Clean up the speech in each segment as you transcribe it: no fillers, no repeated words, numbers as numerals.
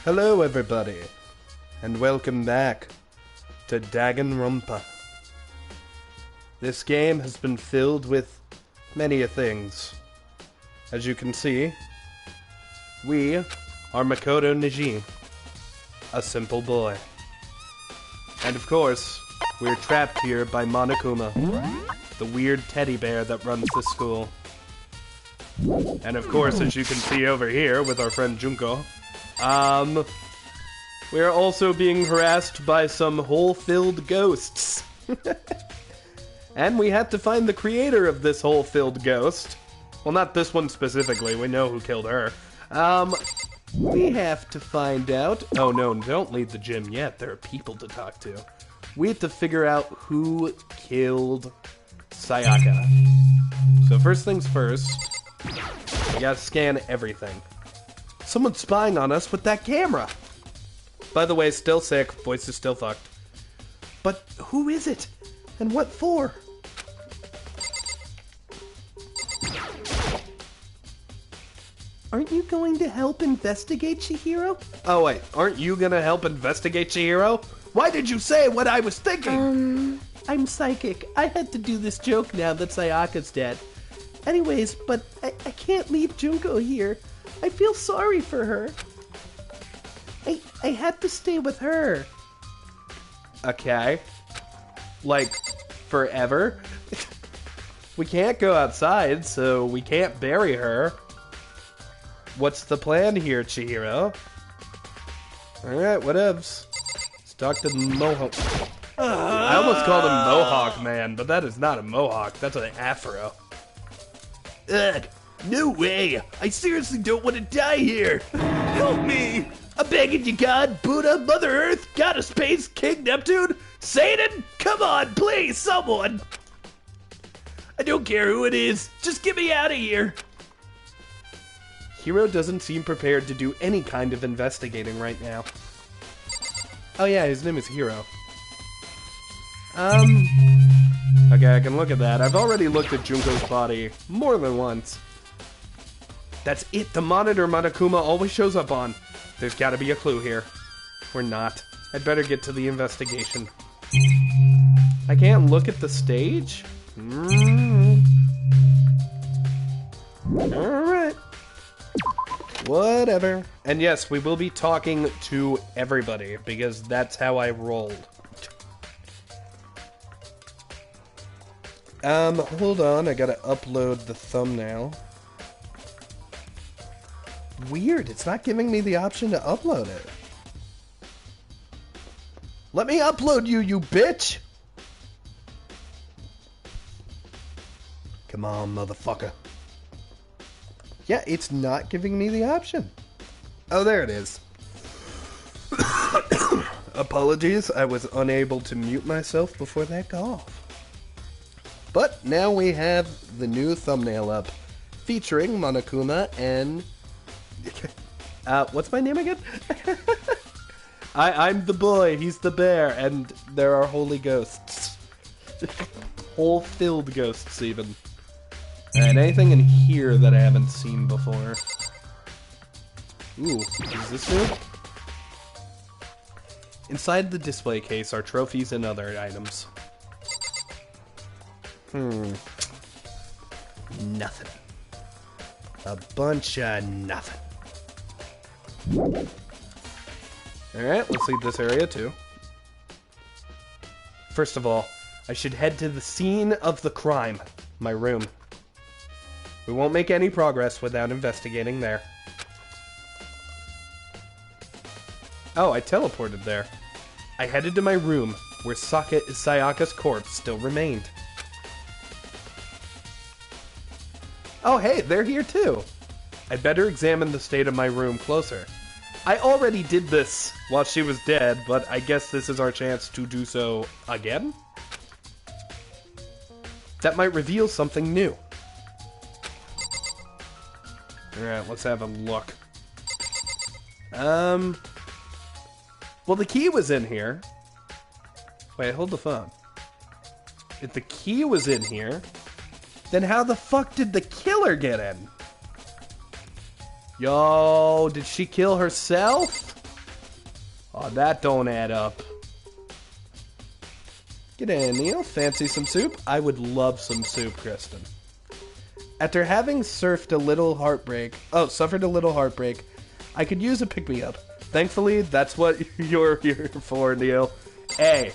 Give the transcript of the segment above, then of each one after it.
Hello everybody, and welcome back to Danganronpa. This game has been filled with many things. As you can see, we are Makoto Niji, a simple boy. And of course, we're trapped here by Monokuma, the weird teddy bear that runs the school. And of course, as you can see over here with our friend Junko, we're also being harassed by some hole-filled ghosts. And we have to find the creator of this hole-filled ghost. Well, not this one specifically, we know who killed her. We have to find out... Oh no, don't leave the gym yet, there are people to talk to. We have to figure out who killed Sayaka. So first things first, we gotta scan everything. Someone's spying on us with that camera! By the way, still sick, voice is still fucked. But who is it? And what for? Aren't you going to help investigate, Chihiro? Oh wait, aren't you gonna help investigate, Chihiro? Why did you say what I was thinking? I'm psychic. I had to do this joke now that Sayaka's dead. Anyways, but I can't leave Junko here. I feel sorry for her. I had to stay with her. Okay. Like, forever? We can't go outside, so we can't bury her. What's the plan here, Chihiro? Alright, whatevs. Let's talk to the Mohawk. I almost called him Mohawk Man, but that is not a Mohawk. That's an afro. Ugh. No way! I seriously don't want to die here! Help me! I'm begging you, God, Buddha, Mother Earth, God of Space, King Neptune, Satan! Come on, please, someone! I don't care who it is, just get me out of here! Hiro doesn't seem prepared to do any kind of investigating right now. Oh yeah, his name is Hiro. Okay, I can look at that. I've already looked at Junko's body more than once. That's it, the monitor Monokuma always shows up on. There's gotta be a clue here. Or not. I'd better get to the investigation. I can't look at the stage? Alright. Whatever. And yes, we will be talking to everybody, because that's how I rolled. Hold on, I gotta upload the thumbnail. Weird, it's not giving me the option to upload it. Let me upload you, you bitch! Come on, motherfucker. Yeah, it's not giving me the option. Oh, there it is. Apologies, I was unable to mute myself before that cough. But now we have the new thumbnail up, featuring Monokuma and... what's my name again? I'm the boy, he's the bear, and there are holy ghosts. Hole-filled ghosts, even. And anything in here that I haven't seen before? Ooh, is this new? Inside the display case are trophies and other items. Nothing. A bunch of nothing. Alright, let's leave this area too. First of all, I should head to the scene of the crime, my room. We won't make any progress without investigating there. Oh, I teleported there. I headed to my room, where Sayaka's corpse still remained. Oh hey, they're here too! I'd better examine the state of my room closer. I already did this while she was dead, but I guess this is our chance to do so again? That might reveal something new. Alright, let's have a look. Well, the key was in here. Wait, hold the phone. If the key was in here, then how the fuck did the killer get in? Yo, did she kill herself? Oh, that don't add up. G'day, Kneale. Fancy some soup? I would love some soup, Kristen. After having suffered a little heartbreak, I could use a pick-me-up. Thankfully, that's what you're here for, Kneale. Hey,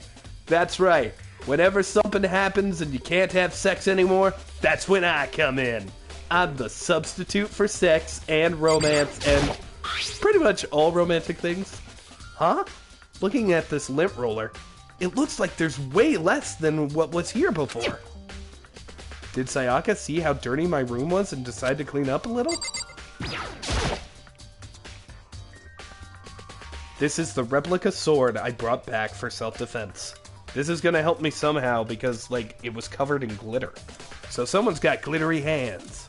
that's right. Whenever something happens and you can't have sex anymore, that's when I come in. I'm the substitute for sex and romance and pretty much all romantic things. Huh? Looking at this lint roller, it looks like there's way less than what was here before. Did Sayaka see how dirty my room was and decide to clean up a little? This is the replica sword I brought back for self-defense. This is gonna help me somehow because, like, it was covered in glitter. So someone's got glittery hands.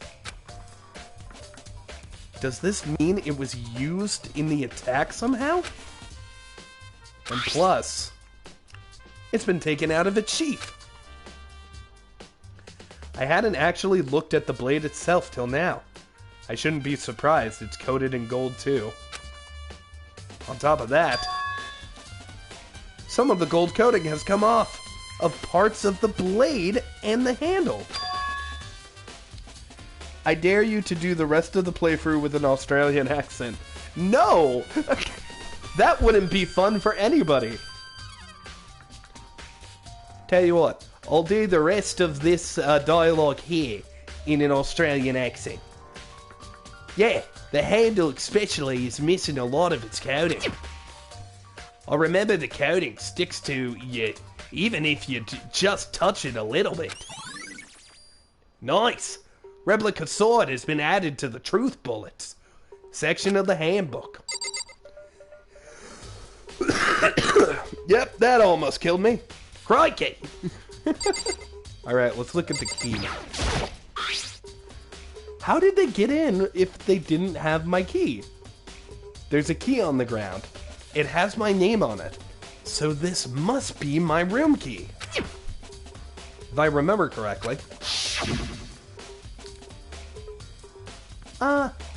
Does this mean it was used in the attack somehow? And plus, it's been taken out of its sheath. I hadn't actually looked at the blade itself till now. I shouldn't be surprised it's coated in gold too. On top of that, some of the gold coating has come off of parts of the blade and the handle. I dare you to do the rest of the playthrough with an Australian accent. No! That wouldn't be fun for anybody. Tell you what, I'll do the rest of this dialogue here in an Australian accent. Yeah, the handle especially is missing a lot of its coating. I remember the coating sticks to you even if you just touch it a little bit. Nice! Replica sword has been added to the truth bullets section of the handbook. Yep, that almost killed me. Crikey! Alright, let's look at the key. How did they get in if they didn't have my key? There's a key on the ground. It has my name on it. So this must be my room key. If I remember correctly.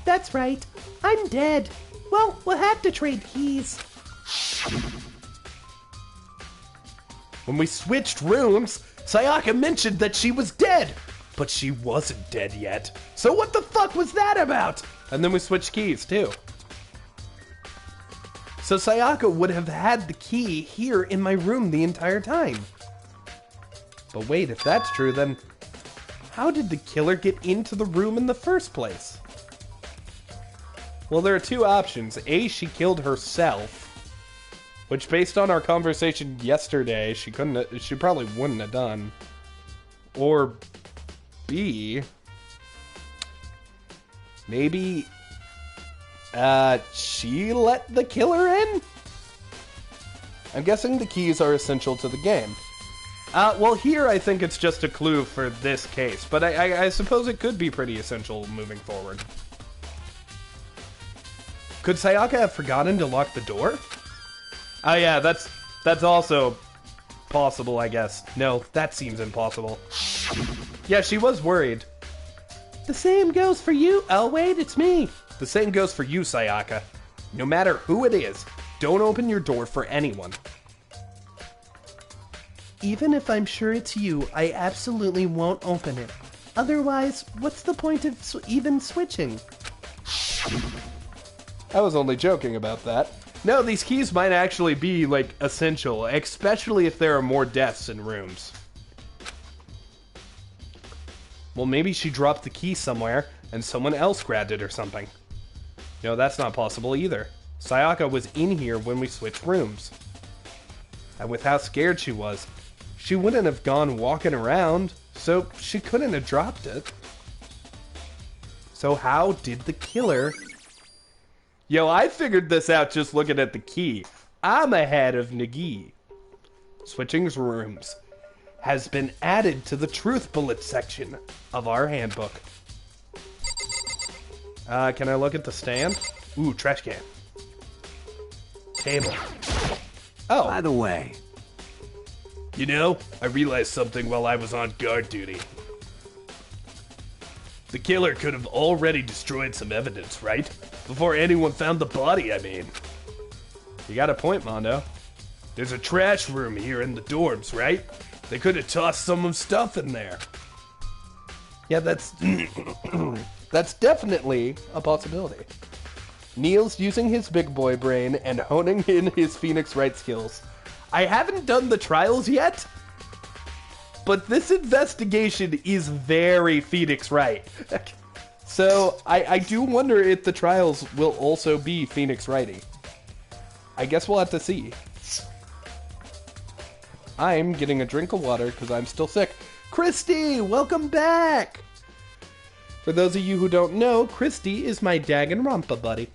That's right. I'm dead. Well, we'll have to trade keys. When we switched rooms, Sayaka mentioned that she was dead. But she wasn't dead yet. So what the fuck was that about? And then we switched keys, too. So Sayaka would have had the key here in my room the entire time. But wait, if that's true, then how did the killer get into the room in the first place? Well, there are two options. A, she killed herself. Which, based on our conversation yesterday, she probably wouldn't have done. Or B, maybe she let the killer in? I'm guessing the keys are essential to the game. Well, here I think it's just a clue for this case, but I suppose it could be pretty essential moving forward. Could Sayaka have forgotten to lock the door? Oh yeah, that's also possible, I guess. No, that seems impossible. Yeah, she was worried. The same goes for you. Oh, wait, it's me. The same goes for you, Sayaka. No matter who it is, don't open your door for anyone. Even if I'm sure it's you, I absolutely won't open it. Otherwise, what's the point of even switching? I was only joking about that. No, these keys might actually be, like, essential, especially if there are more deaths in rooms. Well, maybe she dropped the key somewhere, and someone else grabbed it or something. No, that's not possible either. Sayaka was in here when we switched rooms. And with how scared she was, she wouldn't have gone walking around, so she couldn't have dropped it. So how did the killer... Yo, I figured this out just looking at the key. I'm ahead of Nagi. Switching rooms has been added to the truth bullet section of our handbook. Can I look at the stand? Ooh, trash can. Table. Oh. By the way. You know, I realized something while I was on guard duty. The killer could have already destroyed some evidence, right? Before anyone found the body, I mean. You got a point, Mondo. There's a trash room here in the dorms, right? They could have tossed some stuff in there. Yeah, that's that's definitely a possibility. Kneale's using his big boy brain and honing in his Phoenix Wright skills. I haven't done the trials yet, but this investigation is very Phoenix Wright. So I do wonder if the trials will also be Phoenix Wrighty. I guess we'll have to see. I'm getting a drink of water because I'm still sick. Christy, welcome back! For those of you who don't know, Christy is my Danganronpa buddy.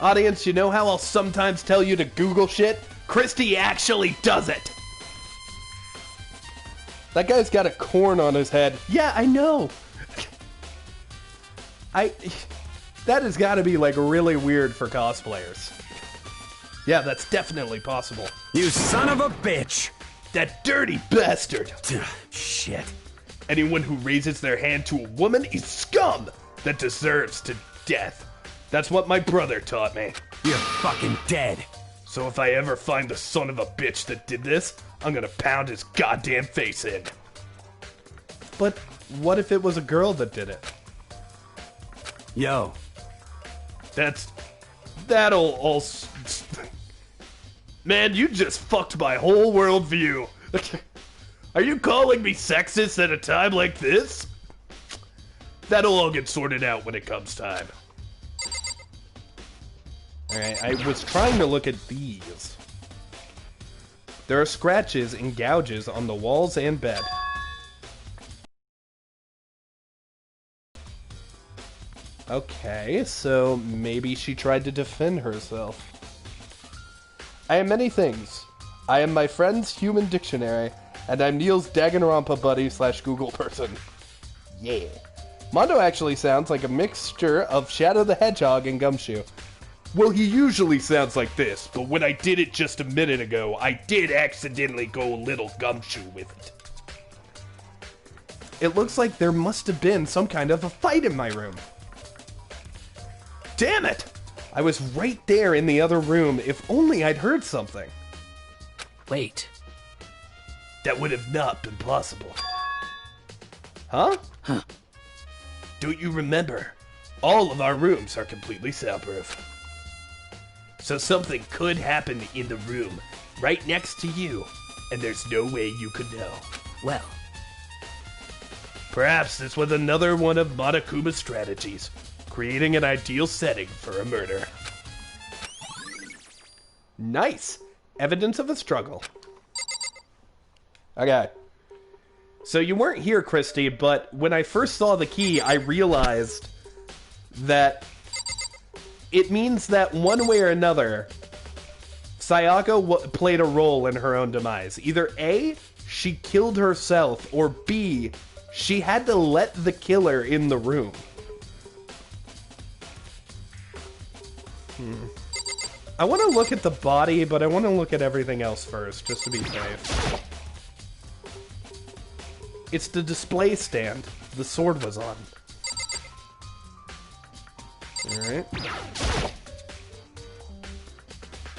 Audience, you know how I'll sometimes tell you to Google shit? Christy actually does it! That guy's got a corn on his head. Yeah, I know! That has got to be, like, really weird for cosplayers. Yeah, that's definitely possible. You son of a bitch! That dirty bastard! Shit. Anyone who raises their hand to a woman is scum that deserves to death. That's what my brother taught me. You're fucking dead. So if I ever find the son of a bitch that did this, I'm gonna pound his goddamn face in. But what if it was a girl that did it? Yo. That'll all... Man, you just fucked my whole worldview. Are you calling me sexist at a time like this? That'll all get sorted out when it comes time. Alright, I was trying to look at these. There are scratches and gouges on the walls and bed. Okay, so maybe she tried to defend herself. I am many things. I am my friend's human dictionary, and I'm Kneale's Danganronpa buddy / Google person. Yeah. Mondo actually sounds like a mixture of Shadow the Hedgehog and Gumshoe. Well, he usually sounds like this, but when I did it just a minute ago, I did accidentally go a little Gumshoe with it. It looks like there must have been some kind of a fight in my room. Damn it! I was right there in the other room. If only I'd heard something. Wait. That would have not been possible. Huh? Huh. Don't you remember? All of our rooms are completely soundproof. So something could happen in the room right next to you, and there's no way you could know. Well. Perhaps this was another one of Monokuma's strategies. Creating an ideal setting for a murder. Nice! Evidence of a struggle. Okay. So you weren't here, Christy, but when I first saw the key, I realized that it means that one way or another, Sayaka played a role in her own demise. Either A, she killed herself, or B, she had to let the killer in the room. I want to look at the body, but I want to look at everything else first, just to be safe. It's the display stand the sword was on. Alright.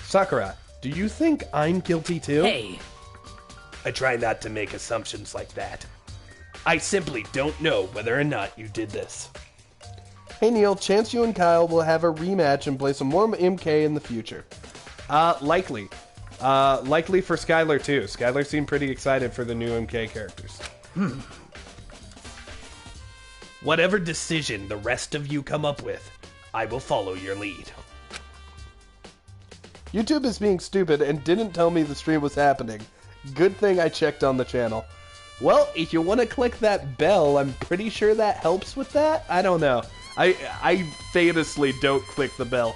Sakura, do you think I'm guilty too? Hey. I try not to make assumptions like that. I simply don't know whether or not you did this. Hey Kneale, chance you and Kyle will have a rematch and play some more MK in the future. Likely. Likely for Skylar too. Skylar seemed pretty excited for the new MK characters. Whatever decision the rest of you come up with, I will follow your lead. YouTube is being stupid and didn't tell me the stream was happening. Good thing I checked on the channel. Well, if you want to click that bell, I'm pretty sure that helps with that? I don't know. I famously don't click the bell.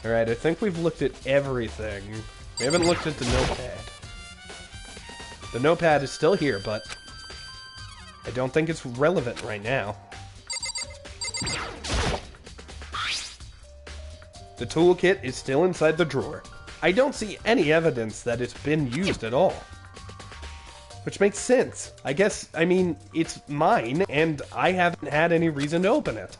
Alright, I think we've looked at everything. We haven't looked at the notepad. The notepad is still here, but I don't think it's relevant right now. The toolkit is still inside the drawer. I don't see any evidence that it's been used at all. Which makes sense. I mean, it's mine, and I haven't had any reason to open it.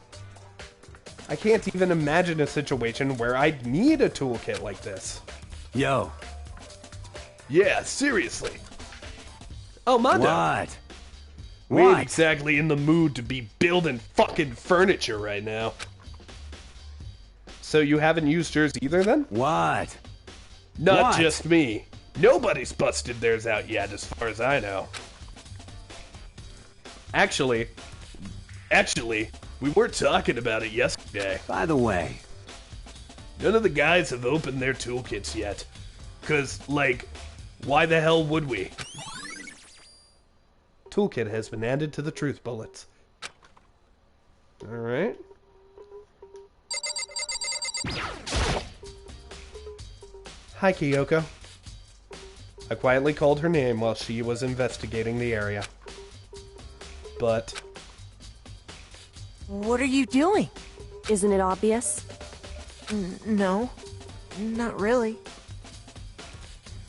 I can't even imagine a situation where I'd need a toolkit like this. Yo. Yeah, seriously. Oh, Mondo. What? We ain't exactly in the mood to be building fucking furniture right now. So you haven't used yours either, then? What? Not just me. Nobody's busted theirs out yet, as far as I know. Actually, we were talking about it yesterday. By the way, none of the guys have opened their toolkits yet. 'Cause, like, why the hell would we? Toolkit has been added to the truth bullets. Alright. Hi, Kyoko. I quietly called her name while she was investigating the area. But... What are you doing? Isn't it obvious? No, not really.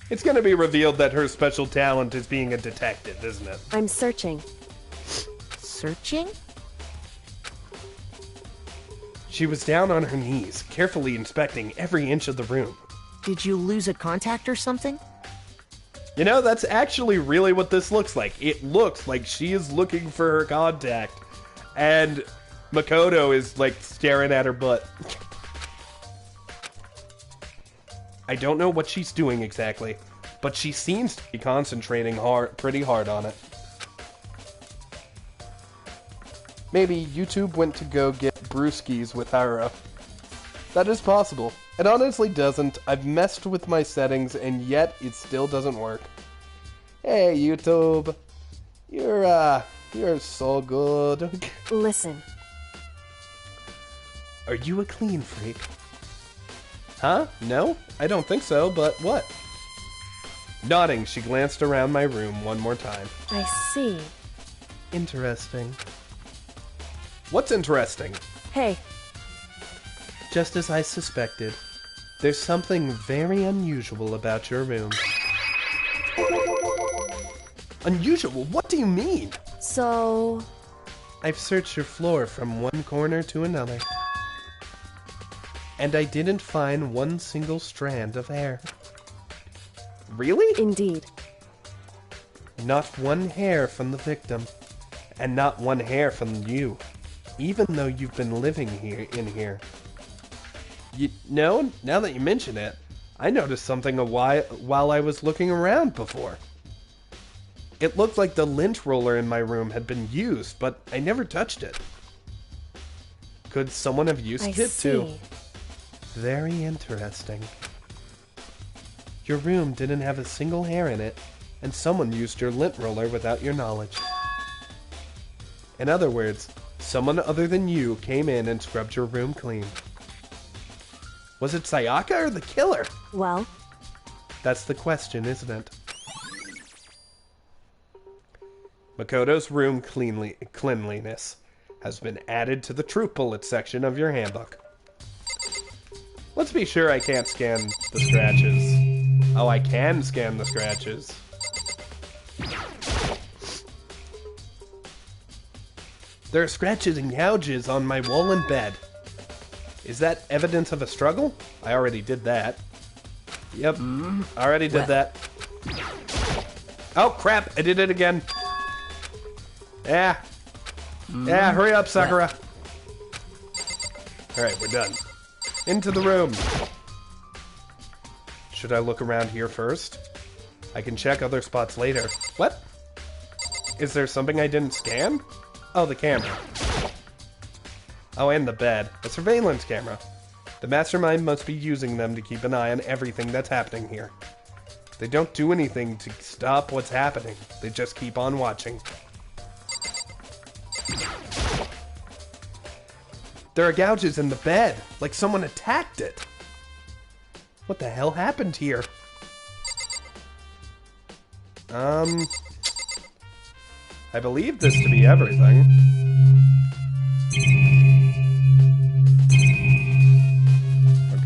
it's gonna be revealed that her special talent is being a detective, isn't it? I'm searching. Searching? She was down on her knees, carefully inspecting every inch of the room. Did you lose a contact or something? You know, that's actually really what this looks like. It looks like she is looking for her contact, and Makoto is, like, staring at her butt. I don't know what she's doing exactly, but she seems to be concentrating pretty hard on it. Maybe YouTube went to go get brewskis with Hiro. That is possible. It honestly doesn't. I've messed with my settings, and yet it still doesn't work. Hey, YouTube. You're so good. Listen. Are you a clean freak? Huh? No? I don't think so, but what? Nodding, she glanced around my room one more time. I see. Interesting. What's interesting? Hey. Just as I suspected, there's something very unusual about your room. Unusual? What do you mean? So... I've searched your floor from one corner to another. And I didn't find one single strand of hair. Really? Indeed. Not one hair from the victim. And not one hair from you. Even though you've been living in here. You know, now that you mention it, I noticed something while I was looking around before. It looked like the lint roller in my room had been used, but I never touched it. Could someone have used it too? Very interesting. Your room didn't have a single hair in it, and someone used your lint roller without your knowledge. In other words, someone other than you came in and scrubbed your room clean. Was it Sayaka or the killer? Well? That's the question, isn't it? Makoto's room cleanliness has been added to the truth bullet section of your handbook. Let's be sure I can't scan the scratches. Oh, I can scan the scratches. There are scratches and gouges on my wall and bed. Is that evidence of a struggle? I already did that. Yep, already did that. Oh, crap, I did it again. Yeah. Yeah, hurry up, Sakura. Alright, we're done. Into the room. Should I look around here first? I can check other spots later. What? Is there something I didn't scan? Oh, the camera. Oh, and the bed. A surveillance camera. The mastermind must be using them to keep an eye on everything that's happening here. They don't do anything to stop what's happening. They just keep on watching. There are gouges in the bed, like someone attacked it. What the hell happened here? I believe this to be everything.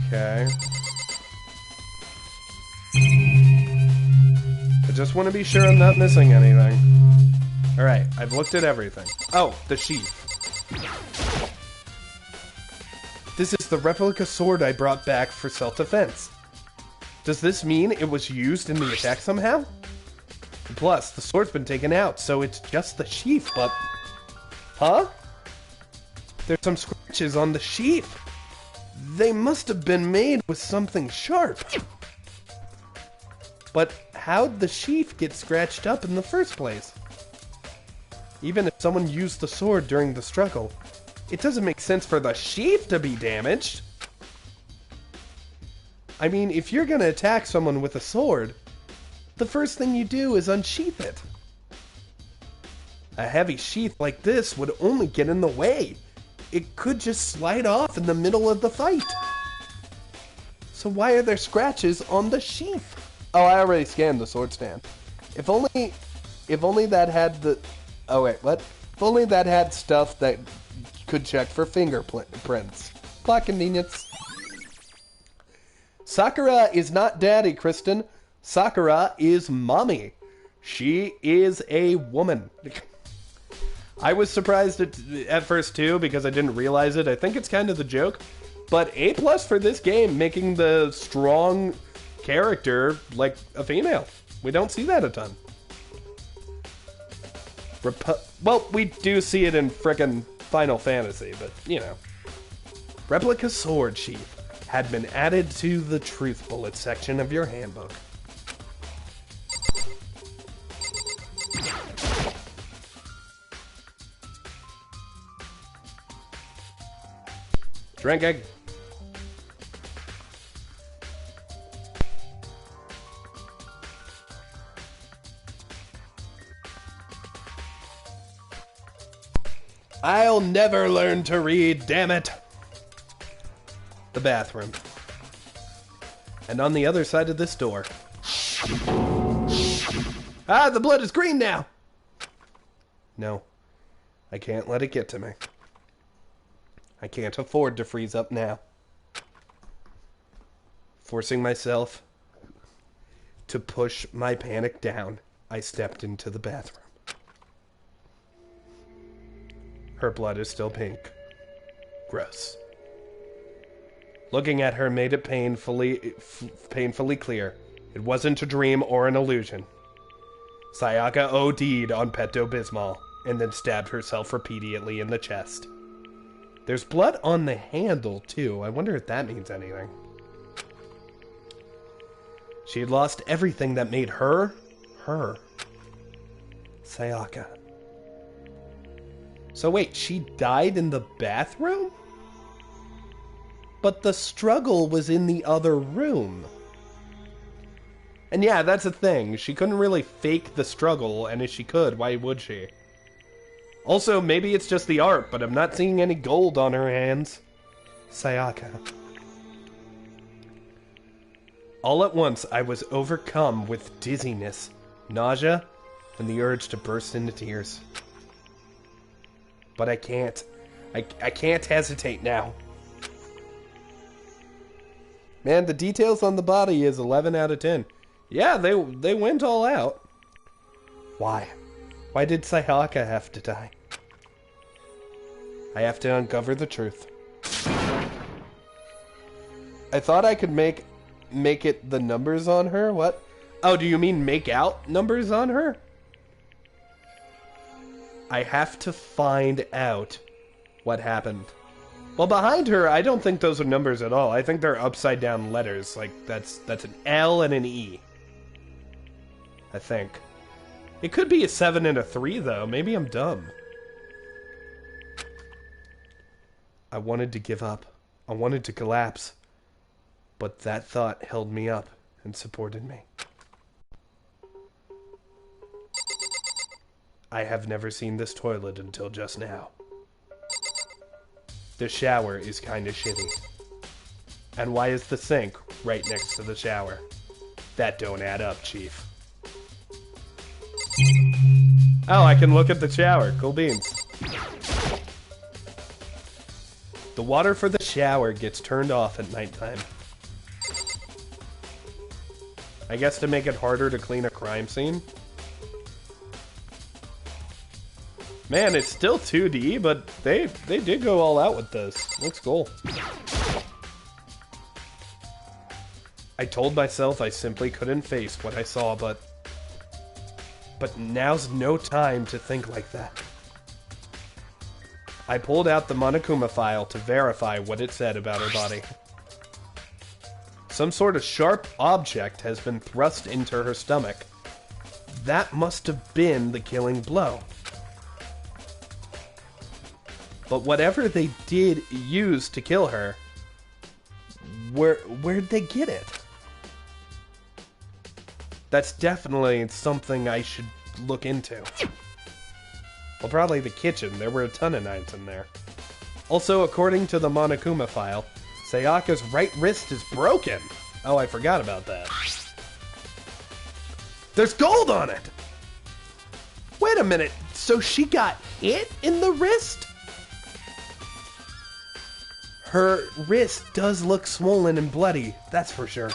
Okay. I just want to be sure I'm not missing anything. Alright, I've looked at everything. Oh, the sheath. This is the replica sword I brought back for self-defense. Does this mean it was used in the attack somehow? Plus, the sword's been taken out, so it's just the sheath, but... Huh? There's some scratches on the sheath. They must have been made with something sharp. But how'd the sheath get scratched up in the first place? Even if someone used the sword during the struggle, it doesn't make sense for the sheath to be damaged. I mean, if you're gonna attack someone with a sword, the first thing you do is unsheath it. A heavy sheath like this would only get in the way. It could just slide off in the middle of the fight. So why are there scratches on the sheath? Oh, I already scanned the sword stand. If only that had the... Oh wait, what? If only that had stuff that could check for fingerprints. Plot convenience. Sakura is not daddy, Kristen. Sakura is mommy. She is a woman. I was surprised at first too, because I didn't realize it. I think it's kind of the joke. But A+ for this game, making the strong character like a female. We don't see that a ton. Well, we do see it in frickin' Final Fantasy, but, you know. Replica sword sheath had been added to the truth bullet section of your handbook. Drink egg. I'll never learn to read, damn it. The bathroom. And on the other side of this door. Ah, the blood is green now! No. I can't let it get to me. I can't afford to freeze up now. Forcing myself to push my panic down, I stepped into the bathroom. Her blood is still pink. Gross. Looking at her made it painfully clear. It wasn't a dream or an illusion. Sayaka OD'd on Pepto-Bismol and then stabbed herself repeatedly in the chest. There's blood on the handle, too. I wonder if that means anything. She had lost everything that made her, her. Sayaka. So wait, she died in the bathroom? But the struggle was in the other room. And yeah, that's a thing. She couldn't really fake the struggle, and if she could, why would she? Also, maybe it's just the art, but I'm not seeing any gold on her hands. Sayaka. All at once, I was overcome with dizziness, nausea, and the urge to burst into tears. But I can't. I can't hesitate now. Man, the details on the body is 11 out of 10. Yeah, they went all out. Why? Why did Sayaka have to die? I have to uncover the truth. I thought I could make it the numbers on her? What? Oh, do you mean make out numbers on her? I have to find out what happened. Well, behind her, I don't think those are numbers at all. I think they're upside down letters. Like, that's an L and an E. I think. It could be a 7 and a 3, though. Maybe I'm dumb. I wanted to give up. I wanted to collapse. But that thought held me up and supported me. I have never seen this toilet until just now. The shower is kinda shitty. And why is the sink right next to the shower? That don't add up, Chief. Oh, I can look at the shower. Cool beans. The water for the shower gets turned off at nighttime. I guess to make it harder to clean a crime scene. Man, it's still 2D, but they did go all out with this. Looks cool. I told myself I simply couldn't face what I saw, but now's no time to think like that. I pulled out the Monokuma file to verify what it said about her body. Some sort of sharp object has been thrust into her stomach. That must have been the killing blow. But whatever they did use to kill her, where'd they get it? That's definitely something I should look into. Well, probably the kitchen. There were a ton of knives in there. Also, according to the Monokuma file, Sayaka's right wrist is broken. Oh, I forgot about that. There's gold on it! Wait a minute, so she got hit in the wrist? Her wrist does look swollen and bloody, that's for sure.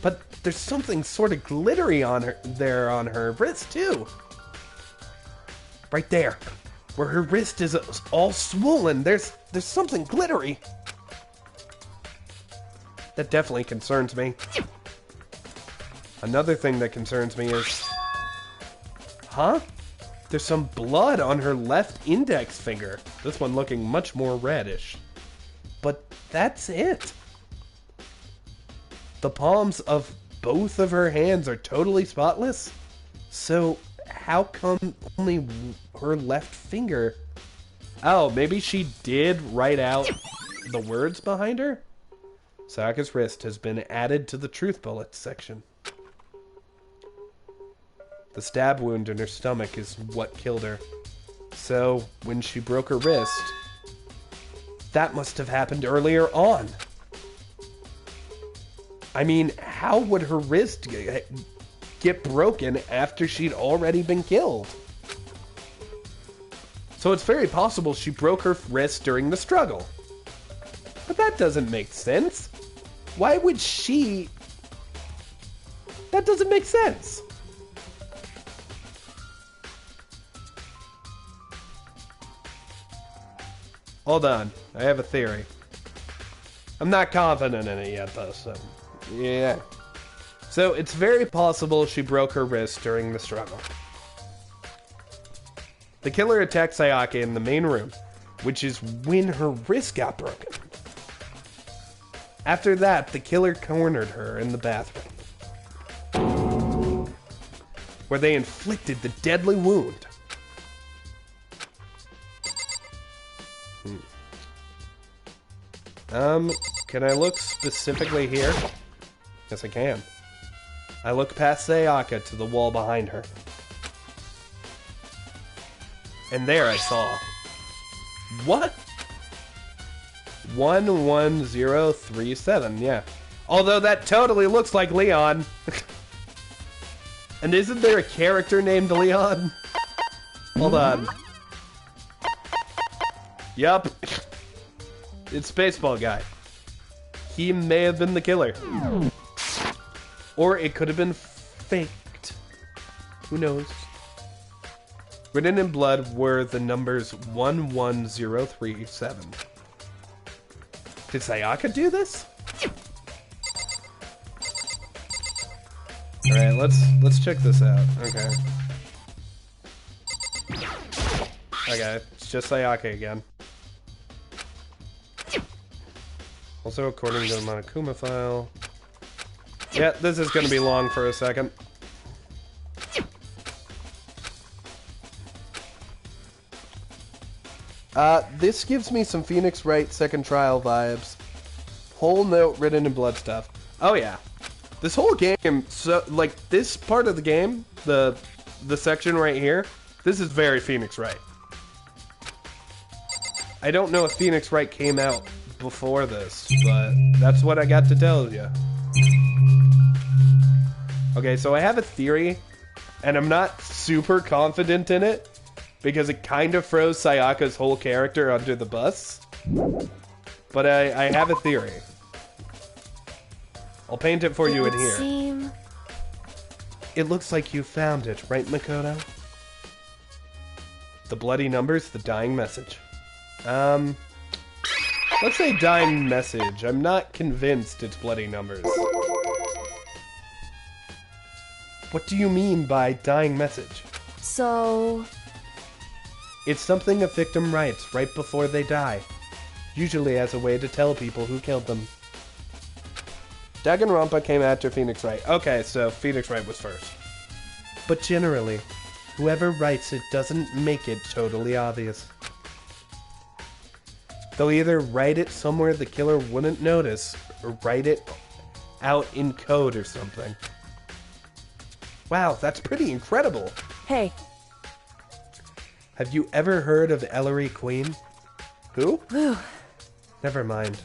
But there's something sort of glittery on her wrist too. Right there, where her wrist is all swollen, there's something glittery. That definitely concerns me. Another thing that concerns me is... Huh? There's some blood on her left index finger. This one looking much more reddish. But that's it. The palms of both of her hands are totally spotless. So how come only her left finger? Oh, maybe she did write out the words behind her? Sayaka's wrist has been added to the truth bullets section. The stab wound in her stomach is what killed her. So, when she broke her wrist, that must have happened earlier on. I mean, how would her wrist get broken after she'd already been killed? So it's very possible she broke her wrist during the struggle. But that doesn't make sense. Why would she... That doesn't make sense. Hold on, I have a theory. I'm not confident in it yet, though, so... Yeah. So, it's very possible she broke her wrist during the struggle. The killer attacked Sayaka in the main room, which is when her wrist got broken. After that, the killer cornered her in the bathroom, where they inflicted the deadly wound. Can I look specifically here? Yes, I can. I look past Sayaka to the wall behind her. And there I saw... What? 11037, yeah. Although that totally looks like Leon. And isn't there a character named Leon? Hold on. Yup. It's Baseball Guy. He may have been the killer. Or it could have been faked. Who knows? Written in blood were the numbers 11037. Did Sayaka do this? Alright, let's check this out. Okay. Okay, it's just Sayaka again. Also, according to the Monokuma file... Yeah, this is gonna be long for a second. This gives me some Phoenix Wright second trial vibes. Whole note written in blood stuff. Oh yeah. This whole game, so like this part of the game, the section right here, this is very Phoenix Wright. I don't know if Phoenix Wright came out before this, but that's what I got to tell you. Okay, so I have a theory, and I'm not super confident in it, because it kind of throws Sayaka's whole character under the bus. But I have a theory. I'll paint it for you in here. Seem... It looks like you found it, right, Makoto? The bloody numbers, the dying message. Let's say dying message. I'm not convinced it's bloody numbers. What do you mean by dying message? So... It's something a victim writes right before they die. Usually as a way to tell people who killed them. Danganronpa came after Phoenix Wright. Okay, so Phoenix Wright was first. But generally, whoever writes it doesn't make it totally obvious. They'll either write it somewhere the killer wouldn't notice, or write it out in code or something. Wow, that's pretty incredible. Hey, Have you ever heard of Ellery Queen? Who? Never mind.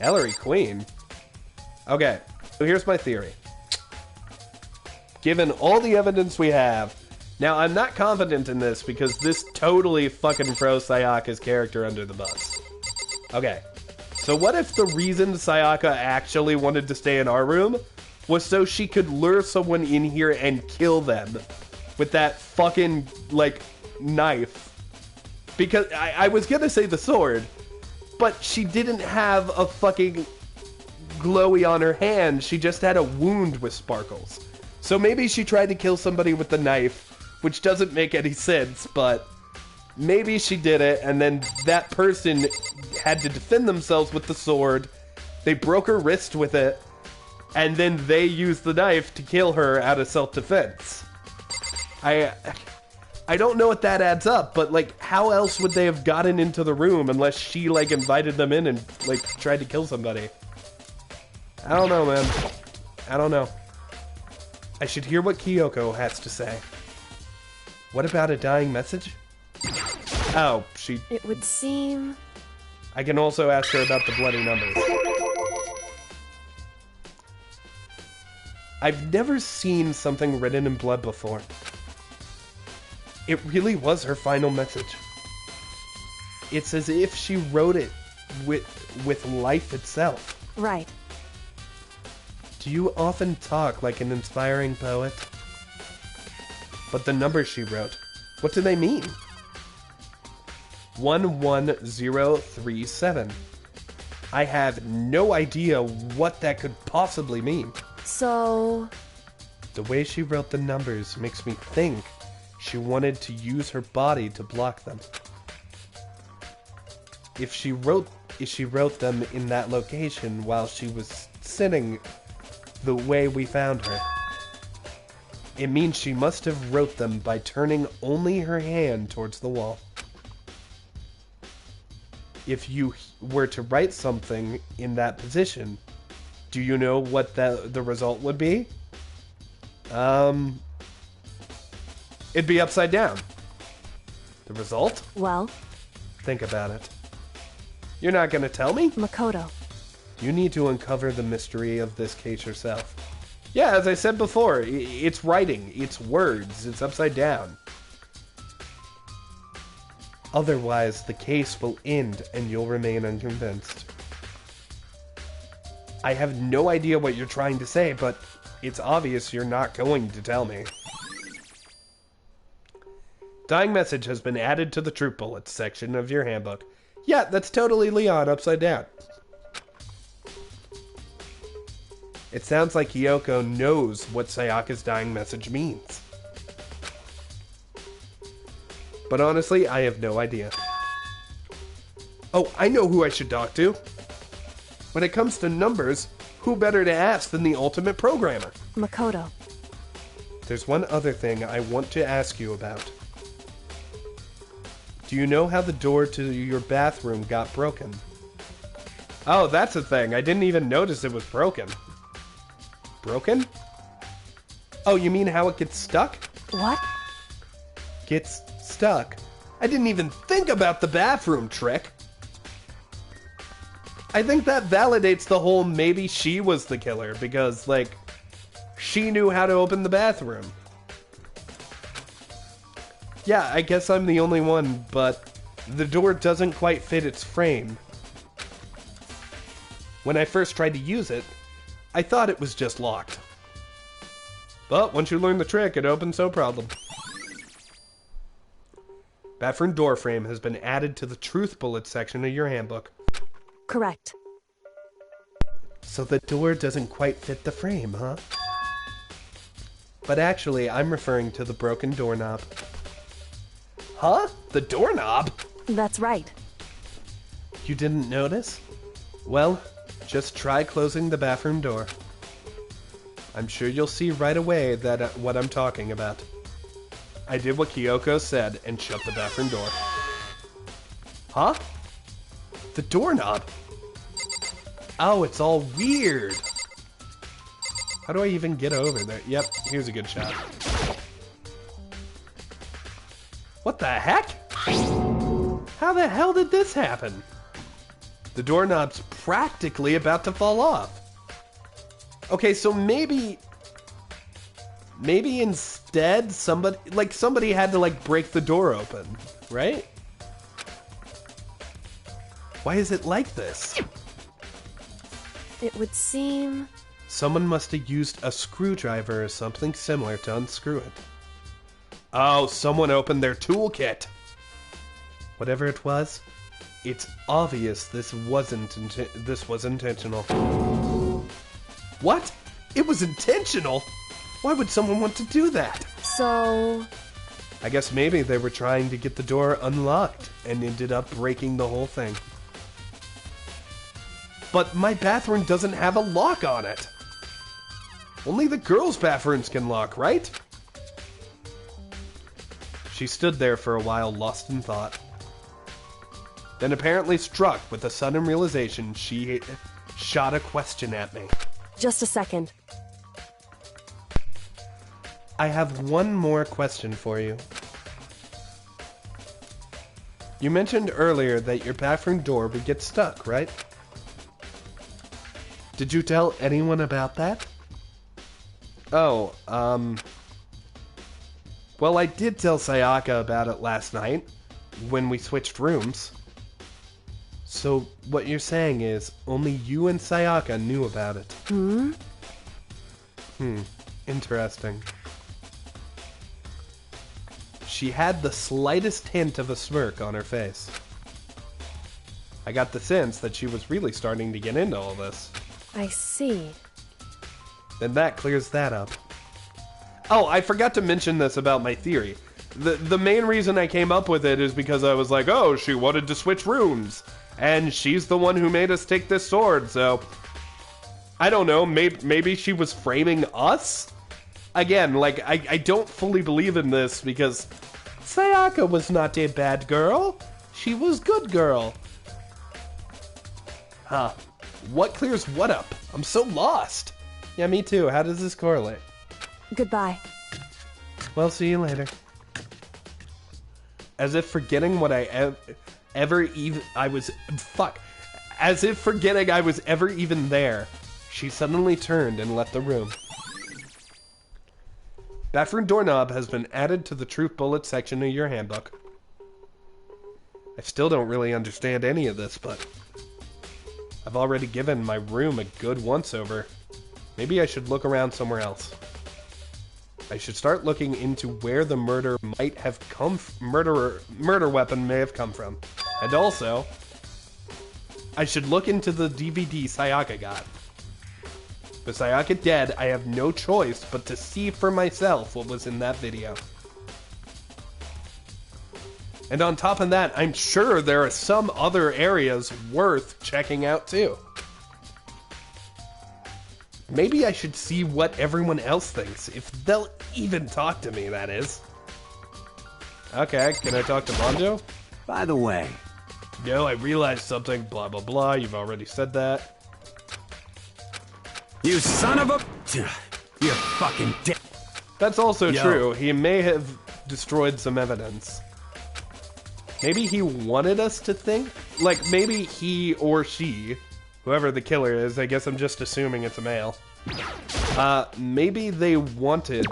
Ellery Queen? Okay, so here's my theory. Given all the evidence we have, now I'm not confident in this because this totally fucking throws Sayaka's character under the bus. Okay, so what if the reason Sayaka actually wanted to stay in our room was so she could lure someone in here and kill them with that fucking, like, knife? Because I was gonna say the sword, but she didn't have a fucking glowy on her hand, she just had a wound with sparkles. So maybe she tried to kill somebody with the knife, which doesn't make any sense, but maybe she did it, and then that person had to defend themselves with the sword, they broke her wrist with it, and then they used the knife to kill her out of self-defense. I don't know what that adds up, but, like, how else would they have gotten into the room unless she, like, invited them in and, like, tried to kill somebody? I don't know, man. I don't know. I should hear what Kyoko has to say. What about a dying message? Oh, she... it would seem... I can also ask her about the bloody numbers. I've never seen something written in blood before. It really was her final message. It's as if she wrote it with life itself. Right. Do you often talk like an inspiring poet? But the numbers she wrote, what do they mean? 11037. I have no idea what that could possibly mean. So... The way she wrote the numbers makes me think she wanted to use her body to block them. If she wrote them in that location while she was sitting the way we found her, it means she must have wrote them by turning only her hand towards the wall. If you were to write something in that position, do you know what the result would be? It'd be upside down. The result? well, Think about it. You're not gonna tell me? Makoto. You need to uncover the mystery of this case yourself. Yeah, as I said before, it's writing, it's words, it's upside down. Otherwise, the case will end and you'll remain unconvinced. I have no idea what you're trying to say, but it's obvious you're not going to tell me. Dying message has been added to the troop bullets section of your handbook. Yeah, that's totally Leon upside down. It sounds like Kyoko knows what Sayaka's dying message means. But honestly, I have no idea. Oh, I know who I should talk to. When it comes to numbers, who better to ask than the ultimate programmer? Makoto. There's one other thing I want to ask you about. Do you know how the door to your bathroom got broken? Oh, that's a thing. I didn't even notice it was broken. Broken? Oh, you mean how it gets stuck? What? Gets stuck. I didn't even think about the bathroom trick. I think that validates the whole maybe she was the killer because, like, she knew how to open the bathroom. Yeah, I guess I'm the only one, but the door doesn't quite fit its frame. When I first tried to use it, I thought it was just locked. But once you learn the trick, it opens no problem. Bathroom door frame has been added to the truth bullet section of your handbook. Correct. So the door doesn't quite fit the frame, huh? But actually, I'm referring to the broken doorknob. Huh? The doorknob? That's right. You didn't notice? Well, just try closing the bathroom door. I'm sure you'll see right away that what I'm talking about. I did what Kyoko said and shut the bathroom door. Huh? The doorknob? Oh, it's all weird. How do I even get over there? Yep, here's a good shot. What the heck? How the hell did this happen? The doorknob's practically about to fall off. Okay, so maybe instead somebody had to like break the door open, right? Why is it like this? It would seem... Someone must have used a screwdriver or something similar to unscrew it. Oh, someone opened their toolkit. Whatever it was, it's obvious this was intentional. What? It was intentional? Why would someone want to do that? So... I guess maybe they were trying to get the door unlocked and ended up breaking the whole thing. But my bathroom doesn't have a lock on it. Only the girls' bathrooms can lock, right? She stood there for a while, lost in thought. Then apparently struck with a sudden realization, she shot a question at me. Just a second. I have one more question for you. You mentioned earlier that your bathroom door would get stuck, right? Did you tell anyone about that? Oh, well, I did tell Sayaka about it last night, when we switched rooms. So, what you're saying is, only you and Sayaka knew about it. Interesting. She had the slightest hint of a smirk on her face. I got the sense that she was really starting to get into all this. I see. Then that clears that up. Oh, I forgot to mention this about my theory. The main reason I came up with it is because I was like, oh, she wanted to switch rooms. And she's the one who made us take this sword, so... I don't know, maybe she was framing us? Again, like, I don't fully believe in this because... Sayaka was not a bad girl. She was good girl. Huh. What clears what up? I'm so lost. Yeah, me too. How does this correlate? Goodbye. Well, see you later. As if forgetting what I As if forgetting I was ever even there, she suddenly turned and left the room. Bathroom doorknob has been added to the truth bullet section of your handbook. I still don't really understand any of this, but I've already given my room a good once-over. Maybe I should look around somewhere else. I should start looking into where the murder might have come murder weapon may have come from. And also, I should look into the DVD Sayaka got. With Sayaka dead, I have no choice but to see for myself what was in that video. And on top of that, I'm sure there are some other areas worth checking out too. Maybe I should see what everyone else thinks, if they'll even talk to me, that is. Okay, can I talk to Mondo? By the way... No, I realized something, blah blah blah, you've already said that. You son of a... You're fucking dead. That's also true, he may have destroyed some evidence. Maybe he wanted us to think? Like, maybe he or she, whoever the killer is, I guess I'm just assuming it's a male. Maybe they wanted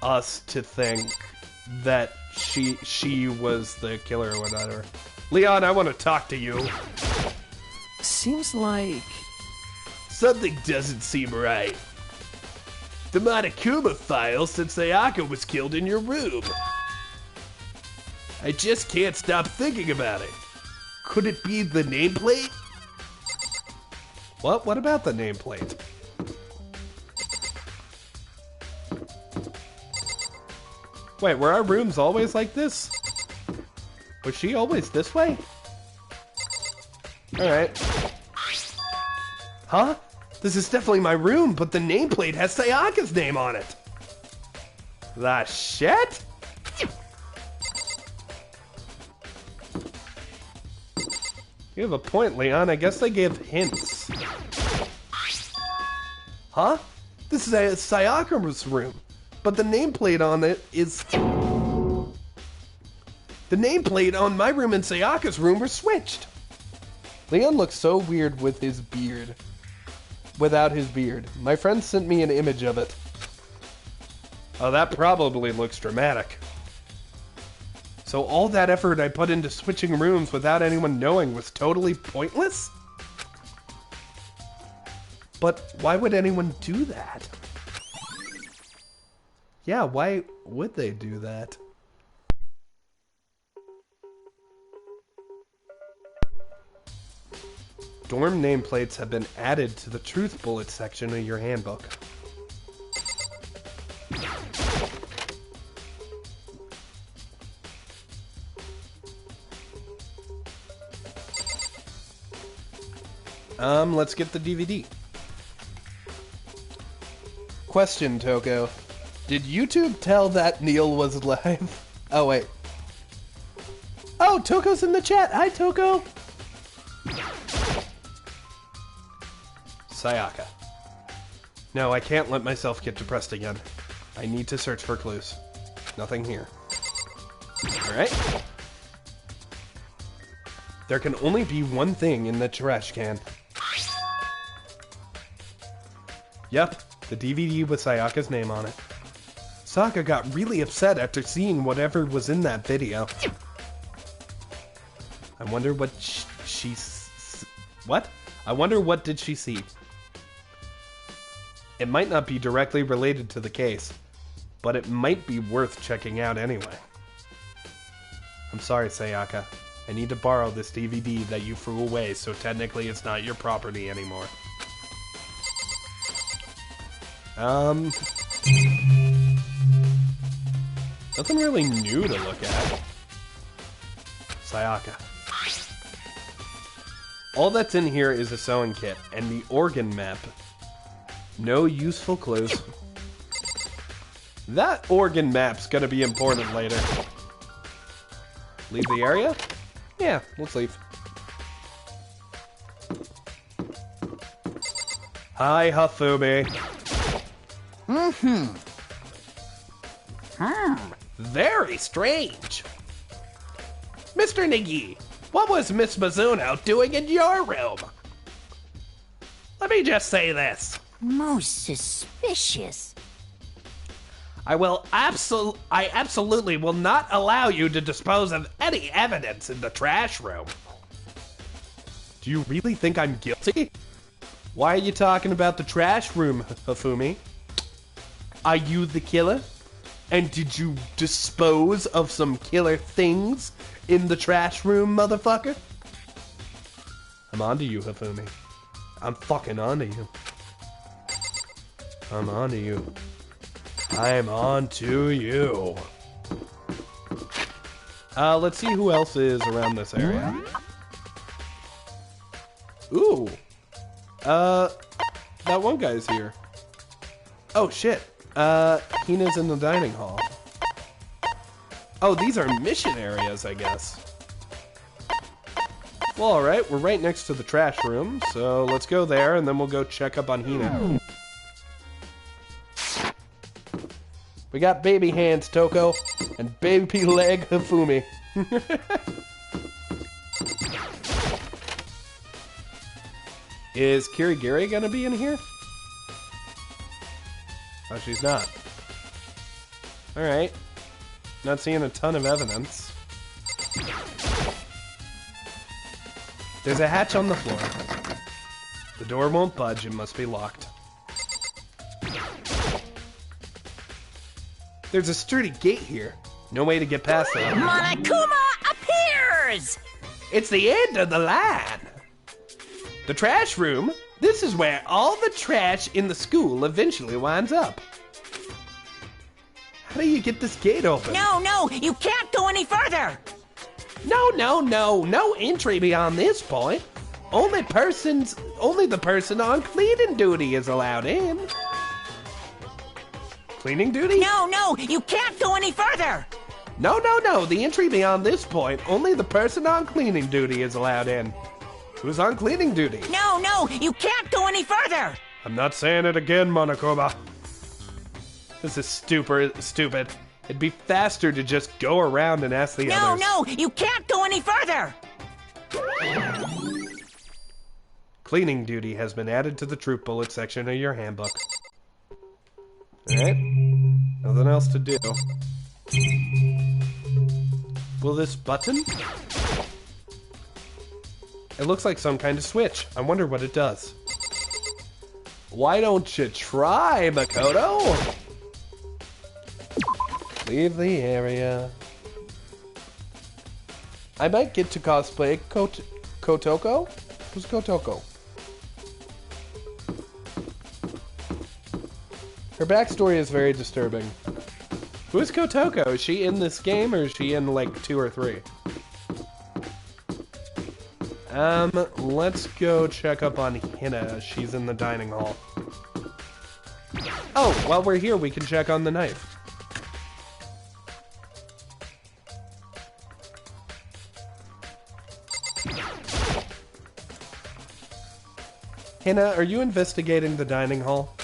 us to think that she was the killer or whatever. Leon, I want to talk to you. Seems like... Something doesn't seem right. The Monokuma file said Sayaka was killed in your room. I just can't stop thinking about it. Could it be the nameplate? What? What about the nameplate? Wait, were our rooms always like this? Was she always this way? Alright. Huh? This is definitely my room, but the nameplate has Sayaka's name on it. The shit? You have a point, Leon. I guess they give hints. Huh? This is Sayaka's room, but the nameplate on it is... The nameplate on my room and Sayaka's room were switched. Leon looks so weird with his beard. Without his beard. My friend sent me an image of it. Oh, that probably looks dramatic. So all that effort I put into switching rooms without anyone knowing was totally pointless? But why would anyone do that? Yeah, why would they do that? Dorm nameplates have been added to the truth bullet section of your handbook. Let's get the DVD. Question, Toko. Did YouTube tell that Kneale was live? Oh, wait. Oh, Toko's in the chat. Hi, Toko. Sayaka. No, I can't let myself get depressed again. I need to search for clues. Nothing here. Alright. There can only be one thing in the trash can. Yep, the DVD with Sayaka's name on it. Saka got really upset after seeing whatever was in that video. I wonder what what? I wonder what did she see? It might not be directly related to the case, but it might be worth checking out anyway. I'm sorry, Sayaka. I need to borrow this DVD that you threw away, so technically it's not your property anymore. Nothing really new to look at. Sayaka. All that's in here is a sewing kit and the organ map. No useful clues. That organ map's gonna be important later. Leave the area? Yeah, let's leave. Hi, Hafumi. Very strange. Mr. Nagi, what was Miss Mizuno doing in your room? Let me just say this. Most suspicious. I absolutely will not allow you to dispose of any evidence in the trash room. Do you really think I'm guilty? Why are you talking about the trash room, Hafumi? Are you the killer? And did you dispose of some killer things in the trash room, motherfucker? I'm onto you, Hafumi. I'm fucking onto you. I'm onto you. I'm onto you. Let's see who else is around this area. Ooh. That one guy's here. Oh, shit. Hina's in the dining hall. Oh, these are mission areas, I guess. Well, alright, we're right next to the trash room, so let's go there, and then we'll go check up on Hina. We got baby hands, Toko, and baby leg Hafumi. Is Kirigiri gonna be in here? Oh, she's not. Alright. Not seeing a ton of evidence. There's a hatch on the floor. The door won't budge, it must be locked. There's a sturdy gate here. No way to get past it. Monokuma appears! It's the end of the line. The trash room? This is where all the trash in the school eventually winds up. How do you get this gate open? No, you can't go any further! No entry beyond this point. Only the person on cleaning duty is allowed in. Cleaning duty? No, you can't go any further! No, the entry beyond this point, only the person on cleaning duty is allowed in. Who's on cleaning duty? No, you can't go any further! I'm not saying it again, Monokuma. This is stupid. It'd be faster to just go around and ask the others. No, you can't go any further! Cleaning duty has been added to the troop bullet section of your handbook. Alright. Nothing else to do. Will this button? It looks like some kind of switch. I wonder what it does. Why don't you try, Makoto? Leave the area. I might get to cosplay Kotoko? Who's Kotoko? Her backstory is very disturbing. Who is Kotoko? Is she in this game or is she in like 2 or 3? Let's go check up on Hina. She's in the dining hall. Oh, while we're here, we can check on the knife. Hina, are you investigating the dining hall?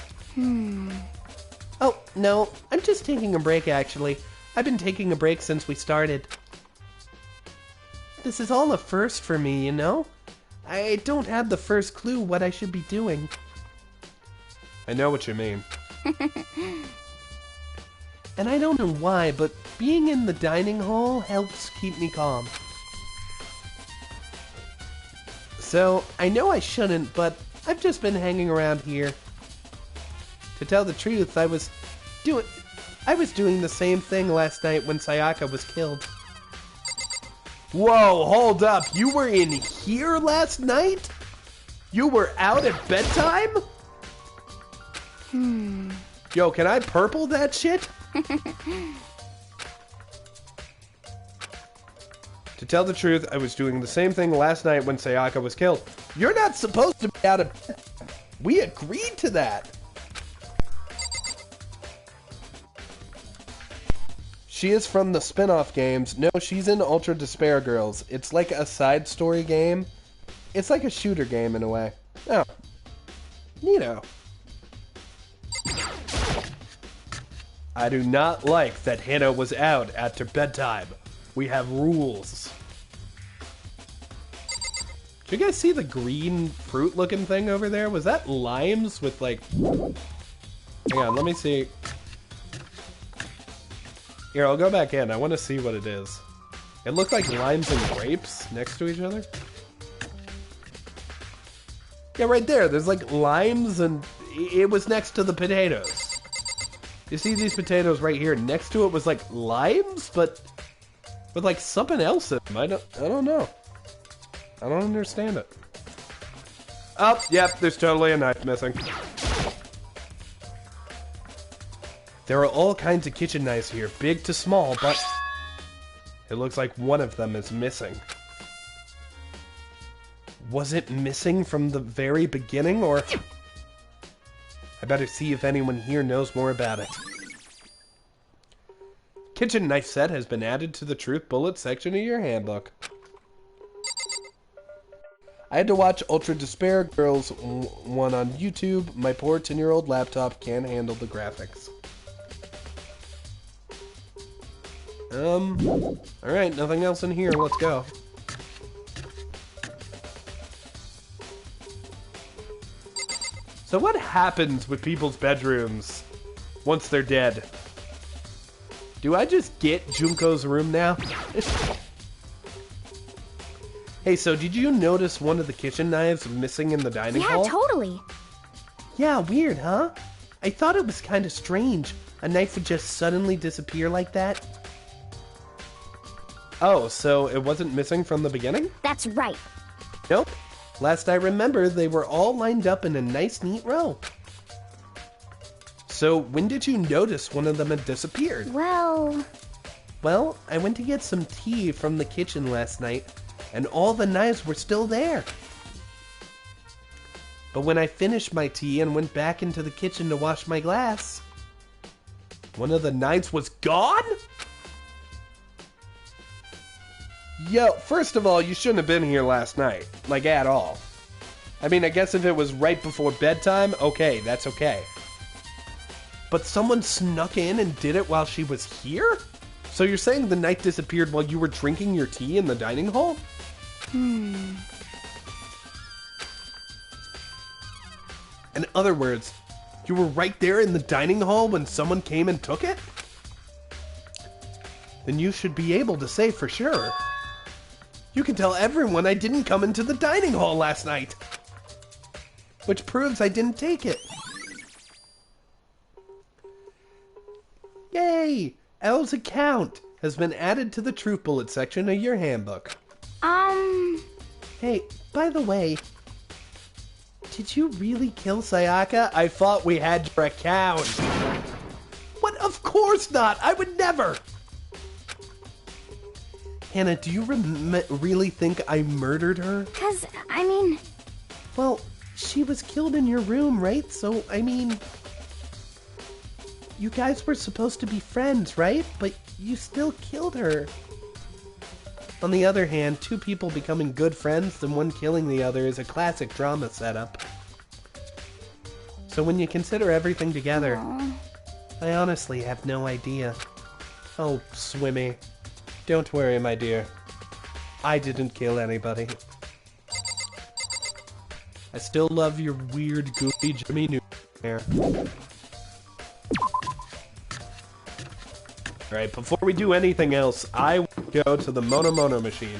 Oh, no. I'm just taking a break, actually. I've been taking a break since we started. This is all a first for me, you know? I don't have the first clue what I should be doing. I know what you mean. And I don't know why, but being in the dining hall helps keep me calm. So, I know I shouldn't, but I've just been hanging around here. To tell the truth, I was doing the same thing last night when Sayaka was killed. Whoa, hold up. You were in here last night? You were out at bedtime? Yo, can I purple that shit? To tell the truth, I was doing the same thing last night when Sayaka was killed. You're not supposed to be out of bed. We agreed to that. She is from the spin-off games. No, she's in Ultra Despair Girls. It's like a side story game. It's like a shooter game in a way. Oh. Neato. I do not like that Hina was out after bedtime. We have rules. Did you guys see the green fruit looking thing over there? Was that limes with like... Hang on, let me see. Here, I'll go back in. I want to see what it is. It looked like limes and grapes next to each other. Yeah, right there. There's like limes and it was next to the potatoes. You see these potatoes right here? Next to it was like limes, but with like something else in them. I don't know. I don't understand it. Oh, yep, there's totally a knife missing. There are all kinds of kitchen knives here, big to small, but it looks like one of them is missing. Was it missing from the very beginning, or... I better see if anyone here knows more about it. Kitchen knife set has been added to the Truth Bullet section of your handbook. I had to watch Ultra Despair Girls 1 on YouTube. My poor 10-year-old laptop can't handle the graphics. Alright, nothing else in here. Let's go. So what happens with people's bedrooms once they're dead? Do I just get Junko's room now? Hey, so did you notice one of the kitchen knives missing in the dining hall? Yeah, totally. Yeah, weird, huh? I thought it was kind of strange. A knife would just suddenly disappear like that. Oh, so it wasn't missing from the beginning? That's right. Nope. Last I remember, they were all lined up in a nice, neat row. So, when did you notice one of them had disappeared? Well, I went to get some tea from the kitchen last night, and all the knives were still there. But when I finished my tea and went back into the kitchen to wash my glass, one of the knives was gone? Yo, first of all, you shouldn't have been here last night. Like, at all. I mean, I guess if it was right before bedtime, okay, that's okay. But someone snuck in and did it while she was here? So you're saying the knife disappeared while you were drinking your tea in the dining hall? In other words, you were right there in the dining hall when someone came and took it? Then you should be able to say for sure. You can tell everyone I didn't come into the dining hall last night. Which proves I didn't take it. Yay! Elle's account has been added to the truth bullet section of your handbook. Hey, by the way, did you really kill Sayaka? I thought we had your account. What? Of course not! I would never! Hannah, do you really think I murdered her? 'cause, I mean... Well, she was killed in your room, right? So, I mean... You guys were supposed to be friends, right? But you still killed her. On the other hand, two people becoming good friends and one killing the other is a classic drama setup. So when you consider everything together, I honestly have no idea. Oh, Swimmy. Don't worry, my dear. I didn't kill anybody. I still love your weird, goofy Jimmy Neutron hair. Alright, before we do anything else, I will go to the Mono machine.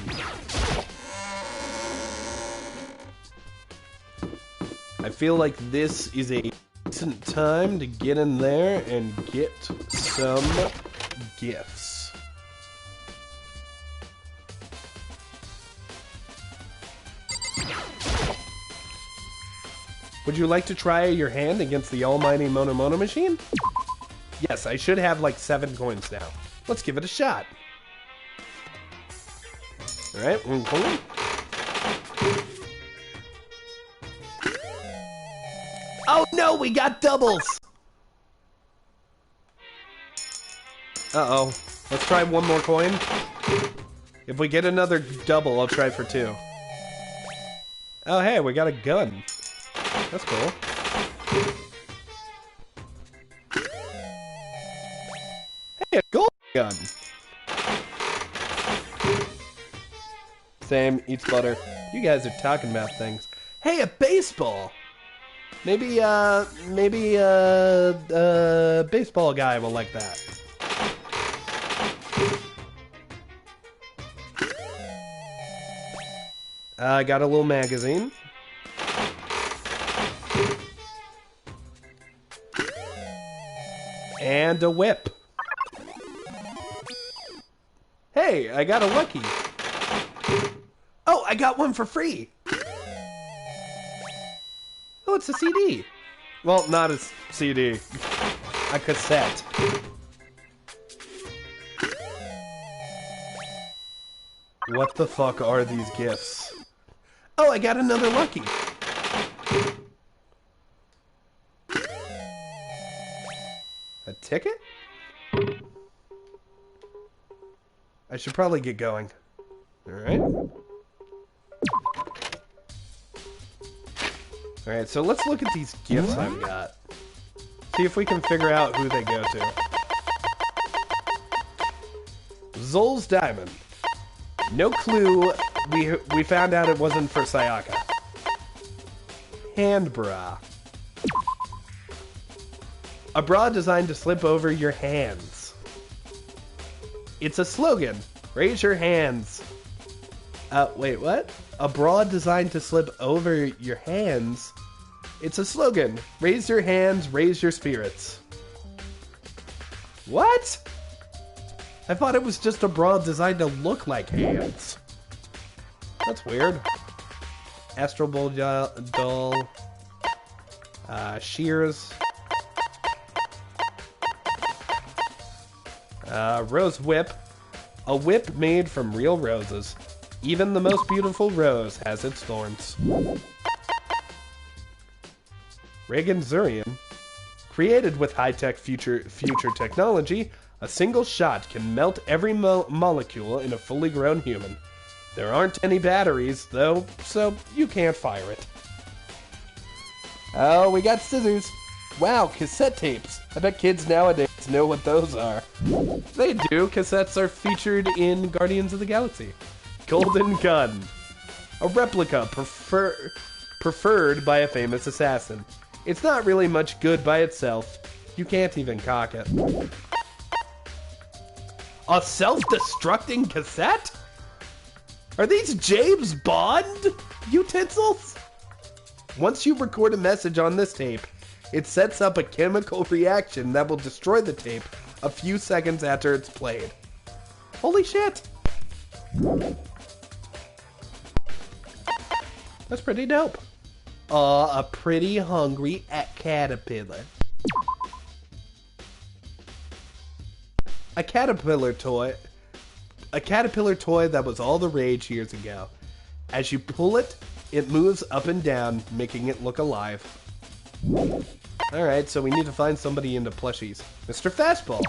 I feel like this is a decent time to get in there and get some gifts. Would you like to try your hand against the almighty Mono machine? Yes, I should have like 7 coins now. Let's give it a shot. Alright, 1 coin. Oh no, we got doubles! Uh-oh. Let's try 1 more coin. If we get another double, I'll try for 2. Oh hey, we got a gun. That's cool. Hey, a gold gun! Same, eats butter. You guys are talking about things. Hey, a baseball! Maybe baseball guy will like that. I got a little magazine. And a whip. Hey, I got a lucky. Oh, I got one for free. Oh, it's a CD. Well, not a CD. A cassette. What the fuck are these gifts? Oh, I got another lucky. A ticket? I should probably get going. Alright. Alright, so let's look at these gifts I've got. See if we can figure out who they go to. Zol's Diamond. No clue. We found out it wasn't for Sayaka. Hand bra. A bra designed to slip over your hands. It's a slogan. Raise your hands. Wait, what? A bra designed to slip over your hands. It's a slogan. Raise your hands, raise your spirits. What? I thought it was just a bra designed to look like hands. That's weird. Astral Bowl doll. Shears. Rose whip. A whip made from real roses. Even the most beautiful rose has its thorns. Reagan Zurian. Created with high-tech future technology, a single shot can melt every molecule in a fully grown human. There aren't any batteries, though, so you can't fire it. Oh, we got scissors. Wow, cassette tapes. I bet kids nowadays know what those are. They do. Cassettes are featured in Guardians of the Galaxy. Golden gun. A replica preferred by a famous assassin. It's not really much good by itself. You can't even cock it. A self-destructing cassette? Are these James Bond utensils? Once you record a message on this tape, it sets up a chemical reaction that will destroy the tape a few seconds after it's played. Holy shit! That's pretty dope. A pretty hungry caterpillar. A caterpillar toy that was all the rage years ago. As you pull it, it moves up and down, making it look alive. Alright, so we need to find somebody into plushies. Mr. Fastball.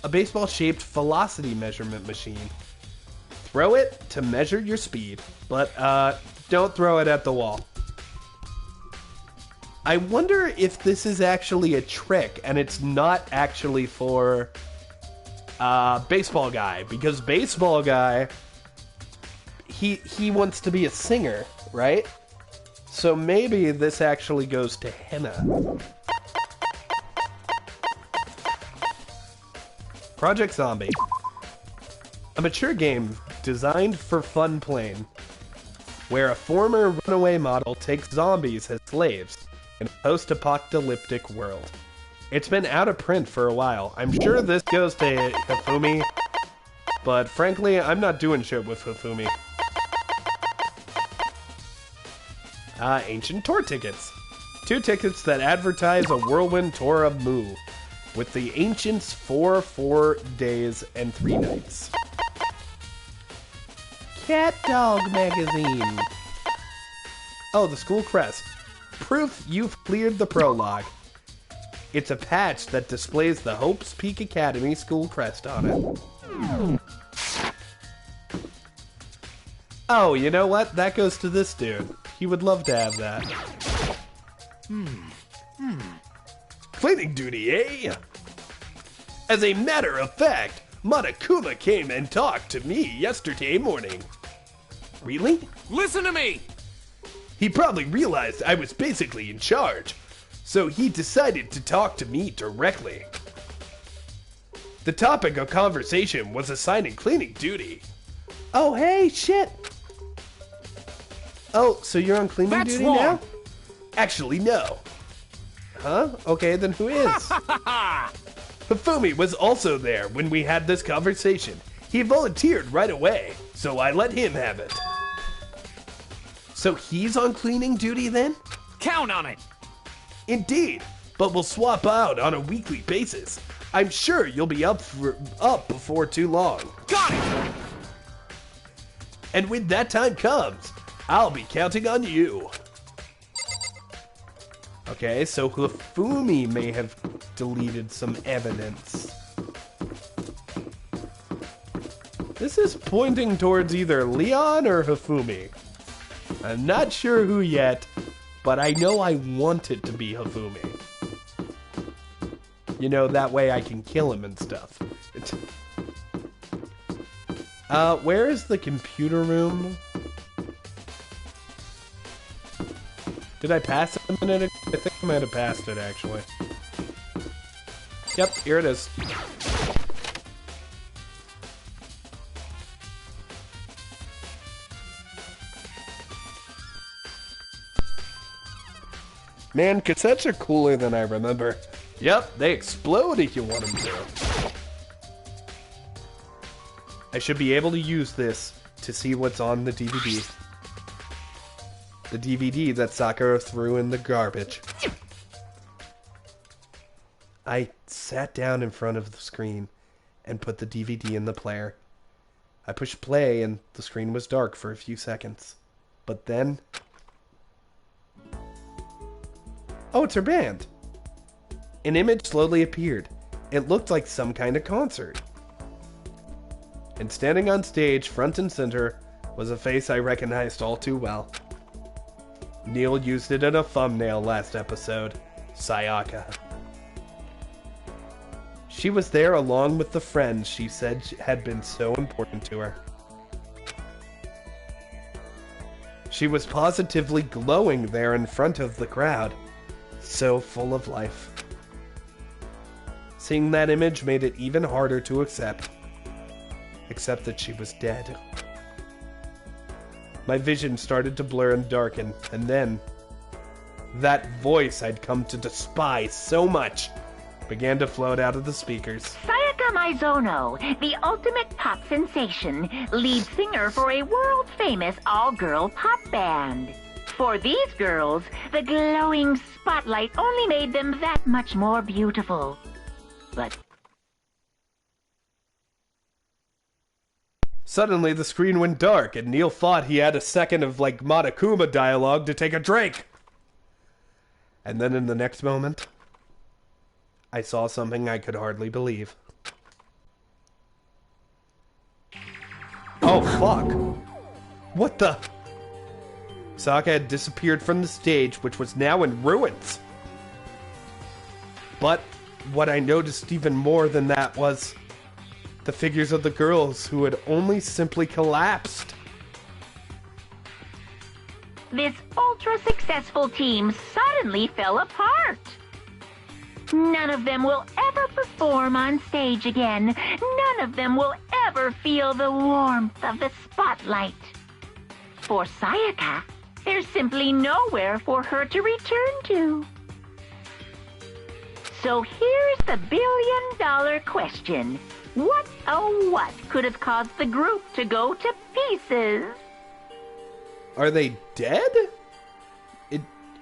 A baseball-shaped velocity measurement machine. Throw it to measure your speed, but don't throw it at the wall. I wonder if this is actually a trick and it's not actually for Baseball Guy, because Baseball Guy, he wants to be a singer, right? So maybe this actually goes to Henna. Project Zombie. A mature game designed for fun playing, where a former runaway model takes zombies as slaves in a post-apocalyptic world. It's been out of print for a while. I'm sure this goes to Hifumi, but frankly, I'm not doing shit with Hifumi. Ancient tour tickets. 2 tickets that advertise a whirlwind tour of Mu, with the Ancients for 4 days and 3 nights. Cat Dog Magazine. Oh, the school crest. Proof you've cleared the prologue. It's a patch that displays the Hope's Peak Academy school crest on it. Oh, you know what? That goes to this dude. He would love to have that. Cleaning duty, eh? As a matter of fact, Monokuma came and talked to me yesterday morning. Really? Listen to me! He probably realized I was basically in charge, so he decided to talk to me directly. The topic of conversation was assigning cleaning duty. Oh, hey, shit! Oh, so you're on cleaning duty wrong. now? Actually, no. Huh? Okay, then who is? Hifumi was also there when we had this conversation. He volunteered right away, so I let him have it. So he's on cleaning duty then? Count on it! Indeed, but we'll swap out on a weekly basis. I'm sure you'll be up before too long. Got it! And when that time comes, I'll be counting on you. Okay, so Hifumi may have deleted some evidence. This is pointing towards either Leon or Hifumi. I'm not sure who yet, but I know I want it to be Hifumi. You know, that way I can kill him and stuff. Where is the computer room? Did I pass it a minute ago? I think I might have passed it, actually. Yep, here it is. Man, cassettes are cooler than I remember. Yep, they explode if you want them to. I should be able to use this to see what's on the DVD. The DVD that Sakura threw in the garbage. I sat down in front of the screen and put the DVD in the player. I pushed play and the screen was dark for a few seconds. But then... oh, it's her band! An image slowly appeared. It looked like some kind of concert. And standing on stage, front and center, was a face I recognized all too well. Kneale used it in a thumbnail last episode. Sayaka. She was there along with the friends she said had been so important to her. She was positively glowing there in front of the crowd. So full of life. Seeing that image made it even harder to accept. Except that she was dead. My vision started to blur and darken, and then... that voice I'd come to despise so much began to float out of the speakers. Sayaka Maizono, the ultimate pop sensation, lead singer for a world-famous all-girl pop band. For these girls, the glowing spotlight only made them that much more beautiful. But... suddenly the screen went dark, and Kneale thought he had a second of, like, Monokuma dialogue to take a drink. And then in the next moment... I saw something I could hardly believe. Oh, fuck. What the... Sokka had disappeared from the stage, which was now in ruins. But what I noticed even more than that was the figures of the girls who had only simply collapsed. this ultra-successful team suddenly fell apart. None of them will ever perform on stage again. None of them will ever feel the warmth of the spotlight. For Sayaka, there's simply nowhere for her to return to. So here's the billion-dollar question. What, oh what, could have caused the group to go to pieces? Are they dead?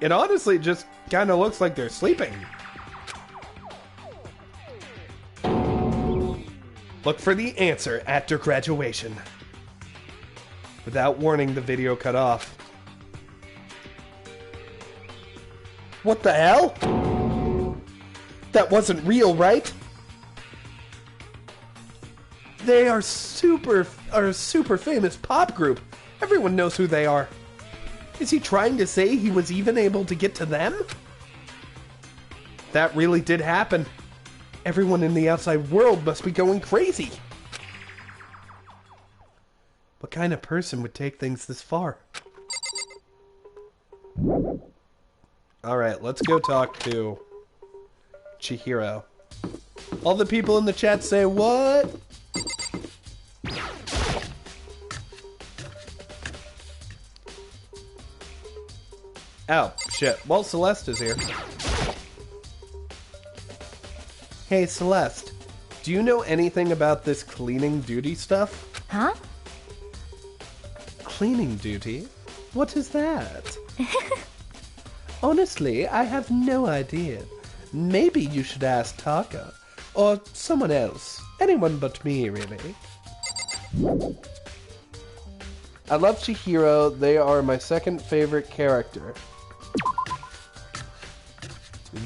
It honestly just kind of looks like they're sleeping. Look for the answer after graduation. Without warning, the video cut off. What the hell? That wasn't real, right? They are a super famous pop group. Everyone knows who they are. Is he trying to say he was even able to get to them? That really did happen. Everyone in the outside world must be going crazy. What kind of person would take things this far? Alright, let's go talk to Chihiro. All the people in the chat say what? Oh, shit. Well, Celeste is here. Hey, Celeste. Do you know anything about this cleaning duty stuff? Huh? Cleaning duty? What is that? Honestly, I have no idea. Maybe you should ask Taka. Or someone else. Anyone but me, really. I love Chihiro. They are my second favorite character.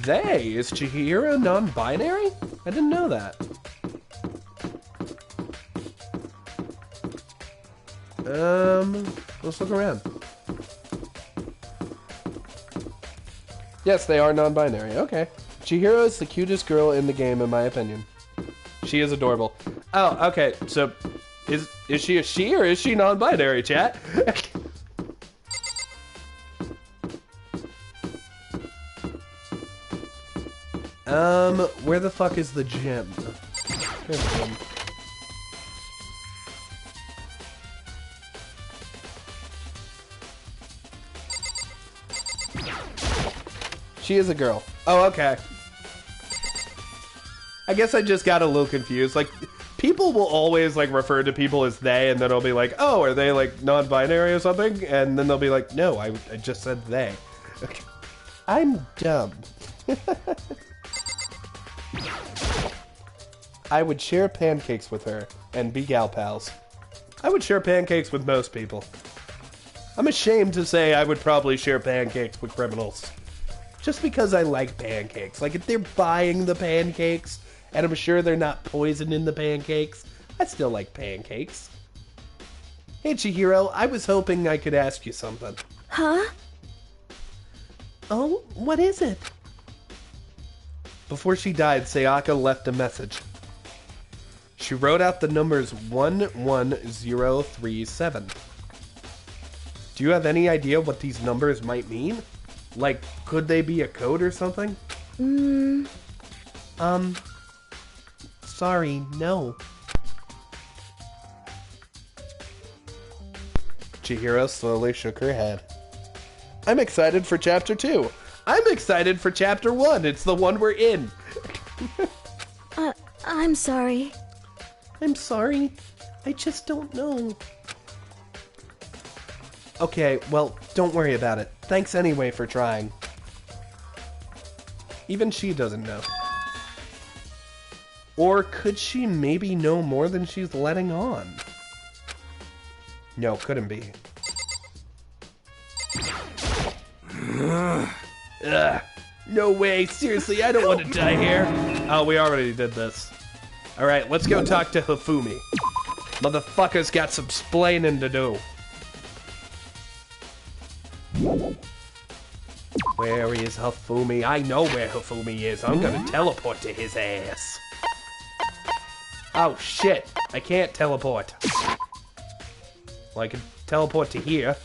They? Is Chihiro non-binary? I didn't know that. Let's look around. Yes, they are non-binary. Okay. Chihiro is the cutest girl in the game, in my opinion. She is adorable. Oh, okay. So, is she a she or is she non-binary, chat? Where the fuck is the gym? There's the gym. She is a girl. Oh, okay. I guess I just got a little confused. Like, people will always, like, refer to people as they, and then I'll be like, oh, are they, like, non-binary or something? And then they'll be like, no, I just said they. Okay. I'm dumb. I would share pancakes with her and be gal pals. I would share pancakes with most people. I'm ashamed to say I would probably share pancakes with criminals. Just because I like pancakes. Like, if they're buying the pancakes, and I'm sure they're not poison in the pancakes, I still like pancakes. Hey, Chihiro, I was hoping I could ask you something. Huh? Oh, what is it? Before she died, Sayaka left a message. She wrote out the numbers 11037. Do you have any idea what these numbers might mean? Like, could they be a code or something? Sorry, no. Chihiro slowly shook her head. I'm excited for Chapter 2. I'm excited for Chapter 1. It's the one we're in. I'm sorry. I'm sorry. I just don't know. Okay, well, don't worry about it. Thanks anyway for trying. Even she doesn't know. Or could she maybe know more than she's letting on? No, couldn't be. Ugh. No way, seriously, I don't want to die here. Oh, we already did this. Alright, let's go talk to Hifumi. Motherfucker's got some splaining to do. Where is Hifumi? I know where Hifumi is. I'm gonna teleport to his ass. Oh shit, I can't teleport. Well, I can teleport to here.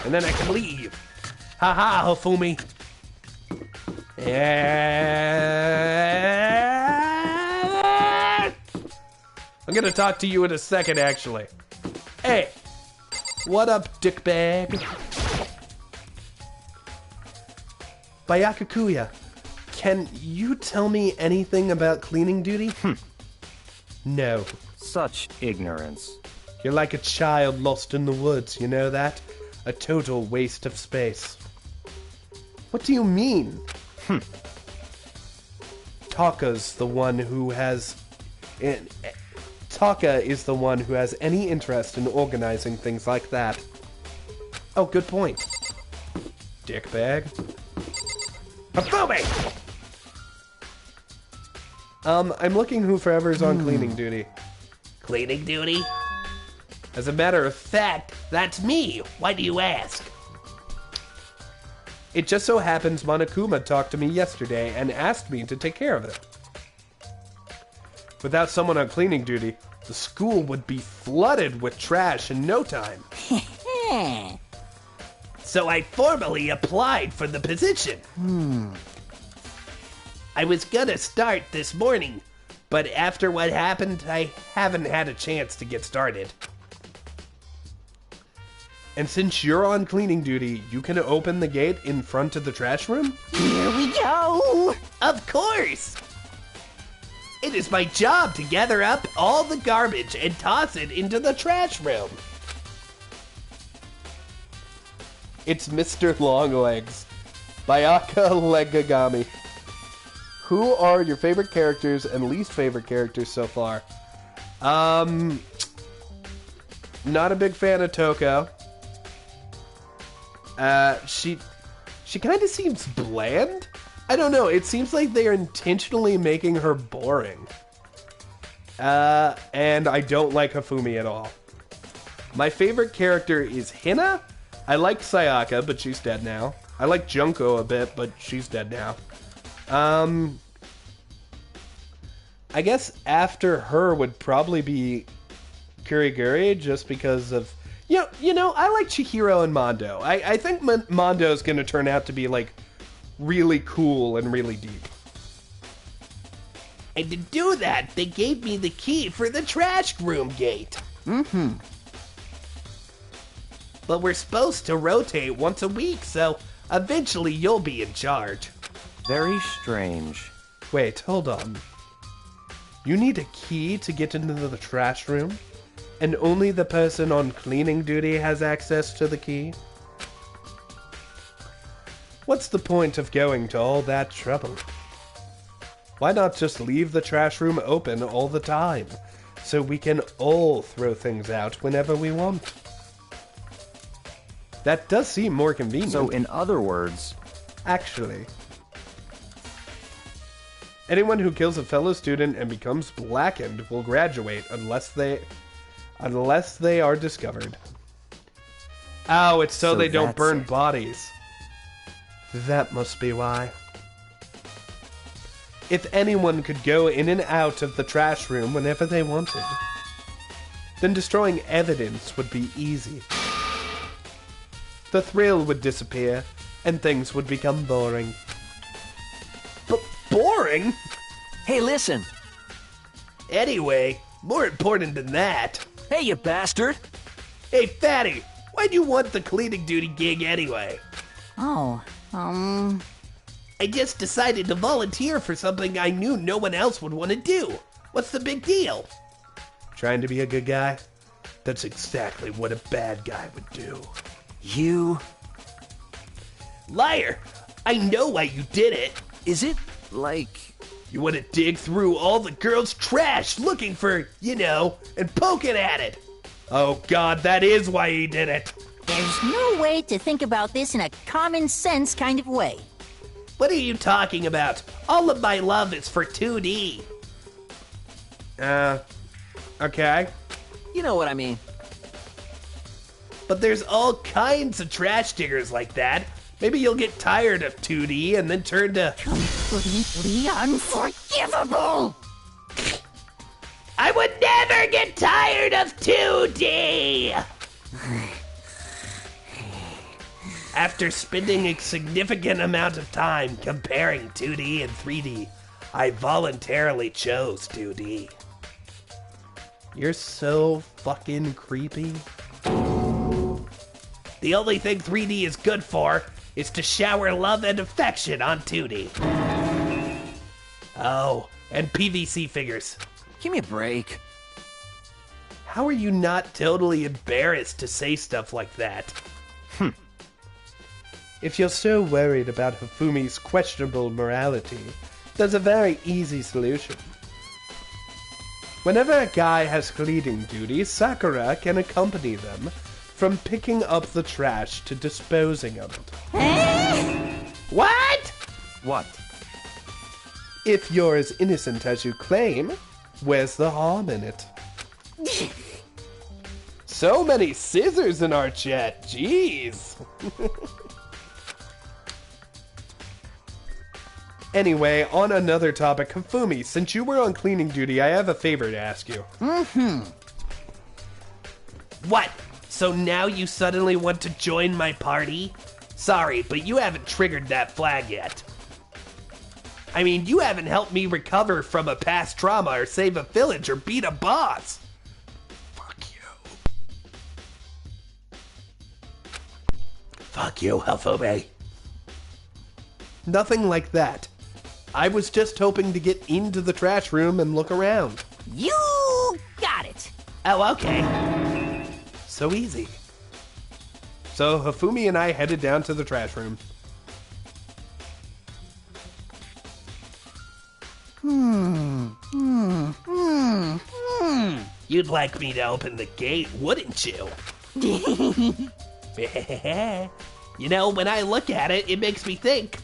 And then I can leave. Haha, Hifumi. Yeah. I'm gonna talk to you in a second, actually. Hey, what up, dickbag? Bayakakuya, can you tell me anything about cleaning duty? No. Such ignorance. You're like a child lost in the woods, you know that? A total waste of space. What do you mean? Taka's the one who has... Taka is the one who has any interest in organizing things like that. Oh, good point. Dickbag. Hifumi! I'm looking who forever's on cleaning duty. Cleaning duty? As a matter of fact, that's me. Why do you ask? It just so happens Monokuma talked to me yesterday and asked me to take care of it. Without someone on cleaning duty, the school would be flooded with trash in no time. So I formally applied for the position. I was gonna start this morning, but after what happened, I haven't had a chance to get started. And since you're on cleaning duty, you can open the gate in front of the trash room? Here we go! Of course! It is my job to gather up all the garbage and toss it into the trash room. It's Mr. Longlegs, Bayaka Legagami. Who are your favorite characters and least favorite characters so far? Not a big fan of Toko. She kind of seems bland. I don't know, it seems like they are intentionally making her boring. And I don't like Hifumi at all. My favorite character is Hina. I liked Sayaka, but she's dead now. I like Junko a bit, but she's dead now. I guess after her would probably be Kuriguri, just because of... You know, I like Chihiro and Mondo. I think Mondo's gonna turn out to be, like, really cool and really deep. And to do that, they gave me the key for the trash room gate. But we're supposed to rotate once a week, so Eventually, you'll be in charge. Very strange. Wait, hold on. You need a key to get into the trash room? And only the person on cleaning duty has access to the key? What's the point of going to all that trouble? Why not just leave the trash room open all the time, so we can all throw things out whenever we want? That does seem more convenient. So, in other words... Actually, anyone who kills a fellow student and becomes blackened will graduate unless they are discovered. Oh, it's so they don't burn bodies. That must be why. If anyone could go in and out of the trash room whenever they wanted, then destroying evidence would be easy. The thrill would disappear, and things would become boring. But boring? Hey, listen. Anyway, more important than that. Hey, you bastard. Hey, Fatty, why'd you want the cleaning duty gig anyway? I just decided to volunteer for something I knew no one else would want to do. What's the big deal? Trying to be a good guy? That's exactly what a bad guy would do. You... Liar! I know why you did it. Is it, like... You want to dig through all the girls' trash looking for, and poking at it. Oh God, that is why he did it. There's no way to think about this in a common sense kind of way. What are you talking about? All of my love is for 2D. Okay. You know what I mean. But there's all kinds of trash diggers like that. Maybe you'll get tired of 2D and then turn to... Completely unforgivable! I would never get tired of 2D! After spending a significant amount of time comparing 2D and 3D, I voluntarily chose 2D. You're so fucking creepy. The only thing 3D is good for is to shower love and affection on 2D. Oh, and PVC figures. Give me a break. How are you not totally embarrassed to say stuff like that? If you're so worried about Hifumi's questionable morality, there's a very easy solution. Whenever a guy has cleaning duty, Sakura can accompany them from picking up the trash to disposing of it. What? What? If you're as innocent as you claim, where's the harm in it? So many scissors in our chat, jeez. Anyway, on another topic, Hifumi, since you were on cleaning duty, I have a favor to ask you. What? So now you suddenly want to join my party? Sorry, but you haven't triggered that flag yet. I mean, you haven't helped me recover from a past trauma or save a village or beat a boss. Fuck you. Fuck you, Hifumi. Nothing like that. I was just hoping to get into the trash room and look around. You got it! Oh, okay. So easy. So Hifumi and I headed down to the trash room. You'd like me to open the gate, wouldn't you? When I look at it, it makes me think.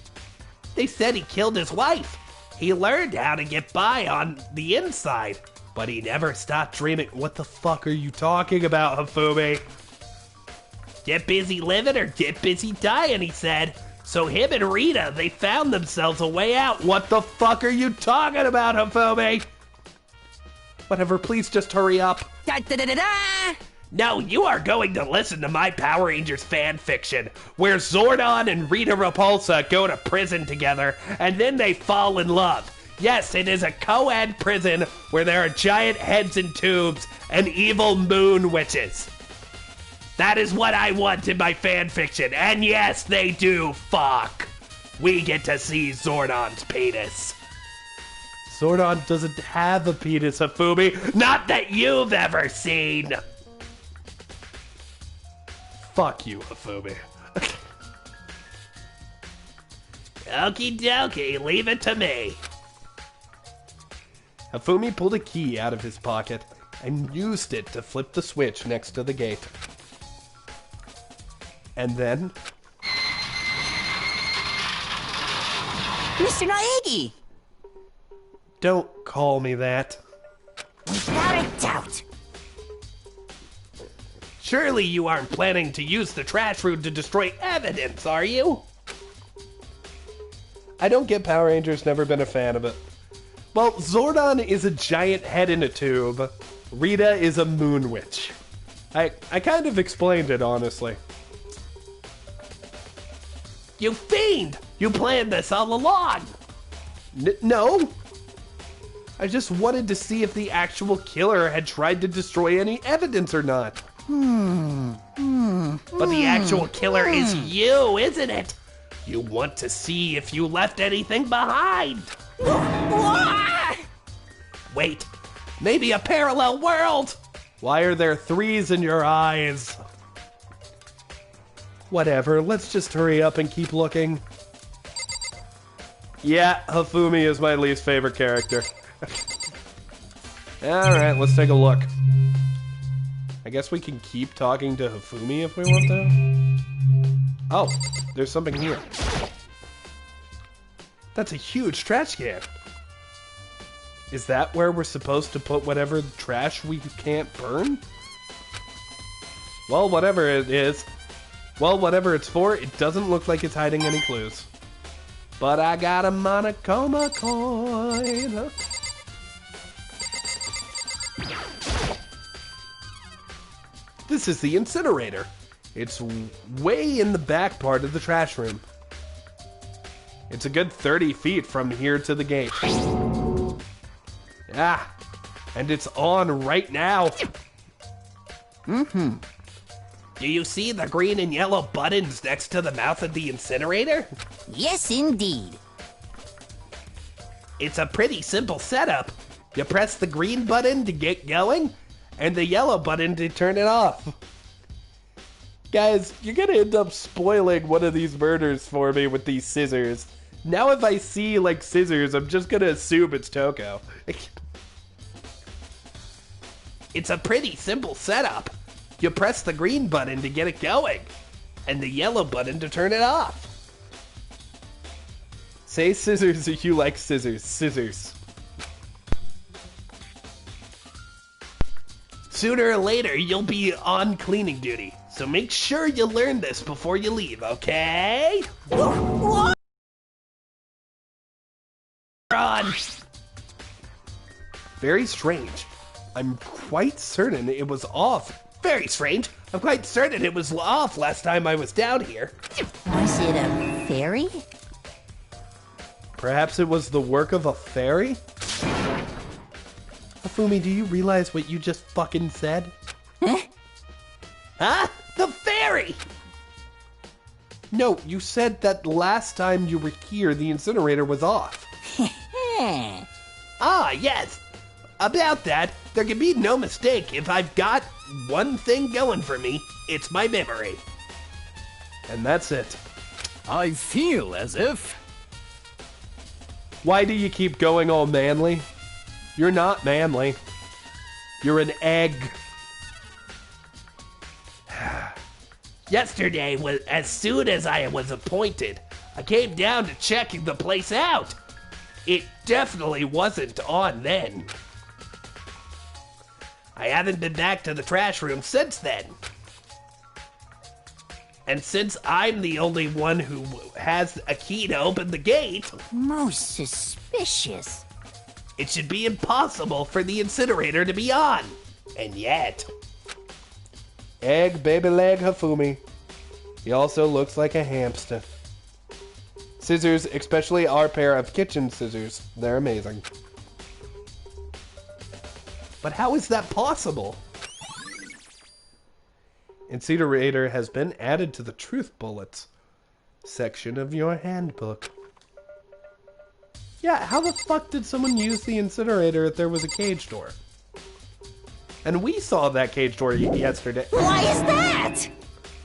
They said he killed his wife. He learned how to get by on the inside, but he never stopped dreaming. What the fuck are you talking about, Hifumi? Get busy living or get busy dying, he said. So him and Rita, they found themselves a way out. What the fuck are you talking about, Hifumi? Whatever, please just hurry up. Da-da-da-da-da! No, you are going to listen to my Power Rangers fan fiction, where Zordon and Rita Repulsa go to prison together, and then they fall in love. Yes, it is a co-ed prison where there are giant heads in tubes and evil moon witches. That is what I want in my fanfiction, and yes, they do fuck. We get to see Zordon's penis. Zordon doesn't have a penis, Hifumi. Not that you've ever seen. Fuck you, Hifumi. Okie dokie, leave it to me. Hifumi pulled a key out of his pocket and used it to flip the switch next to the gate. And then... Mr. Naegi! Don't call me that. Without a doubt. Surely you aren't planning to use the trash room to destroy evidence, are you? I don't get Power Rangers, never been a fan of it. Well, Zordon is a giant head in a tube. Rita is a moon witch. I kind of explained it, honestly. You fiend! You planned this all along! No! I just wanted to see if the actual killer had tried to destroy any evidence or not. But the actual killer is you, isn't it? You want to see if you left anything behind. Wait, maybe a parallel world? Why are there threes in your eyes? Whatever, let's just hurry up and keep looking. Yeah, Hifumi is my least favorite character. Alright, let's take a look. I guess we can keep talking to Hifumi if we want to. Oh, there's something here. That's a huge trash can. Is that where we're supposed to put whatever trash we can't burn? Well, whatever it is. Well, whatever it's for, it doesn't look like it's hiding any clues. But I got a Monokuma coin. This is the incinerator. It's way in the back part of the trash room. It's a good 30 feet from here to the gate. Ah, and it's on right now. Do you see the green and yellow buttons next to the mouth of the incinerator? Yes, indeed. It's a pretty simple setup. You press the green button to get going, and the yellow button to turn it off. Guys, you're gonna end up spoiling one of these murders for me with these scissors. Now if I see, like, scissors, I'm just gonna assume it's Toko. It's a pretty simple setup. You press the green button to get it going, and the yellow button to turn it off. Say scissors if you like scissors. Scissors. Sooner or later, you'll be on cleaning duty, so make sure you learn this before you leave, okay? Run! Very strange. I'm quite certain it was off. Very strange. I'm quite certain it was off last time I was down here. Was it a fairy? Perhaps it was the work of a fairy? Hifumi, do you realize what you just fucking said? Huh? The fairy! No, you said that last time you were here, the incinerator was off. Ah, yes. About that, there can be no mistake. If I've got one thing going for me, it's my memory. And that's it. I feel as if... Why do you keep going all manly? You're not manly. You're an egg. Yesterday, as soon as I was appointed, I came down to check the place out. It definitely wasn't on then. I haven't been back to the trash room since then. And since I'm the only one who has a key to open the gate... Most suspicious. It should be impossible for the incinerator to be on. And yet... Egg baby leg Hifumi. He also looks like a hamster. Scissors, especially our pair of kitchen scissors. They're amazing. But how is that possible? Incinerator has been added to the Truth Bullets section of your handbook. Yeah, how the fuck did someone use the incinerator if there was a cage door? And we saw that cage door yesterday. Why is that?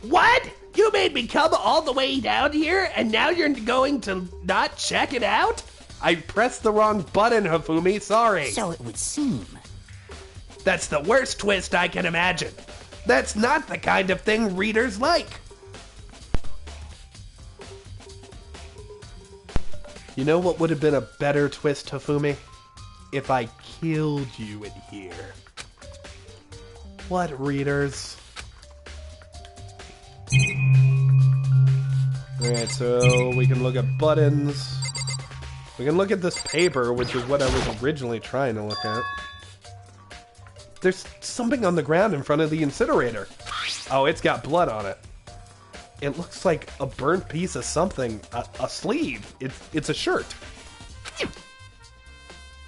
What? You made me come all the way down here, and now you're going to not check it out? I pressed the wrong button, Hifumi, sorry. So it would seem. That's the worst twist I can imagine. That's not the kind of thing readers like. You know what would have been a better twist, Hifumi? If I killed you in here. What, readers? Alright, so we can look at buttons. We can look at this paper, which is what I was originally trying to look at. There's something on the ground in front of the incinerator. Oh, it's got blood on it. It looks like a burnt piece of something. A sleeve. It's a shirt.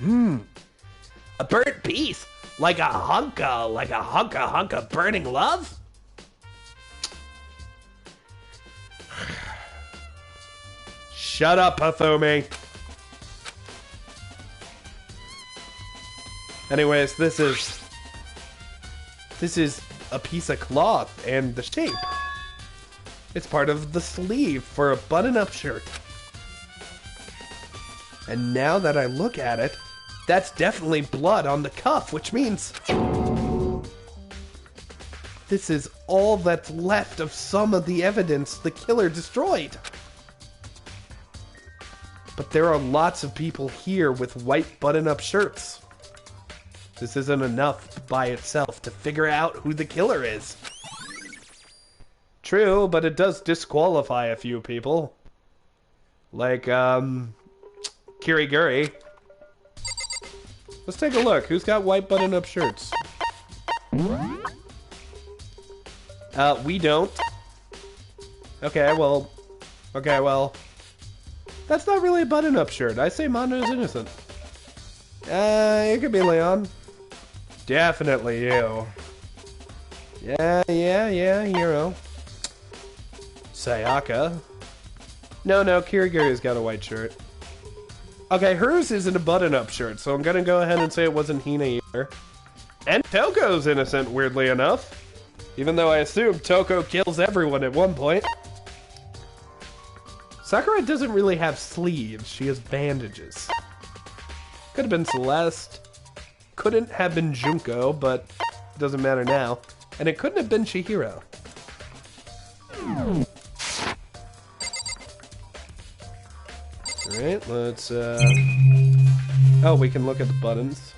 A burnt piece? Like a hunk of burning love? Shut up, Hifumi. Anyways, this is a piece of cloth and the shape. It's part of the sleeve for a button-up shirt. And now that I look at it, that's definitely blood on the cuff, which means this is all that's left of some of the evidence the killer destroyed. But there are lots of people here with white button-up shirts. This isn't enough by itself to figure out who the killer is. True, but it does disqualify a few people. Like, Kiriguri. Let's take a look. Who's got white button-up shirts? We don't. Okay, well... That's not really a button-up shirt. I say Mondo's innocent. It could be Leon. Definitely you. Yeah, hero. Sayaka. No, Kiriguri's got a white shirt. Okay, hers isn't a button-up shirt, so I'm gonna go ahead and say it wasn't Hina either. And Toko's innocent, weirdly enough. Even though I assume Toko kills everyone at one point. Sakura doesn't really have sleeves, she has bandages. Could have been Celeste. Couldn't have been Junko, but it doesn't matter now. And it couldn't have been Chihiro. Alright, let's, oh, we can look at the buttons.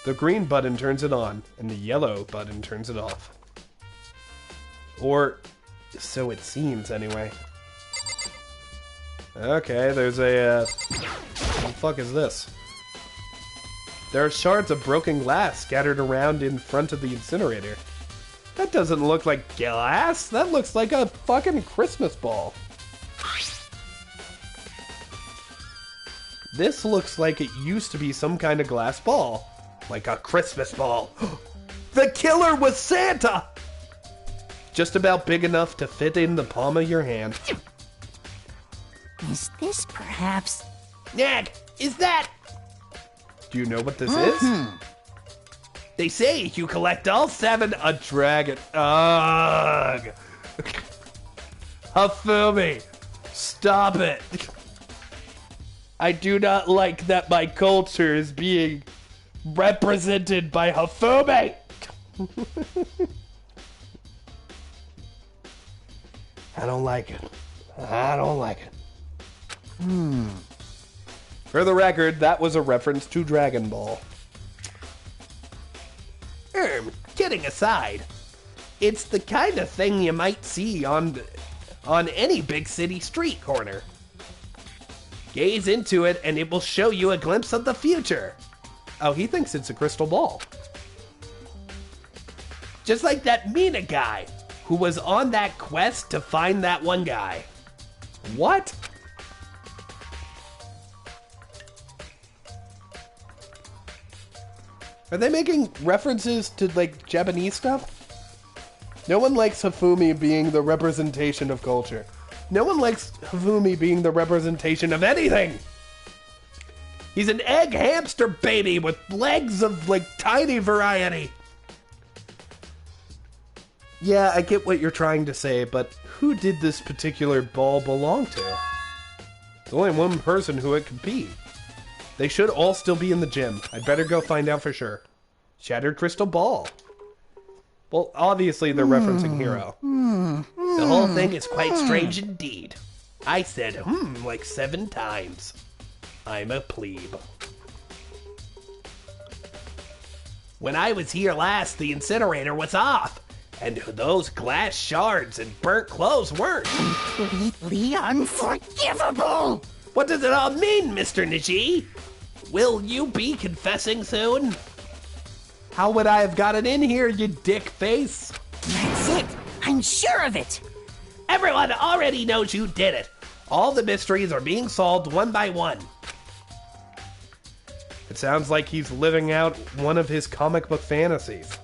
The green button turns it on, and the yellow button turns it off. Or, so it seems, anyway. Okay, there's a, what the fuck is this? There are shards of broken glass scattered around in front of the incinerator. That doesn't look like glass, that looks like a fucking Christmas ball. This looks like it used to be some kind of glass ball. Like a Christmas ball. The killer was Santa! Just about big enough to fit in the palm of your hand. Is this perhaps... Nag, is that... Do you know what this is? They say you collect all 7... A dragon. Ugh. Hifumi, stop it. I do not like that my culture is being represented by Hifumi. I don't like it. I don't like it. For the record, that was a reference to Dragon Ball. Kidding aside, it's the kind of thing you might see on any big city street corner. Gaze into it and it will show you a glimpse of the future. Oh, he thinks it's a crystal ball. Just like that Mina guy who was on that quest to find that one guy. What? Are they making references to, like, Japanese stuff? No one likes Hifumi being the representation of culture. No one likes Hifumi being the representation of anything! He's an egg hamster baby with legs of, like, tiny variety. Yeah, I get what you're trying to say, but who did this particular ball belong to? There's only one person who it could be. They should all still be in the gym. I'd better go find out for sure. Shattered crystal ball. Well, obviously they're referencing Hero. The whole thing is quite strange indeed. I said, like 7 times. I'm a plebe. When I was here last, the incinerator was off. And those glass shards and burnt clothes weren't. Completely unforgivable! What does it all mean, Mr. Niji? Will you be confessing soon? How would I have gotten in here, you dick face? That's it! I'm sure of it! Everyone already knows you did it. All the mysteries are being solved one by one. It sounds like he's living out one of his comic book fantasies.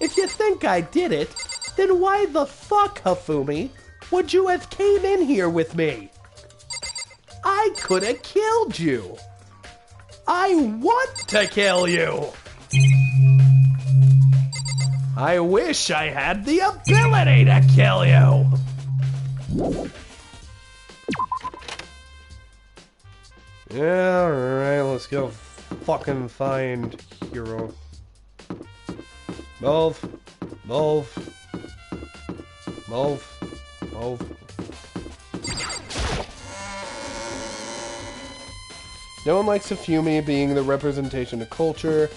If you think I did it, then why the fuck, Hifumi, would you have came in here with me? I could have killed you. I want to kill you. I wish I had the ability to kill you. Yeah, alright, let's go fucking find Hero. Move. No one likes Hifumi being the representation of culture.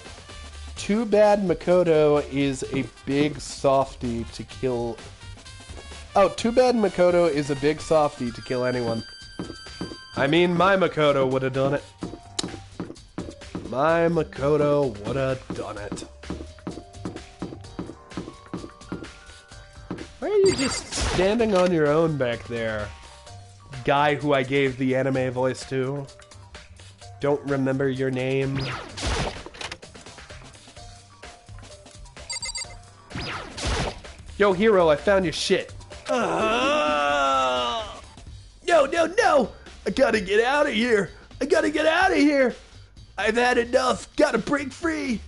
Too bad Makoto is a big softie to kill... Oh, too bad Makoto is a big softie to kill anyone. I mean, my Makoto would have done it. My Makoto would have done it. Why are you just standing on your own back there? Guy who I gave the anime voice to. Don't remember your name. Yo, Hero, I found your shit. No! I gotta get out of here. I've had enough. Gotta break free.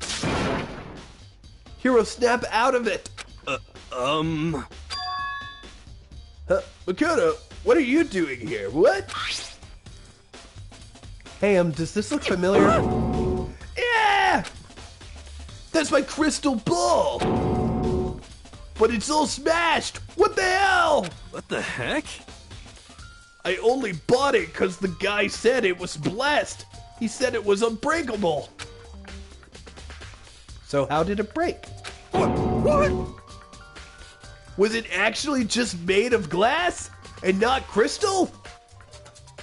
Hero, snap out of it. Makoto, what are you doing here? What? Hey, does this look familiar? Yeah! That's my crystal ball! But it's all smashed! What the hell? What the heck? I only bought it because the guy said it was blessed. He said it was unbreakable. So how did it break? What? Was it actually just made of glass and not crystal?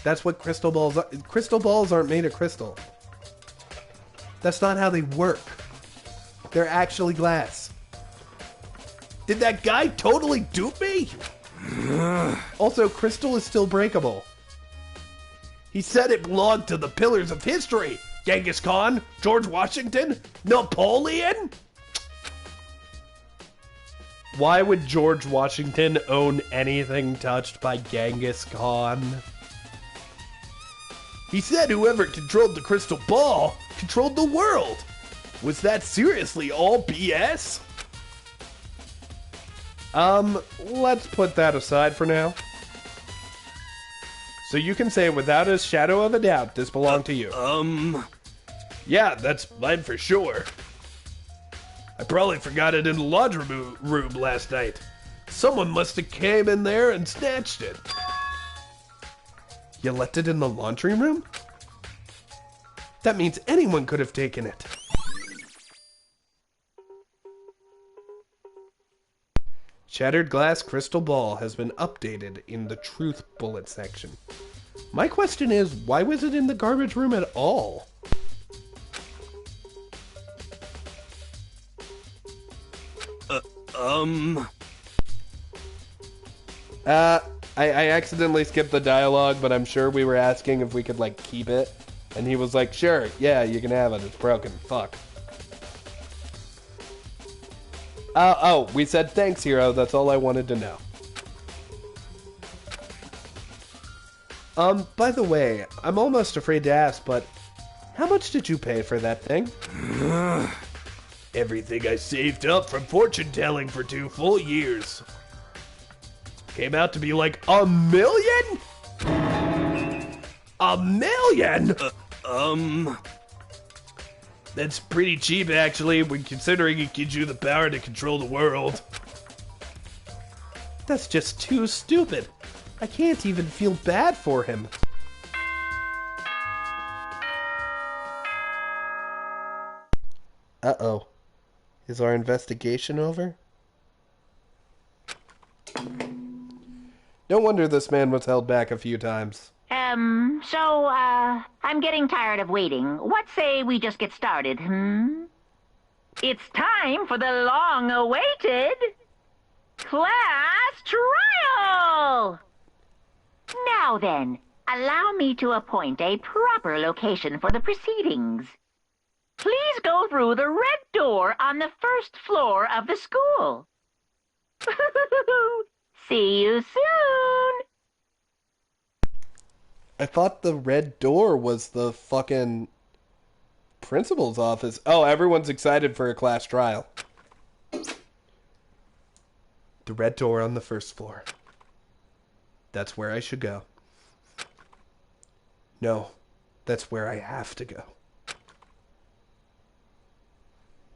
That's what crystal balls are. Crystal balls aren't made of crystal. That's not how they work. They're actually glass. Did that guy totally dupe me? Also, crystal is still breakable. He said it belonged to the pillars of history. Genghis Khan, George Washington, Napoleon? Why would George Washington own anything touched by Genghis Khan? He said whoever controlled the crystal ball controlled the world. Was that seriously all BS? Let's put that aside for now. So you can say without a shadow of a doubt, this belonged to you. Yeah, that's mine for sure. I probably forgot it in the laundry room last night. Someone must have came in there and snatched it. You left it in the laundry room? That means anyone could have taken it. Shattered glass crystal ball has been updated in the truth bullet section. My question is, why was it in the garbage room at all? I accidentally skipped the dialogue, but I'm sure we were asking if we could, like, keep it. And he was like, sure, yeah, you can have it. It's broken. Fuck. Oh, we said thanks, Hero. That's all I wanted to know. By the way, I'm almost afraid to ask, but how much did you pay for that thing? Everything I saved up from fortune telling for 2 full years. Came out to be like $1 million? $1 million? That's pretty cheap, actually, when considering it gives you the power to control the world. That's just too stupid. I can't even feel bad for him. Uh-oh. Is our investigation over? No wonder this man was held back a few times. I'm getting tired of waiting. What say we just get started, It's time for the long-awaited class trial! Now then, allow me to appoint a proper location for the proceedings. Please go through the red door on the first floor of the school. See you soon! I thought the red door was the fucking principal's office. Oh, everyone's excited for a class trial. The red door on the first floor. That's where I should go. No, that's where I have to go.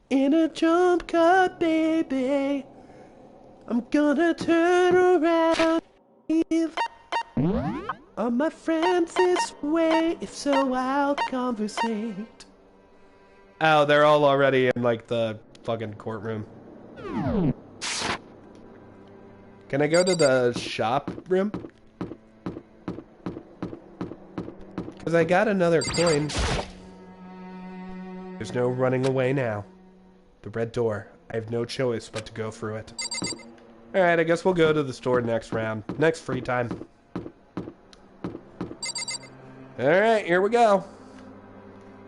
In a jump cut, baby, I'm gonna turn around and leave. Are my friends this way? If so, I'll conversate. Oh, they're all already in, like, the fucking courtroom. Can I go to the shop room? Because I got another coin. There's no running away now. The red door. I have no choice but to go through it. Alright, I guess we'll go to the store next round. Next free time. Alright, here we go.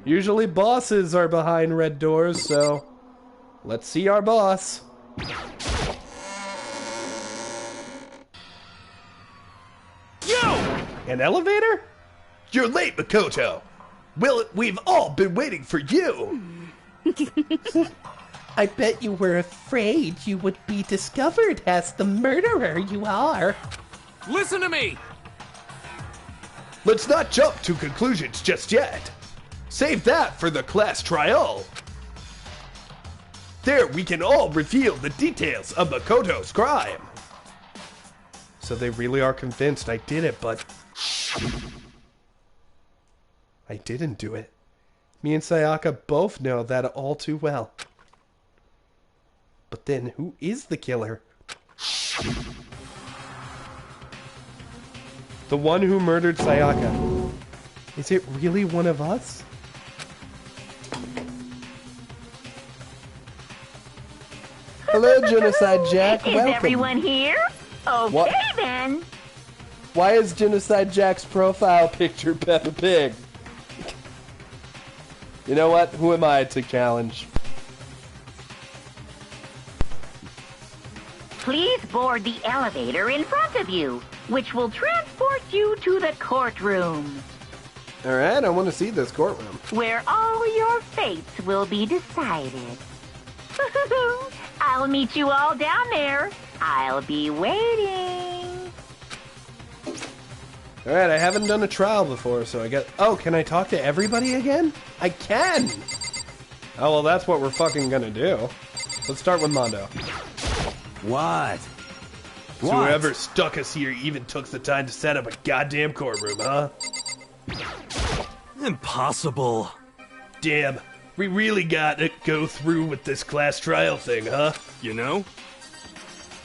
Usually bosses are behind red doors, so let's see our boss. Yo! An elevator? You're late, Makoto. Well, we've all been waiting for you. I bet you were afraid you would be discovered as the murderer you are. Listen to me! Let's not jump to conclusions just yet. Save that for the class trial. There we can all reveal the details of Makoto's crime. So they really are convinced I did it, but I didn't do it. Me and Sayaka both know that all too well. But then, who is the killer? The one who murdered Sayaka. Is it really one of us? Hello, Genocide Jack. Is Welcome. everyone here? Okay, What? then. Why is Genocide Jack's profile picture Peppa Pig? You know what? Who am I to challenge? Please board the elevator in front of you, which will transport you to the courtroom, Alright, I want to see this courtroom. where all your fates will be decided. I'll meet you all down there. I'll be waiting. Alright, I haven't done a trial before, so I get... Oh, can I talk to everybody again? I can! Oh, well, that's what we're fucking gonna do. Let's start with Mondo. What? So whoever stuck us here even took the time to set up a goddamn courtroom, huh? Impossible. Damn, we really gotta go through with this class trial thing, huh? You know?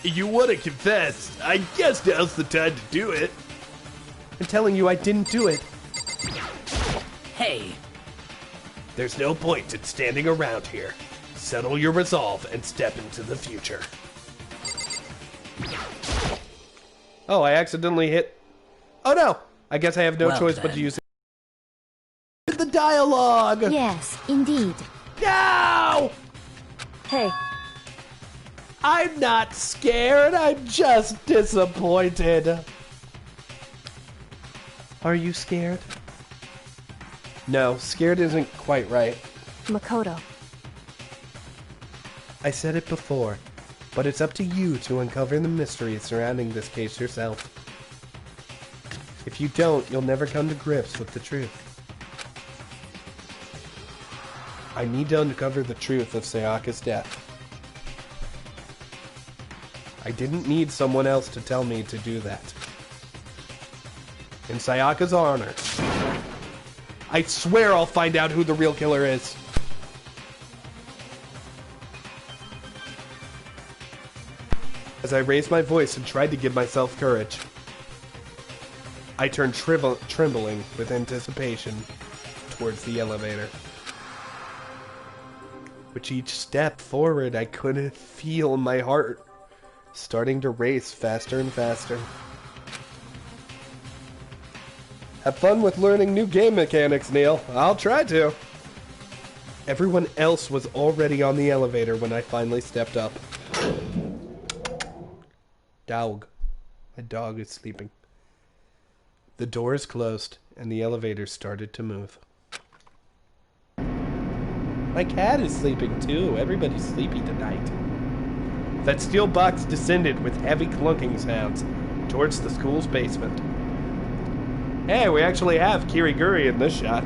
You wanna confess? I guess now's the time to do it. I'm telling you I didn't do it. Hey. There's no point in standing around here. Settle your resolve and step into the future. Oh, I accidentally hit... Oh no! I guess I have no Well, choice but to then. use it. The dialogue! Yes, indeed. No! Hey, I'm not scared, I'm just disappointed. Are you scared? No, scared isn't quite right. Makoto. I said it before, but it's up to you to uncover the mystery surrounding this case yourself. If you don't, you'll never come to grips with the truth. I need to uncover the truth of Sayaka's death. I didn't need someone else to tell me to do that. In Sayaka's honor, I swear I'll find out who the real killer is. As I raised my voice and tried to give myself courage, I turned trembling with anticipation towards the elevator. With each step forward, I could feel my heart starting to race faster and faster. Have fun with learning new game mechanics, Kneale. I'll try to. Everyone else was already on the elevator when I finally stepped up. Dog. My dog is sleeping. The doors closed, and the elevator started to move. My cat is sleeping too. Everybody's sleepy tonight. That steel box descended with heavy clunking sounds towards the school's basement. Hey, we actually have Kiriguri in this shot.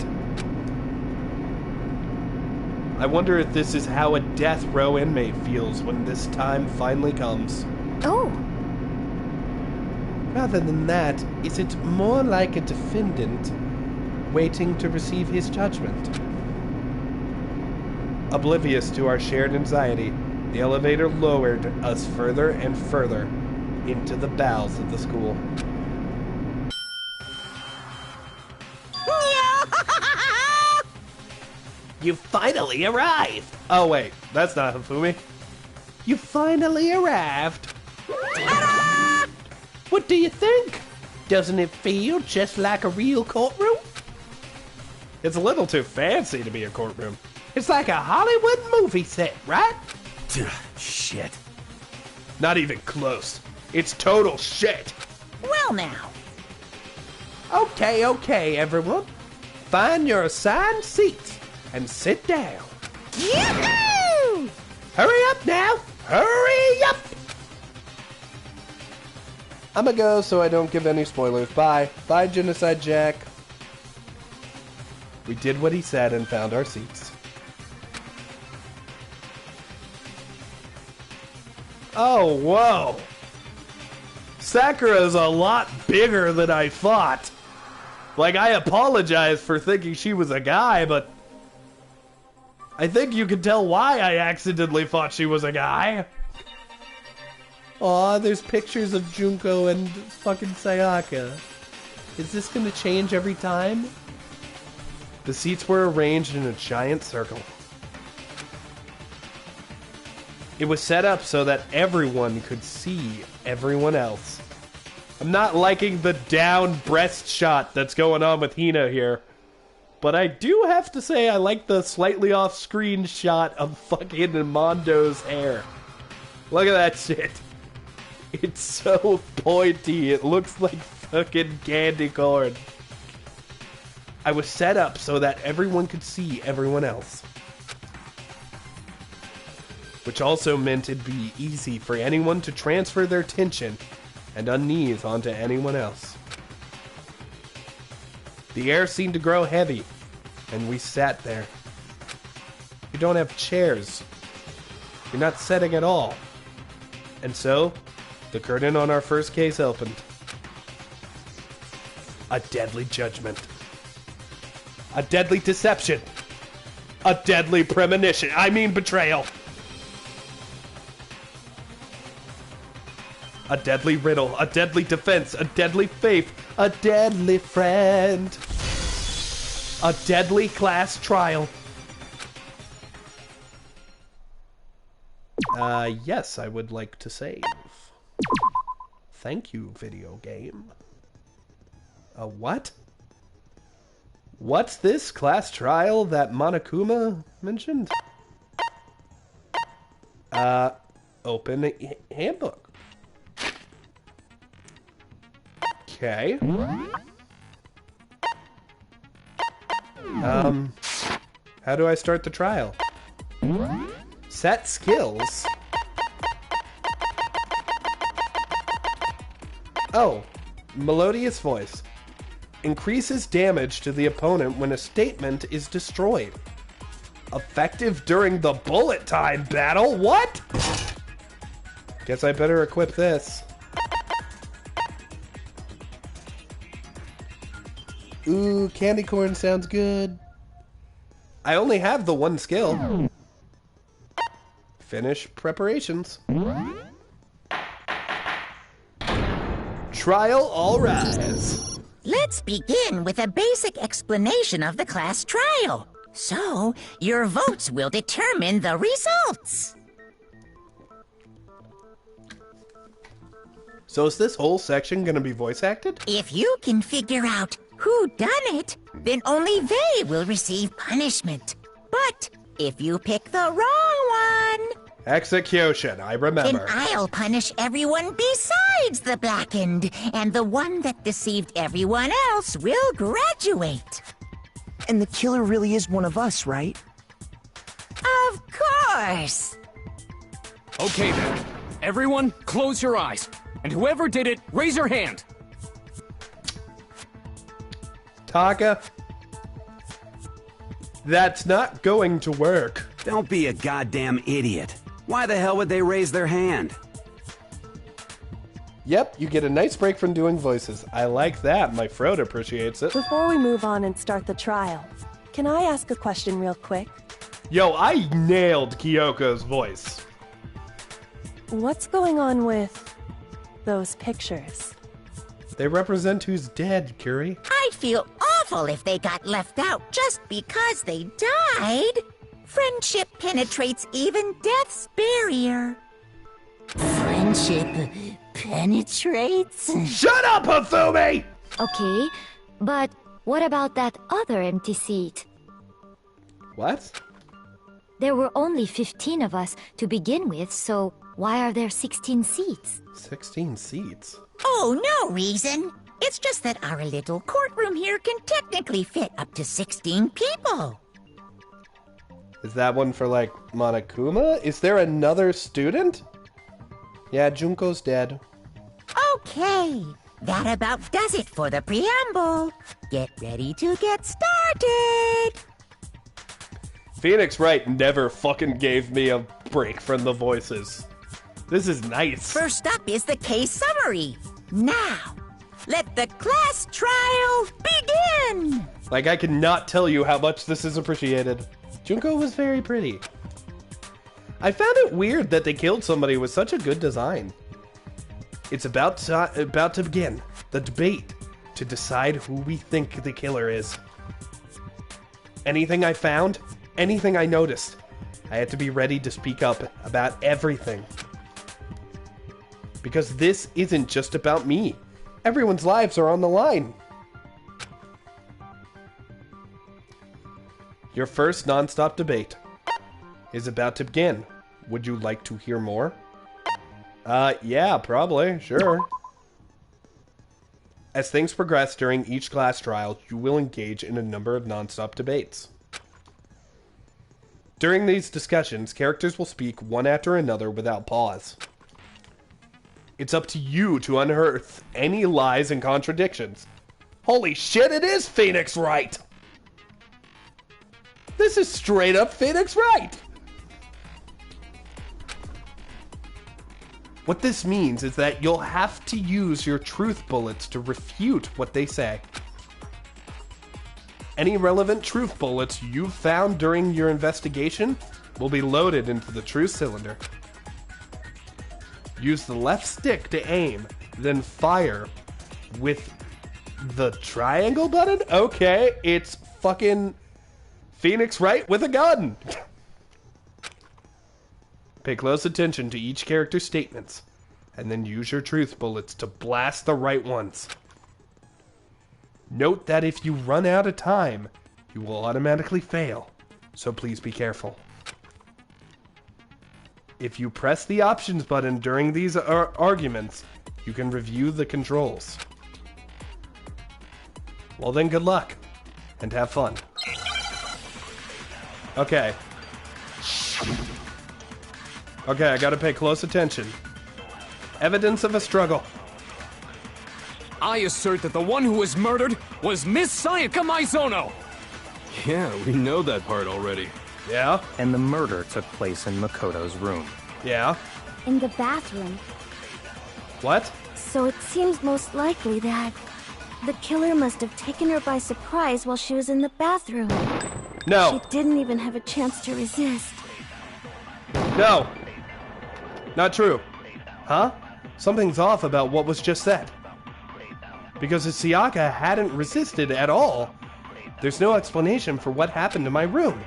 I wonder if this is how a death row inmate feels when this time finally comes. Oh. Rather than that, is it more like a defendant waiting to receive his judgment? Oblivious to our shared anxiety, the elevator lowered us further and further into the bowels of the school. You finally arrived! Oh wait, that's not Hifumi. You finally arrived! Ta-da! What do you think? Doesn't it feel just like a real courtroom? It's a little too fancy to be a courtroom. It's like a Hollywood movie set, right? Shit. Not even close. It's total shit. Well now. Okay, everyone. Find your assigned seats and sit down. Yoo-hoo! Hurry up now! Hurry up! I'ma go so I don't give any spoilers. Bye. Bye, Genocide Jack. We did what he said and found our seats. Oh, whoa! Sakura's a lot bigger than I thought. Like, I apologize for thinking she was a guy, but I think you can tell why I accidentally thought she was a guy. Aw, there's pictures of Junko and fucking Sayaka. Is this gonna change every time? The seats were arranged in a giant circle. It was set up so that everyone could see everyone else. I'm not liking the down breast shot that's going on with Hina here. But I do have to say I like the slightly off-screen shot of fucking Mondo's hair. Look at that shit. It's so pointy, it looks like fucking candy corn. I was set up so that everyone could see everyone else. Which also meant it'd be easy for anyone to transfer their tension and unease onto anyone else. The air seemed to grow heavy, and we sat there. You don't have chairs. You're not sitting at all. And so, the curtain on our first case opened. A deadly judgment. A deadly deception. A deadly premonition. I mean betrayal. A deadly riddle. A deadly defense. A deadly faith. A deadly friend. A deadly class trial. Yes, I would like to save. Thank you, video game. What? What's this class trial that Monokuma mentioned? open handbook. Okay. How do I start the trial? Set skills? Oh, melodious voice. Increases damage to the opponent when a statement is destroyed. Effective during the bullet time battle? What? Guess I better equip this. Ooh, candy corn sounds good. I only have the one skill. Finish preparations. Trial all rise. Let's begin with a basic explanation of the class trial. So, your votes will determine the results. So is this whole section gonna be voice acted? If you can figure out who done it, then only they will receive punishment. But if you pick the wrong one, Execution, I then remember. I'll punish everyone besides the blackened, and the one that deceived everyone else will graduate. And the killer really is one of us, right? Of course! Okay then. Everyone, close your eyes. And whoever did it, raise your hand. Taka, that's not going to work. Don't be a goddamn idiot. Why the hell would they raise their hand? Yep, you get a nice break from doing voices. I like that. My throat appreciates it. Before we move on and start the trial, can I ask a question real quick? Yo, I nailed Kyoko's voice. What's going on with those pictures? They represent who's dead, Curie. I'd feel awful if they got left out just because they died. Friendship penetrates even death's barrier. Friendship penetrates? Shut up, Hifumi! Okay, but what about that other empty seat? What? There were only 15 of us to begin with, so why are there 16 seats? 16 seats? Oh, no reason. It's just that our little courtroom here can technically fit up to 16 people. Is that one for, like, Monokuma? Is there another student? Yeah, Junko's dead. Okay, that about does it for the preamble. Get ready to get started. Phoenix Wright never fucking gave me a break from the voices. This is nice. First up is the case summary. Now, let the class trial begin! Like, I cannot tell you how much this is appreciated. Junko was very pretty. I found it weird that they killed somebody with such a good design. It's about to begin the debate to decide who we think the killer is. Anything I found, anything I noticed, I had to be ready to speak up about everything. Because this isn't just about me. Everyone's lives are on the line. Your first non-stop debate is about to begin. Would you like to hear more? Yeah, probably, sure. As things progress during each class trial, you will engage in a number of non-stop debates. During these discussions, characters will speak one after another without pause. It's up to you to unearth any lies and contradictions. Holy shit, it is Phoenix Wright! This is straight up Phoenix Wright! What this means is that you'll have to use your truth bullets to refute what they say. Any relevant truth bullets you've found during your investigation will be loaded into the truth cylinder. Use the left stick to aim, then fire with the triangle button? Okay, it's fucking Phoenix Wright with a gun! Pay close attention to each character's statements, and then use your truth bullets to blast the right ones. Note that if you run out of time, you will automatically fail, so please be careful. If you press the options button during these arguments, you can review the controls. Well then, good luck, and have fun. Okay. Okay, I gotta pay close attention. Evidence of a struggle. I assert that the one who was murdered was Miss Sayaka Maizono! Yeah, we know that part already. Yeah? And the murder took place in Makoto's room. Yeah? In the bathroom. What? So it seems most likely that the killer must have taken her by surprise while she was in the bathroom. No. She didn't even have a chance to resist. No. Not true. Huh? Something's off about what was just said. Because if Sayaka hadn't resisted at all, there's no explanation for what happened in my room.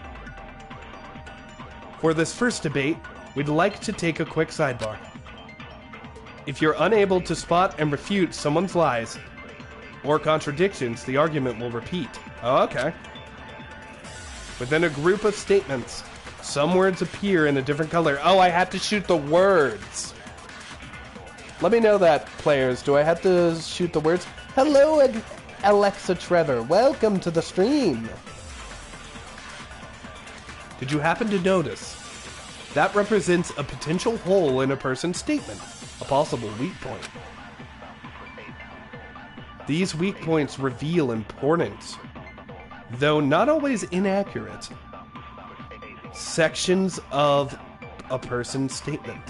For this first debate, we'd like to take a quick sidebar. If you're unable to spot and refute someone's lies or contradictions, the argument will repeat. Oh, okay. Within a group of statements, some words appear in a different color. Oh, I had to shoot the words. Let me know that, players. Do I have to shoot the words? Hello, Alexa Trevor. Welcome to the stream. Did you happen to notice? That represents a potential hole in a person's statement, a possible weak point. These weak points reveal importance, though not always inaccurate, sections of a person's statement.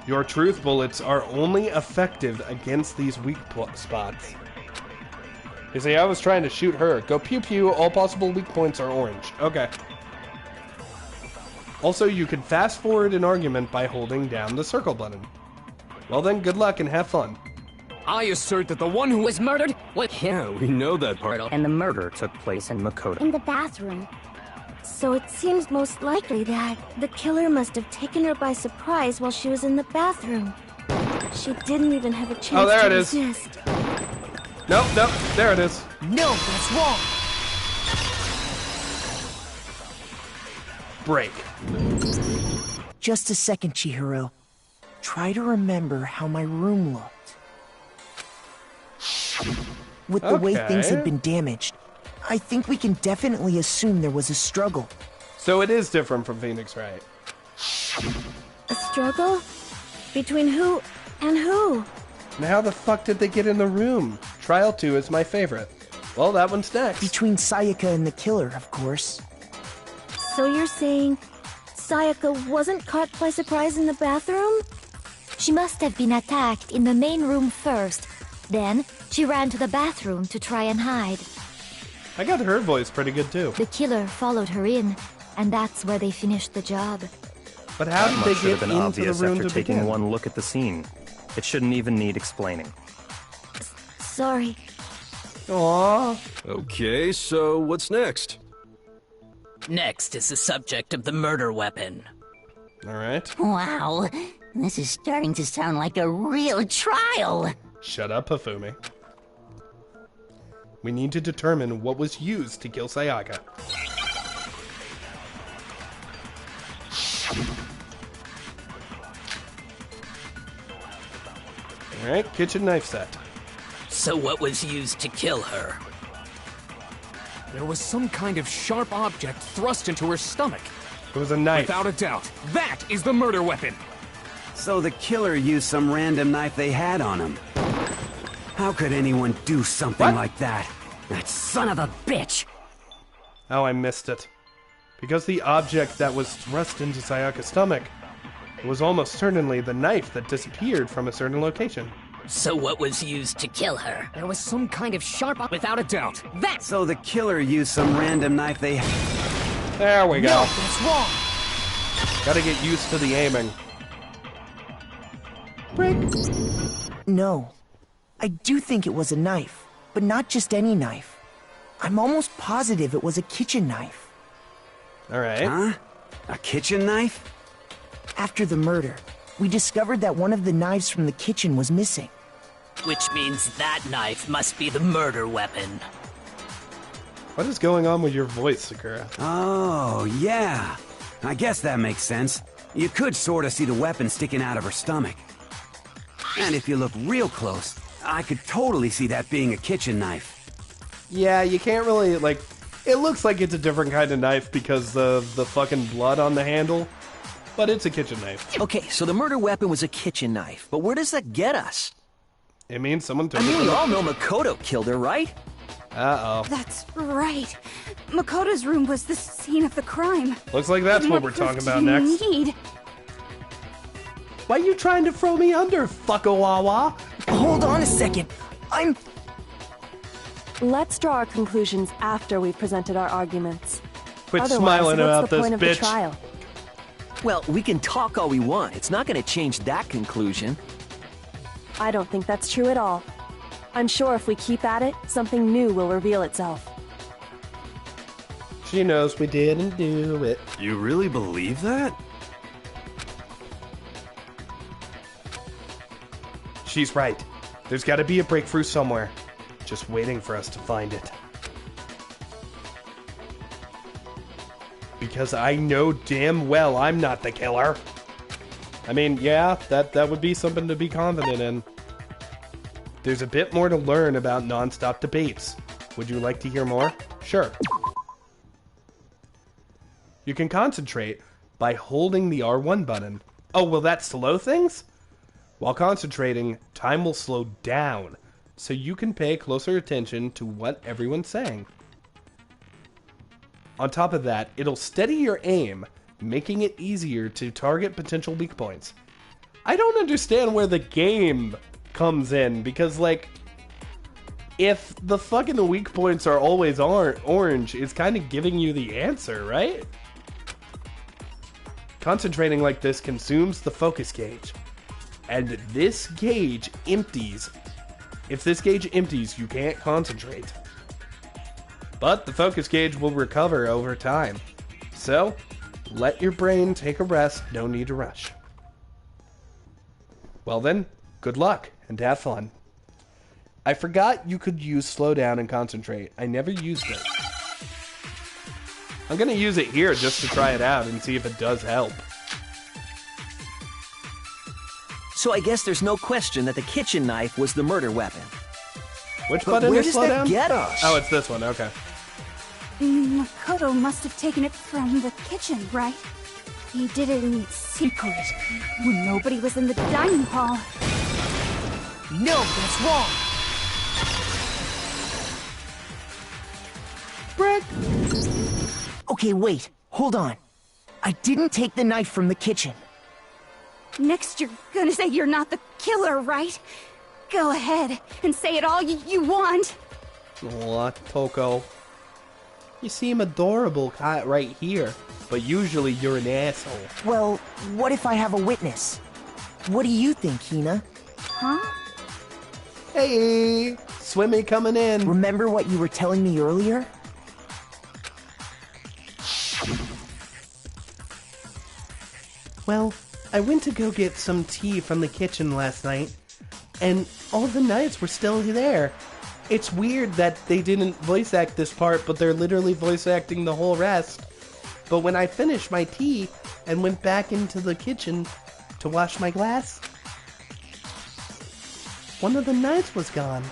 Your truth bullets are only effective against these weak spots. You see, I was trying to shoot her. Go pew pew, all possible weak points are orange. Okay. Also, you can fast forward an argument by holding down the circle button. Well then, good luck and have fun. I assert that the one who was murdered was... Yeah, we know that part. And the murder took place in Makoto. In the bathroom. So it seems most likely that the killer must have taken her by surprise while she was in the bathroom. She didn't even have a chance there to it is. resist. Nope, there it is. No, that's wrong. Break. Just a second, Chihiro. Try to remember how my room looked. With the way things had been damaged, I think we can definitely assume there was a struggle. So it is different from Phoenix Wright. A struggle? Between who and who? And how the fuck did they get in the room? Trial 2 is my favorite. Well, that one's next. Between Sayaka and the killer, of course. So you're saying Sayaka wasn't caught by surprise in the bathroom? She must have been attacked in the main room first. Then, she ran to the bathroom to try and hide. I got her voice pretty good too. The killer followed her in, and that's where they finished the job. But how did they get been into obvious the room after to taking begin? one look at the scene. It shouldn't even need explaining. Sorry. Aww. Okay, so what's next? Next is the subject of the murder weapon. Alright. Wow, this is starting to sound like a real trial. Shut up, Hifumi. We need to determine what was used to kill Sayaka. Alright, kitchen knife set. So what was used to kill her? There was some kind of sharp object thrust into her stomach. It was a knife. Without a doubt, that is the murder weapon. So the killer used some random knife they had on him. How could anyone do something like that? That son of a bitch! Oh, I missed it. Because the object that was thrust into Sayaka's stomach was almost certainly the knife that disappeared from a certain location. So what was used to kill her? There was some kind of sharp... Without a doubt, that... So the killer used some random knife they... There we go. No, that's wrong. Gotta get used to the aiming. Break. No. I do think it was a knife, but not just any knife. I'm almost positive it was a kitchen knife. Alright. Huh? A kitchen knife? After the murder, we discovered that one of the knives from the kitchen was missing. Which means that knife must be the murder weapon. What is going on with your voice, Sakura? Oh, yeah. I guess that makes sense. You could sort of see the weapon sticking out of her stomach. And if you look real close, I could totally see that being a kitchen knife. Yeah, you can't really, like... It looks like it's a different kind of knife because of the fucking blood on the handle. But it's a kitchen knife. Okay, so the murder weapon was a kitchen knife. But where does that get us? It means someone took we all know Makoto killed her, right? Uh-oh. That's right. Makoto's room was the scene of the crime. Looks like that's what we're talking about next. Why are you trying to throw me under, fuckawawa? Hold on a second. Let's draw our conclusions after we've presented our arguments. Quit Otherwise, smiling about what's the this, point of bitch. the trial? Well, we can talk all we want. It's not going to change that conclusion. I don't think that's true at all. I'm sure if we keep at it, something new will reveal itself. She knows we didn't do it. You really believe that? She's right. There's got to be a breakthrough somewhere. Just waiting for us to find it. Because I know damn well I'm not the killer. I mean, yeah, that would be something to be confident in. There's a bit more to learn about non-stop debates. Would you like to hear more? Sure. You can concentrate by holding the R1 button. Oh, will that slow things? While concentrating, time will slow down, so you can pay closer attention to what everyone's saying. On top of that, it'll steady your aim, making it easier to target potential weak points. I don't understand where the game comes in, because, like, if the fucking weak points are always orange, it's kind of giving you the answer, right? Concentrating like this consumes the focus gauge, and this gauge empties. If this gauge empties, you can't concentrate. But the focus gauge will recover over time. So, let your brain take a rest, no need to rush. Well then, good luck, and have fun. I forgot you could use slow down and concentrate. I never used it. I'm gonna use it here just to try it out and see if it does help. So I guess there's no question that the kitchen knife was the murder weapon. Which But button where is does slow that down? get us? Oh, it's this one, okay. Makoto must have taken it from the kitchen, right? He did it in secret, when nobody was in the dining hall. No, that's wrong. Brick. Okay, wait. Hold on. I didn't take the knife from the kitchen. Next, you're gonna say you're not the killer, right? Go ahead and say it all you want. What, Toko? You seem adorable right here, but usually you're an asshole. Well, what if I have a witness? What do you think, Hina? Huh? Hey, Swimmy coming in. Remember what you were telling me earlier? Well, I went to go get some tea from the kitchen last night, and all the knives were still there. It's weird that they didn't voice act this part, but they're literally voice acting the whole rest. But when I finished my tea and went back into the kitchen to wash my glass, one of the knives was gone.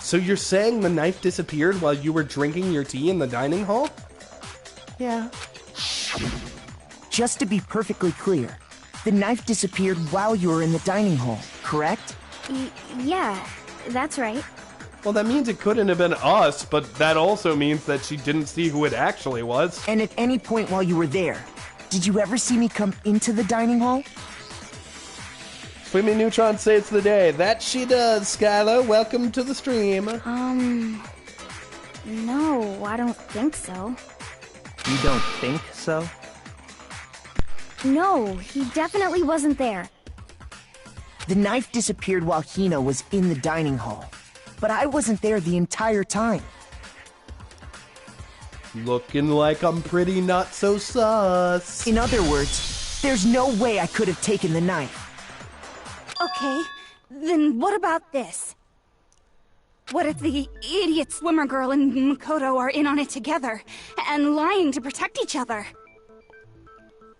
So you're saying the knife disappeared while you were drinking your tea in the dining hall? Yeah. Just to be perfectly clear, the knife disappeared while you were in the dining hall, correct? Yeah, that's right. Well, that means it couldn't have been us, but that also means that she didn't see who it actually was. And at any point while you were there, did you ever see me come into the dining hall? Swimmy Neutron saves the day. That she does, Skylar. Welcome to the stream. No, I don't think so. You don't think so? No, he definitely wasn't there. The knife disappeared while Hina was in the dining hall, but I wasn't there the entire time. Looking like I'm pretty not so sus. In other words, there's no way I could have taken the knife. Okay, then what about this? What if the idiot swimmer girl and Makoto are in on it together, and lying to protect each other?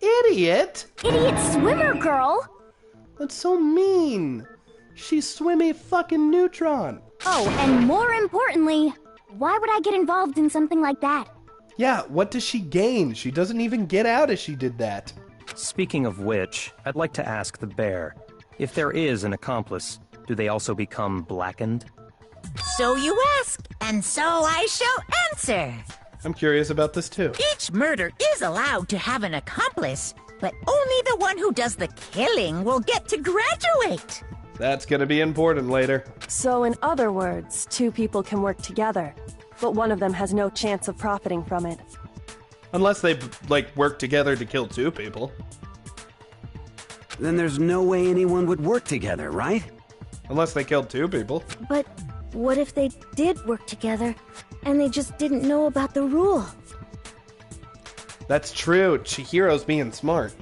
Idiot? Idiot swimmer girl? That's so mean. She's Swimmy fucking Neutron. Oh, and more importantly, why would I get involved in something like that? Yeah, what does she gain? She doesn't even get out if she did that. Speaking of which, I'd like to ask the bear, if there is an accomplice, do they also become blackened? So you ask, and so I shall answer. I'm curious about this too. Each murder is allowed to have an accomplice, but only the one who does the killing will get to graduate. That's gonna be important later. So in other words, two people can work together, but one of them has no chance of profiting from it. Unless they, like, work together to kill two people. Then there's no way anyone would work together, right? Unless they killed two people. But what if they did work together, and they just didn't know about the rule? That's true. Chihiro's being smart.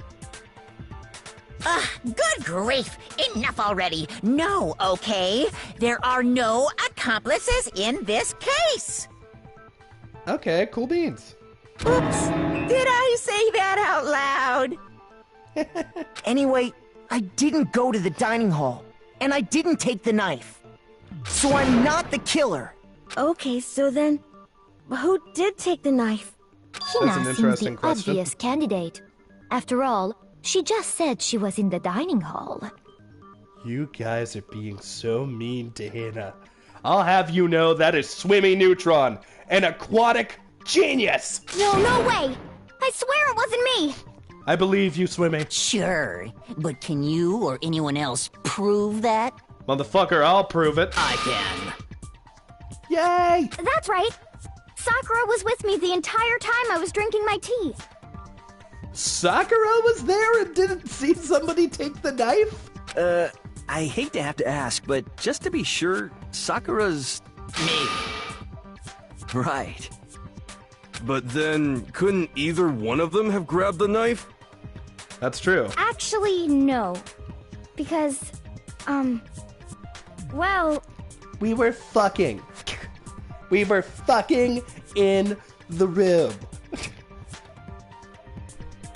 Good grief! Enough already! No, okay? There are no accomplices in this case! Okay, cool beans. Oops! Did I say that out loud? Anyway, I didn't go to the dining hall, and I didn't take the knife. So I'm not the killer. Okay, so then, who did take the knife? That's an Hina seems interesting the question. obvious candidate. After all, she just said she was in the dining hall. You guys are being so mean to Hina. I'll have you know that is Swimmy Neutron, an aquatic genius! No way! I swear it wasn't me! I believe you, Swimmy. Sure, but can you or anyone else prove that? Motherfucker, I'll prove it. I can. Yay! That's right! Sakura was with me the entire time I was drinking my tea. Sakura was there and didn't see somebody take the knife? I hate to have to ask, but just to be sure, Sakura's... Me. Right. But then, couldn't either one of them have grabbed the knife? That's true. Actually, no. Because, well... We were fucking. We were fucking in the room.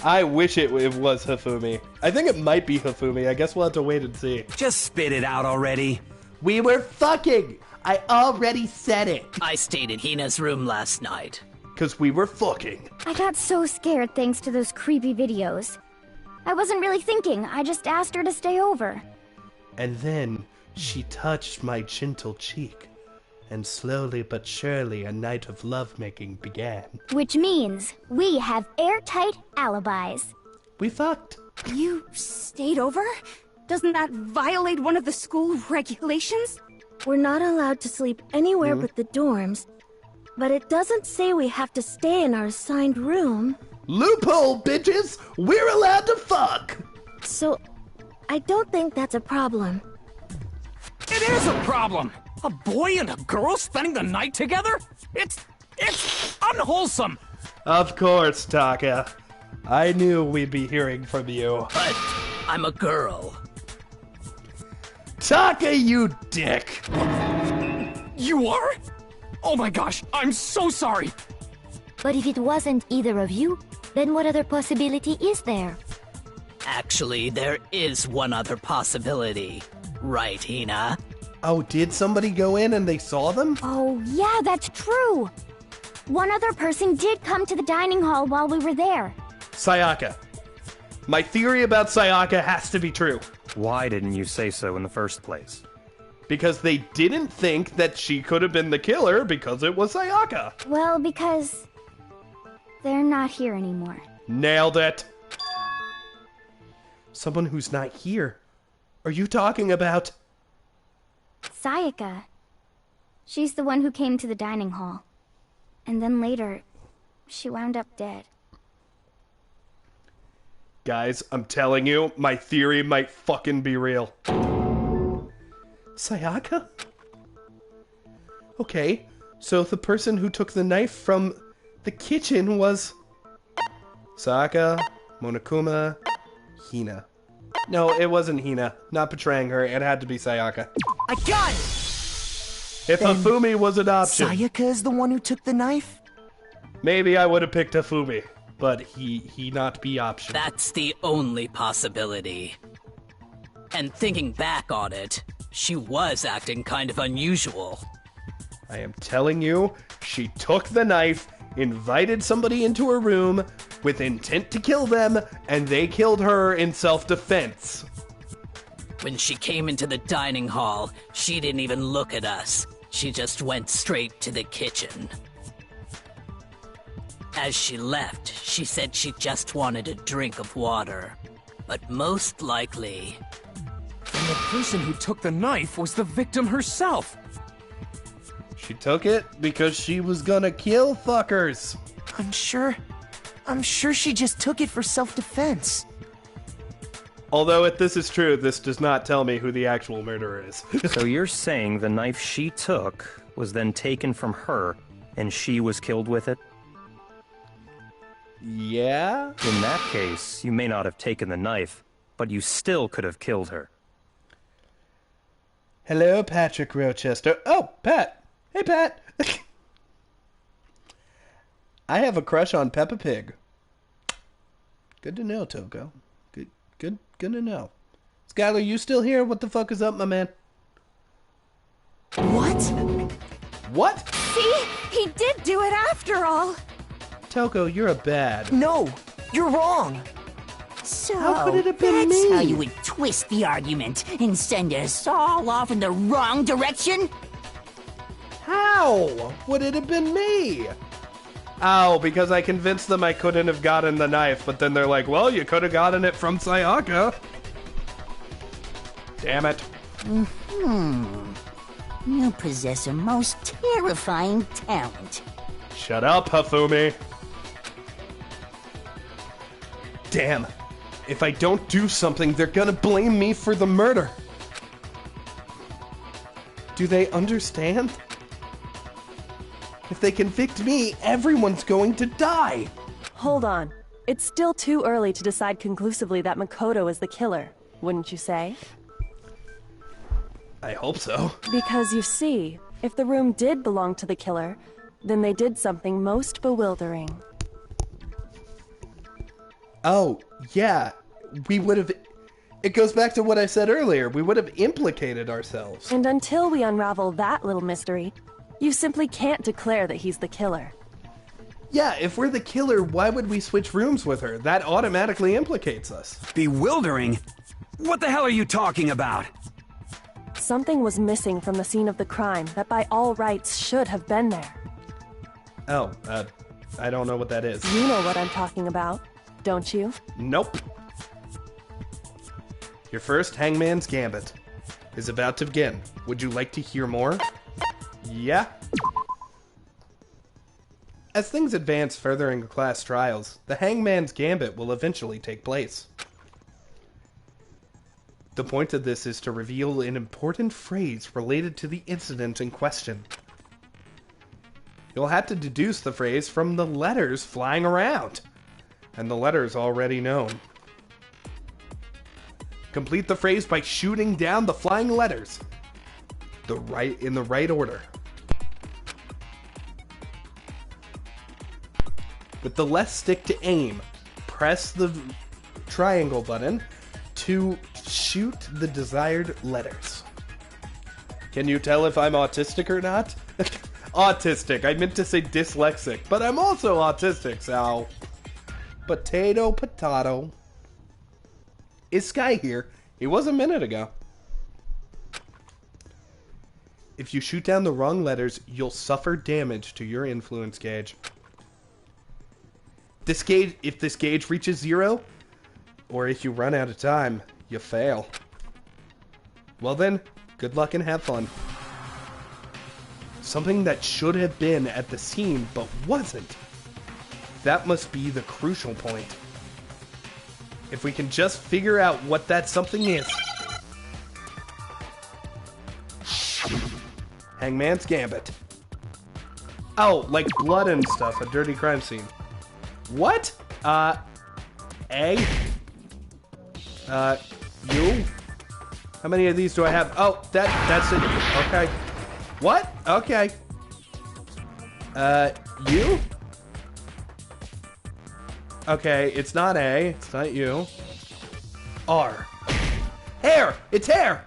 I wish it was Hifumi. I think it might be Hifumi. I guess we'll have to wait and see. Just spit it out already. We were fucking. I already said it. I stayed in Hina's room last night. Because we were fucking. I got so scared thanks to those creepy videos. I wasn't really thinking, I just asked her to stay over. And then she touched my gentle cheek. And slowly but surely a night of lovemaking began. Which means we have airtight alibis. We fucked. You stayed over? Doesn't that violate one of the school regulations? We're not allowed to sleep anywhere but the dorms. But it doesn't say we have to stay in our assigned room. Loophole, bitches! We're allowed to fuck! So, I don't think that's a problem. It is a problem! A boy and a girl spending the night together? It's unwholesome! Of course, Taka. I knew we'd be hearing from you. But I'm a girl. Taka, you dick! You are? Oh my gosh, I'm so sorry! But if it wasn't either of you, then what other possibility is there? Actually, there is one other possibility. Right, Hina? Oh, did somebody go in and they saw them? Oh, yeah, that's true. One other person did come to the dining hall while we were there. Sayaka. My theory about Sayaka has to be true. Why didn't you say so in the first place? Because they didn't think that she could have been the killer because it was Sayaka. Well, because they're not here anymore. Nailed it. Someone who's not here. Are you talking about... Sayaka. She's the one who came to the dining hall. And then later, she wound up dead. Guys, I'm telling you, my theory might fucking be real. Sayaka? Okay, so the person who took the knife from the kitchen was... Sayaka, Monokuma, Hina. No, it wasn't Hina. Not betraying her. It had to be Sayaka. I got it! If Then Hifumi was an option, Sayaka is the one who took the knife? maybe I would have picked Hifumi, but he not be option. That's the only possibility. And thinking back on it, she was acting kind of unusual. I am telling you, she took the knife, invited somebody into her room with intent to kill them, and they killed her in self-defense. When she came into the dining hall, she didn't even look at us. She just went straight to the kitchen. As she left, she said she just wanted a drink of water. But most likely... And the person who took the knife was the victim herself. She took it because she was gonna kill fuckers. I'm sure she just took it for self-defense. Although if this is true, this does not tell me who the actual murderer is. So you're saying the knife she took was then taken from her, and she was killed with it? Yeah? In that case, you may not have taken the knife, but you still could have killed her. Hello, Patrick Rochester. Oh, Pat. Hey, Pat. I have a crush on Peppa Pig. Good to know, Toko. Good to know. Skylar, you still here? What the fuck is up, my man? What? What? See? He did do it after all. Toko, you're a bad. No, you're wrong. So, How could it have been that's me? how you would twist the argument and send us all off in the wrong direction? How would it have been me? Oh, because I convinced them I couldn't have gotten the knife, but then they're like, well, you could have gotten it from Sayaka. Damn it. You possess a most terrifying talent. Shut up, Hifumi. Damn. If I don't do something, they're gonna blame me for the murder. Do they understand? If they convict me, everyone's going to die. Hold on. It's still too early to decide conclusively that Makoto is the killer, wouldn't you say? I hope so. Because you see, if the room did belong to the killer, then they did something most bewildering. Oh, yeah. We would have... It goes back to what I said earlier. We would have implicated ourselves. And until we unravel that little mystery, you simply can't declare that he's the killer. Yeah, if we're the killer, why would we switch rooms with her? That automatically implicates us. Bewildering? What the hell are you talking about? Something was missing from the scene of the crime that by all rights should have been there. Oh, I don't know what that is. You know what I'm talking about, don't you? Nope. Your first Hangman's Gambit is about to begin. Would you like to hear more? Yeah. As things advance further in class trials, the Hangman's Gambit will eventually take place. The point of this is to reveal an important phrase related to the incident in question. You'll have to deduce the phrase from the letters flying around, and the letters already known. Complete the phrase by shooting down the flying letters in the right order. With the left stick to aim, press the triangle button to shoot the desired letters. Can you tell if I'm autistic or not? Autistic. I meant to say dyslexic, but I'm also autistic, so... Potato, potato. Is Sky here? He was a minute ago. If you shoot down the wrong letters, you'll suffer damage to your influence gauge. If this gauge reaches 0, or if you run out of time, you fail. Well then, good luck and have fun. Something that should have been at the scene, but wasn't. That must be the crucial point. If we can just figure out what that something is. Hangman's Gambit. Oh, like blood and stuff, a dirty crime scene. What? A? U? How many of these do I have? Oh, that's it. Okay. What? Okay. You? Okay, it's not A. It's not you. R. Hair! It's hair!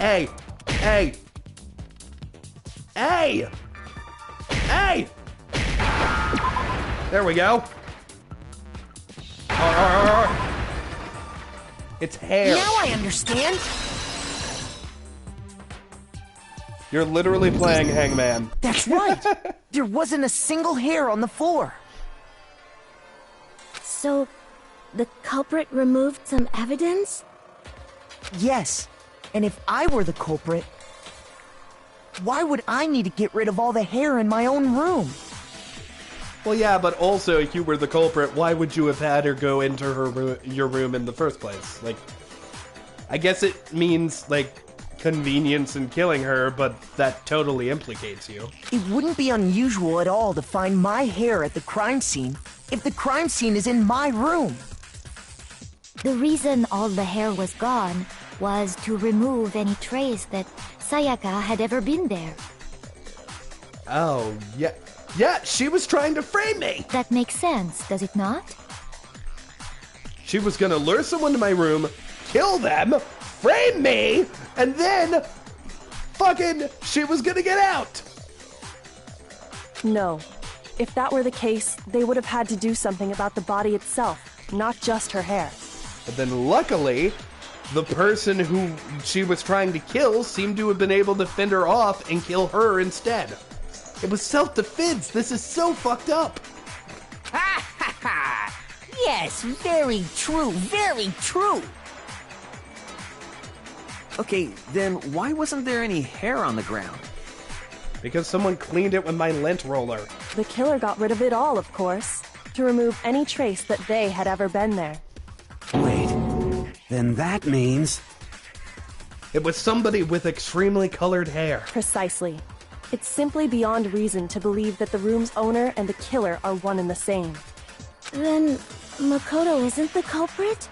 A. A. A! A! There we go. R. It's hair. Now I understand. You're literally playing Hangman. That's right. There wasn't a single hair on the floor. So, the culprit removed some evidence? Yes. And if I were the culprit, why would I need to get rid of all the hair in my own room? Well, yeah, but also, if you were the culprit, why would you have had her go into your room in the first place? Like, I guess it means, like, convenience in killing her, but that totally implicates you. It wouldn't be unusual at all to find my hair at the crime scene if the crime scene is in my room. The reason all the hair was gone was to remove any trace that Sayaka had ever been there. Oh, yeah. Yeah, she was trying to frame me! That makes sense, does it not? She was gonna lure someone to my room, kill them, frame me, and then fucking she was gonna get out! No. If that were the case, they would have had to do something about the body itself, not just her hair. But then luckily, the person who she was trying to kill seemed to have been able to fend her off and kill her instead. It was self-defense. This is so fucked up. Ha ha ha! Yes, very true, very true. Okay, then why wasn't there any hair on the ground? Because someone cleaned it with my lint roller. The killer got rid of it all, of course, to remove any trace that they had ever been there. Wait, then that means... It was somebody with extremely colored hair. Precisely. It's simply beyond reason to believe that the room's owner and the killer are one and the same. Then, Makoto isn't the culprit?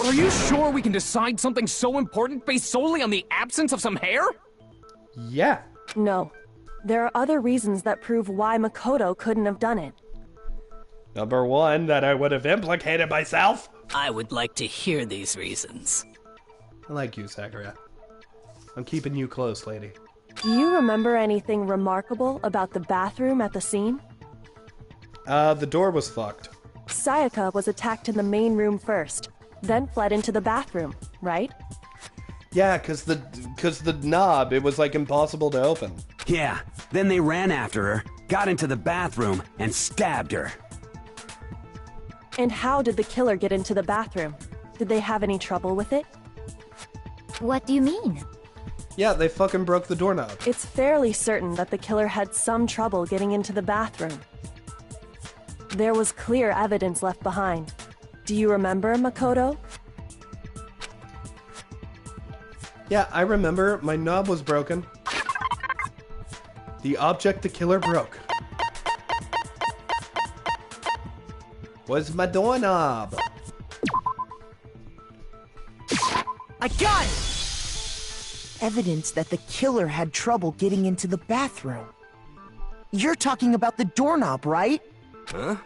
Are you sure we can decide something so important based solely on the absence of some hair? Yeah. No. There are other reasons that prove why Makoto couldn't have done it. Number one, that I would have implicated myself. I would like to hear these reasons. I like you, Sakura. I'm keeping you close, lady. Do you remember anything remarkable about the bathroom at the scene? The door was fucked. Sayaka was attacked in the main room first, then fled into the bathroom, right? Yeah, cause the knob, it was like impossible to open. Yeah, then they ran after her, got into the bathroom, and stabbed her. And how did the killer get into the bathroom? Did they have any trouble with it? What do you mean? Yeah, they fucking broke the doorknob. It's fairly certain that the killer had some trouble getting into the bathroom. There was clear evidence left behind. Do you remember, Makoto? Yeah, I remember. My knob was broken. The object the killer broke was my doorknob. I got it! Evidence that the killer had trouble getting into the bathroom. You're talking about the doorknob, right? Huh?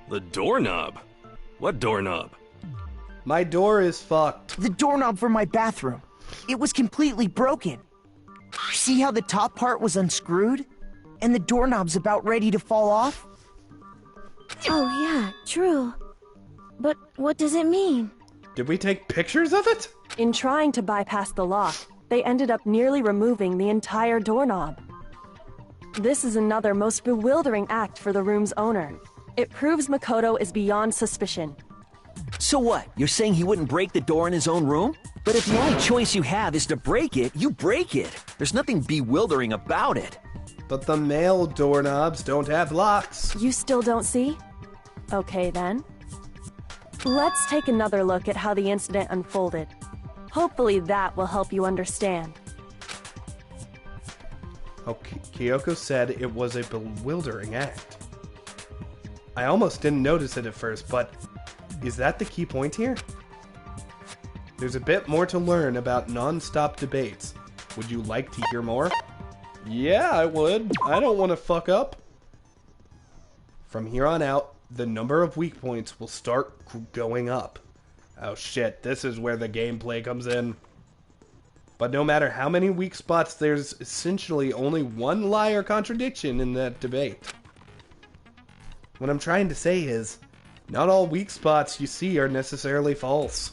The doorknob? What doorknob? My door is fucked. The doorknob for my bathroom. It was completely broken. See how the top part was unscrewed? And the doorknob's about ready to fall off? Oh yeah, true. But what does it mean? Did we take pictures of it? In trying to bypass the lock, they ended up nearly removing the entire doorknob. This is another most bewildering act for the room's owner. It proves Makoto is beyond suspicion. So what? You're saying he wouldn't break the door in his own room? But if the only choice you have is to break it, you break it. There's nothing bewildering about it. But the male doorknobs don't have locks. You still don't see? Okay then. Let's take another look at how the incident unfolded. Hopefully that will help you understand. Oh, Kyoko said it was a bewildering act. I almost didn't notice it at first, but is that the key point here? There's a bit more to learn about non-stop debates. Would you like to hear more? Yeah, I would. I don't want to fuck up. From here on out, the number of weak points will start going up. Oh shit, this is where the gameplay comes in. But no matter how many weak spots, there's essentially only one lie or contradiction in that debate. What I'm trying to say is, not all weak spots you see are necessarily false.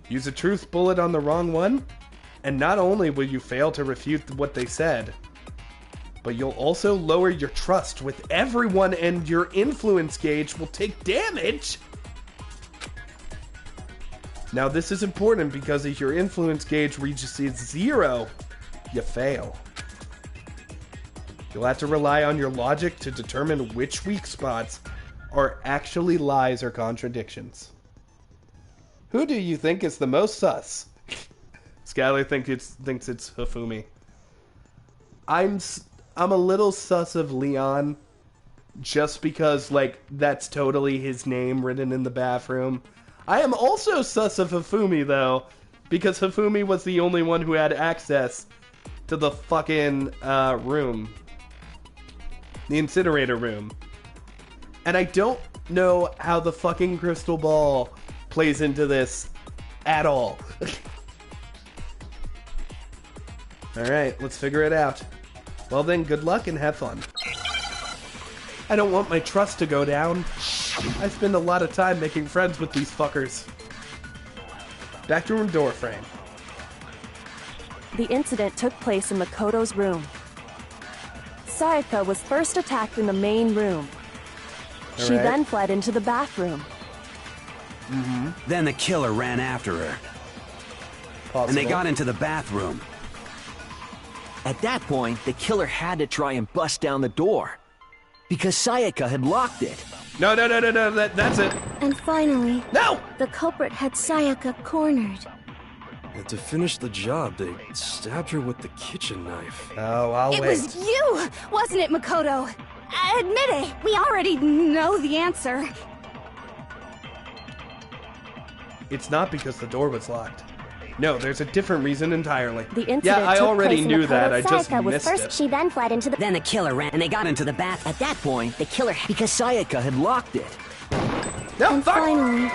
Use a truth bullet on the wrong one, and not only will you fail to refute what they said, but you'll also lower your trust with everyone and your influence gauge will take damage. Now this is important because if your influence gauge reaches 0, you fail. You'll have to rely on your logic to determine which weak spots are actually lies or contradictions. Who do you think is the most sus? Skylar thinks it's Hifumi. I'm a little sus of Leon, just because, like, that's totally his name written in the bathroom. I am also sus of Hifumi, though, because Hifumi was the only one who had access to the fucking room. The incinerator room. And I don't know how the fucking crystal ball plays into this at all. Alright, let's figure it out. Well then, good luck and have fun. I don't want my trust to go down. I spend a lot of time making friends with these fuckers. Bathroom door frame. The incident took place in Makoto's room. Sayaka was first attacked in the main room. She then fled into the bathroom. Then the killer ran after her. And they got into the bathroom. At that point, the killer had to try and bust down the door. Because Sayaka had locked it. No, that's it. And finally, no! The culprit had Sayaka cornered. And to finish the job, they stabbed her with the kitchen knife. Oh, I'll wait. It was you, wasn't it, Makoto? Admit it, we already know the answer. It's not because the door was locked. No, there's a different reason entirely. The incident yeah, I took already place knew in that. I Makoto. just Sayaka was missed first, it. she then fled into the... Then the killer ran and they got into the bath. At that point, the killer... Because Sayaka had locked it. No, And fuck! finally,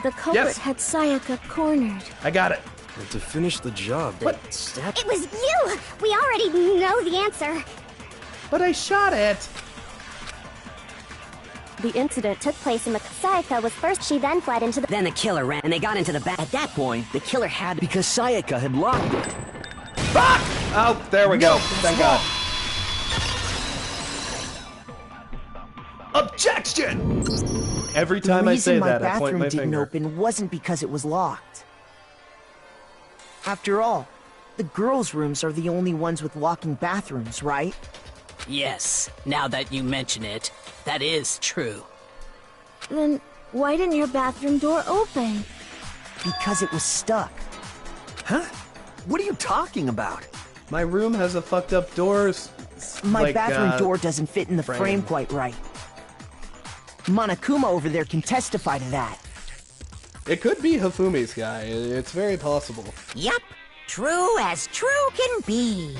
the culprit had Sayaka cornered. I got it. And to finish the job, they stabbed... It was you! We already know the answer. But I shot it. The incident took place in Sayaka was first, she then fled into the... Then the killer ran and they got into the bath. At that point, the killer had... Because Sayaka had locked it. Fuck! Oh, there we go. Thank God. Objection! Every time I say that, I point my the reason my bathroom didn't finger. open wasn't because it was locked. After all, the girls' rooms are the only ones with locking bathrooms, right? Yes, now that you mention it, that is true. Then why didn't your bathroom door open? Because it was stuck. Huh? What are you talking about? My room has a fucked up doors. My bathroom door doesn't fit in the frame quite right. Monokuma over there can testify to that. It could be Hifumi's guy. It's very possible. Yup, true as true can be.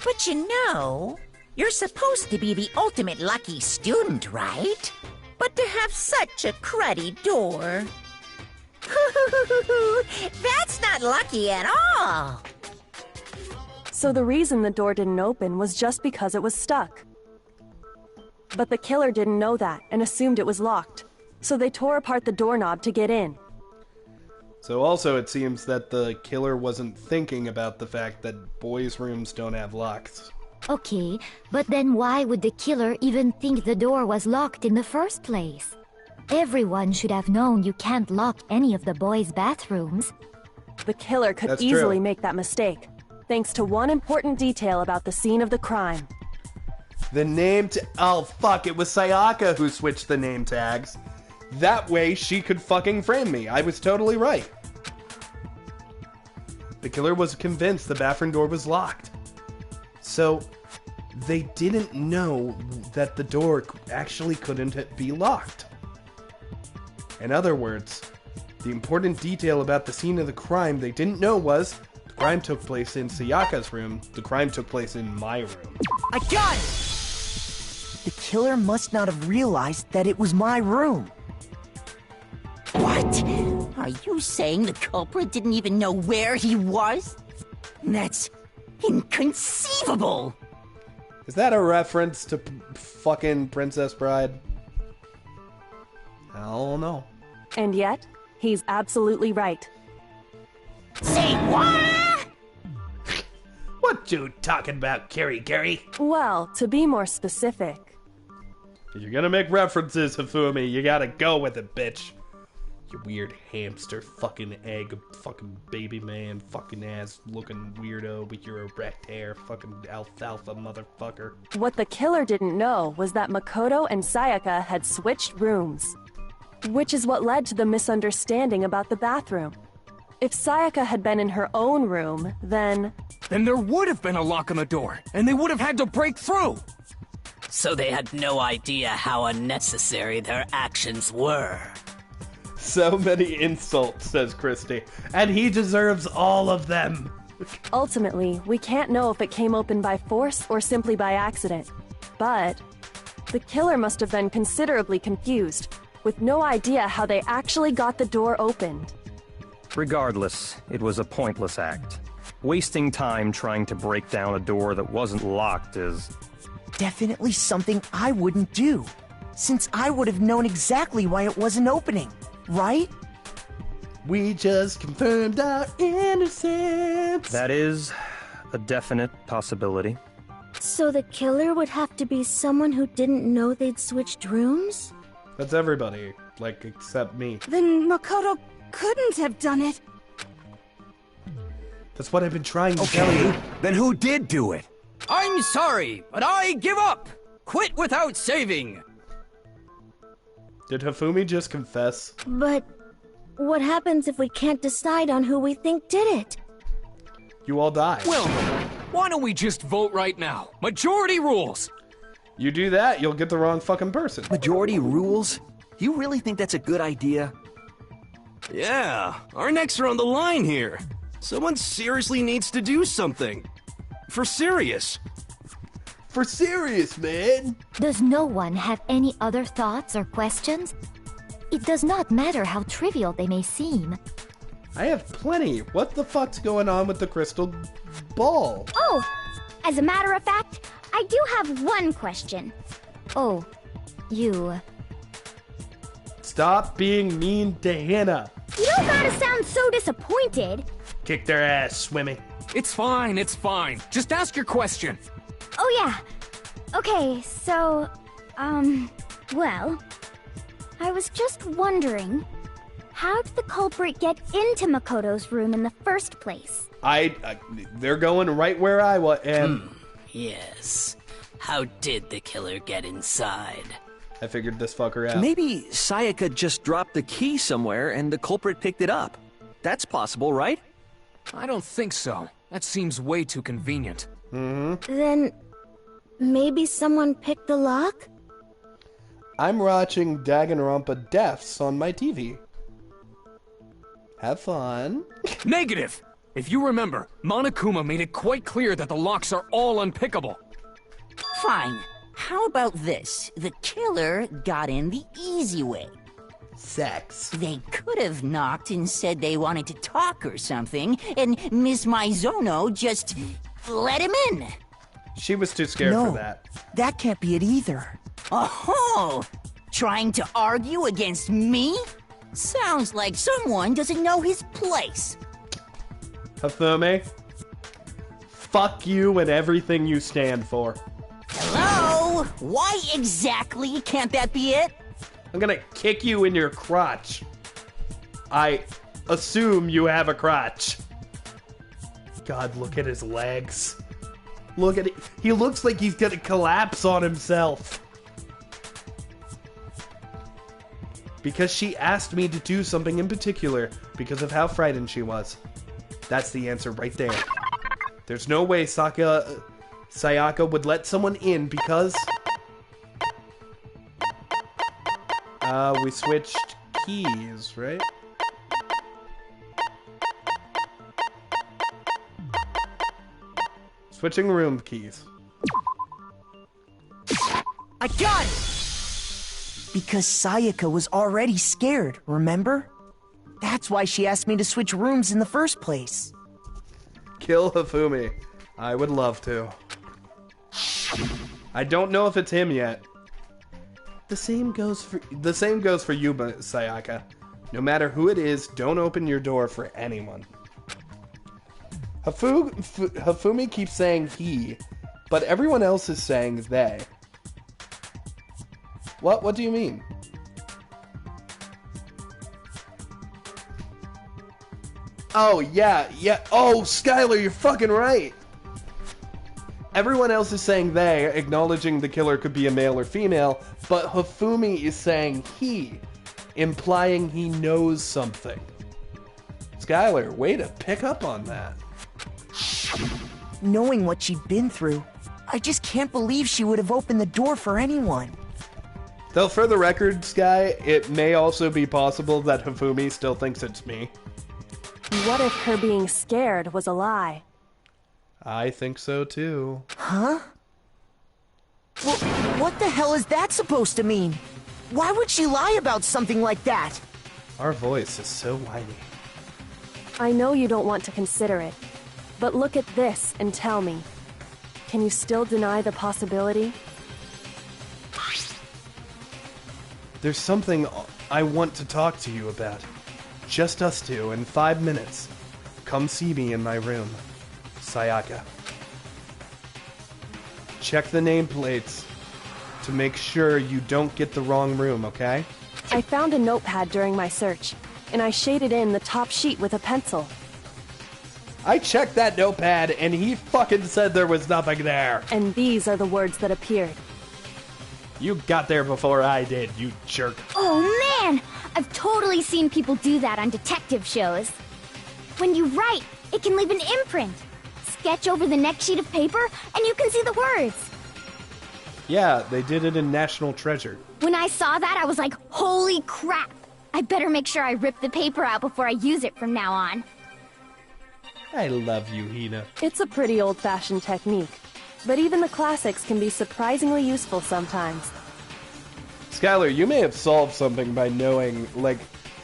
But you know, you're supposed to be the ultimate lucky student, right? But to have such a cruddy door... That's not lucky at all! So the reason the door didn't open was just because it was stuck. But the killer didn't know that and assumed it was locked. So they tore apart the doorknob to get in. So also it seems that the killer wasn't thinking about the fact that boys' rooms don't have locks. Okay, but then why would the killer even think the door was locked in the first place? Everyone should have known you can't lock any of the boys' bathrooms. The killer could That's easily true. make that mistake, thanks to one important detail about the scene of the crime. The name oh fuck, it was Sayaka who switched the name tags. That way she could fucking frame me. I was totally right. The killer was convinced the bathroom door was locked. So they didn't know that the door actually couldn't be locked. In other words, the important detail about the scene of the crime they didn't know was, crime took place in Sayaka's room, the crime took place in my room. I got it! The killer must not have realized that it was my room. What? Are you saying the culprit didn't even know where he was? That's inconceivable! Is that a reference to fucking Princess Bride? I don't know. And yet, he's absolutely right. Say what? What you talking about, Carrie? Well, to be more specific... If you're gonna make references, Hifumi, you gotta go with it, bitch. You weird hamster, fucking egg, fucking baby man, fucking ass looking weirdo with your erect hair, fucking alfalfa motherfucker. What the killer didn't know was that Makoto and Sayaka had switched rooms. Which is what led to the misunderstanding about the bathroom. If Sayaka had been in her own room, then there would have been a lock on the door, and they would have had to break through! So they had no idea how unnecessary their actions were. So many insults, says Christy, and he deserves all of them. Ultimately, we can't know if it came open by force or simply by accident. But the killer must have been considerably confused, with no idea how they actually got the door opened. Regardless, it was a pointless act. Wasting time trying to break down a door that wasn't locked is... Definitely something I wouldn't do, since I would have known exactly why it wasn't opening, right? We just confirmed our innocence. That is a definite possibility. So the killer would have to be someone who didn't know they'd switched rooms? That's everybody, like, except me. Then Makoto couldn't have done it. That's what I've been trying to tell you. Then who did do it? I'm sorry, but I give up! Quit without saving! Did Hifumi just confess? But what happens if we can't decide on who we think did it? You all die. Well, why don't we just vote right now? Majority rules! You do that, you'll get the wrong fucking person. Majority rules? You really think that's a good idea? Yeah, our necks are on the line here. Someone seriously needs to do something. For serious. For serious, man. Does no one have any other thoughts or questions? It does not matter how trivial they may seem. I have plenty. What the fuck's going on with the crystal ball? Oh, as a matter of fact, I do have one question. Oh, you... Stop being mean to Hannah. You don't gotta sound so disappointed. Kick their ass, Swimmy. It's fine, it's fine. Just ask your question. Oh yeah. Okay, so, well, I was just wondering, how did the culprit get into Makoto's room in the first place? They're going right where I am. Yes. How did the killer get inside? I figured this fucker out. Maybe Sayaka just dropped the key somewhere and the culprit picked it up. That's possible, right? I don't think so. That seems way too convenient. Then maybe someone picked the lock? I'm watching Danganronpa deaths on my TV. Have fun. Negative! If you remember, Monokuma made it quite clear that the locks are all unpickable. Fine. How about this? The killer got in the easy way. Sex. They could have knocked and said they wanted to talk or something, and Miss Maizono just let him in. She was too scared for that. That can't be it either. Oh, trying to argue against me? Sounds like someone doesn't know his place. Hifumi, fuck you and everything you stand for. Hello? Why exactly can't that be it? I'm gonna kick you in your crotch. I assume you have a crotch. God, look at his legs. Look at it. He looks like he's gonna collapse on himself. Because she asked me to do something in particular because of how frightened she was. That's the answer right there. There's no way Sayaka would let someone in because... we switched keys, right? Switching room keys. I got it! Because Sayaka was already scared, remember? That's why she asked me to switch rooms in the first place. Kill Hifumi. I would love to. I don't know if it's him yet. The same goes for you, Sayaka. No matter who it is, don't open your door for anyone. Hifumi keeps saying he, but everyone else is saying they. What do you mean? Oh, yeah. Oh, Skylar, you're fucking right. Everyone else is saying they, acknowledging the killer could be a male or female, but Hifumi is saying he, implying he knows something. Skylar, way to pick up on that. Knowing what she'd been through, I just can't believe she would have opened the door for anyone. Though for the record, Sky, it may also be possible that Hifumi still thinks it's me. What if her being scared was a lie? I think so too. Huh? Well, what the hell is that supposed to mean? Why would she lie about something like that? Our voice is so whiny. I know you don't want to consider it, but look at this and tell me. Can you still deny the possibility? There's something I want to talk to you about. Just us two in 5 minutes. Come see me in my room. Sayaka. Check the nameplates to make sure you don't get the wrong room, okay? I found a notepad during my search, and I shaded in the top sheet with a pencil. I checked that notepad, and he fucking said there was nothing there. And these are the words that appeared. You got there before I did, you jerk. Oh man! I've totally seen people do that on detective shows. When you write, it can leave an imprint. Sketch over the next sheet of paper, and you can see the words. Yeah, they did it in National Treasure. When I saw that, I was like, holy crap! I better make sure I rip the paper out before I use it from now on. I love you, Hina. It's a pretty old-fashioned technique, but even the classics can be surprisingly useful sometimes. Skylar, you may have solved something by knowing,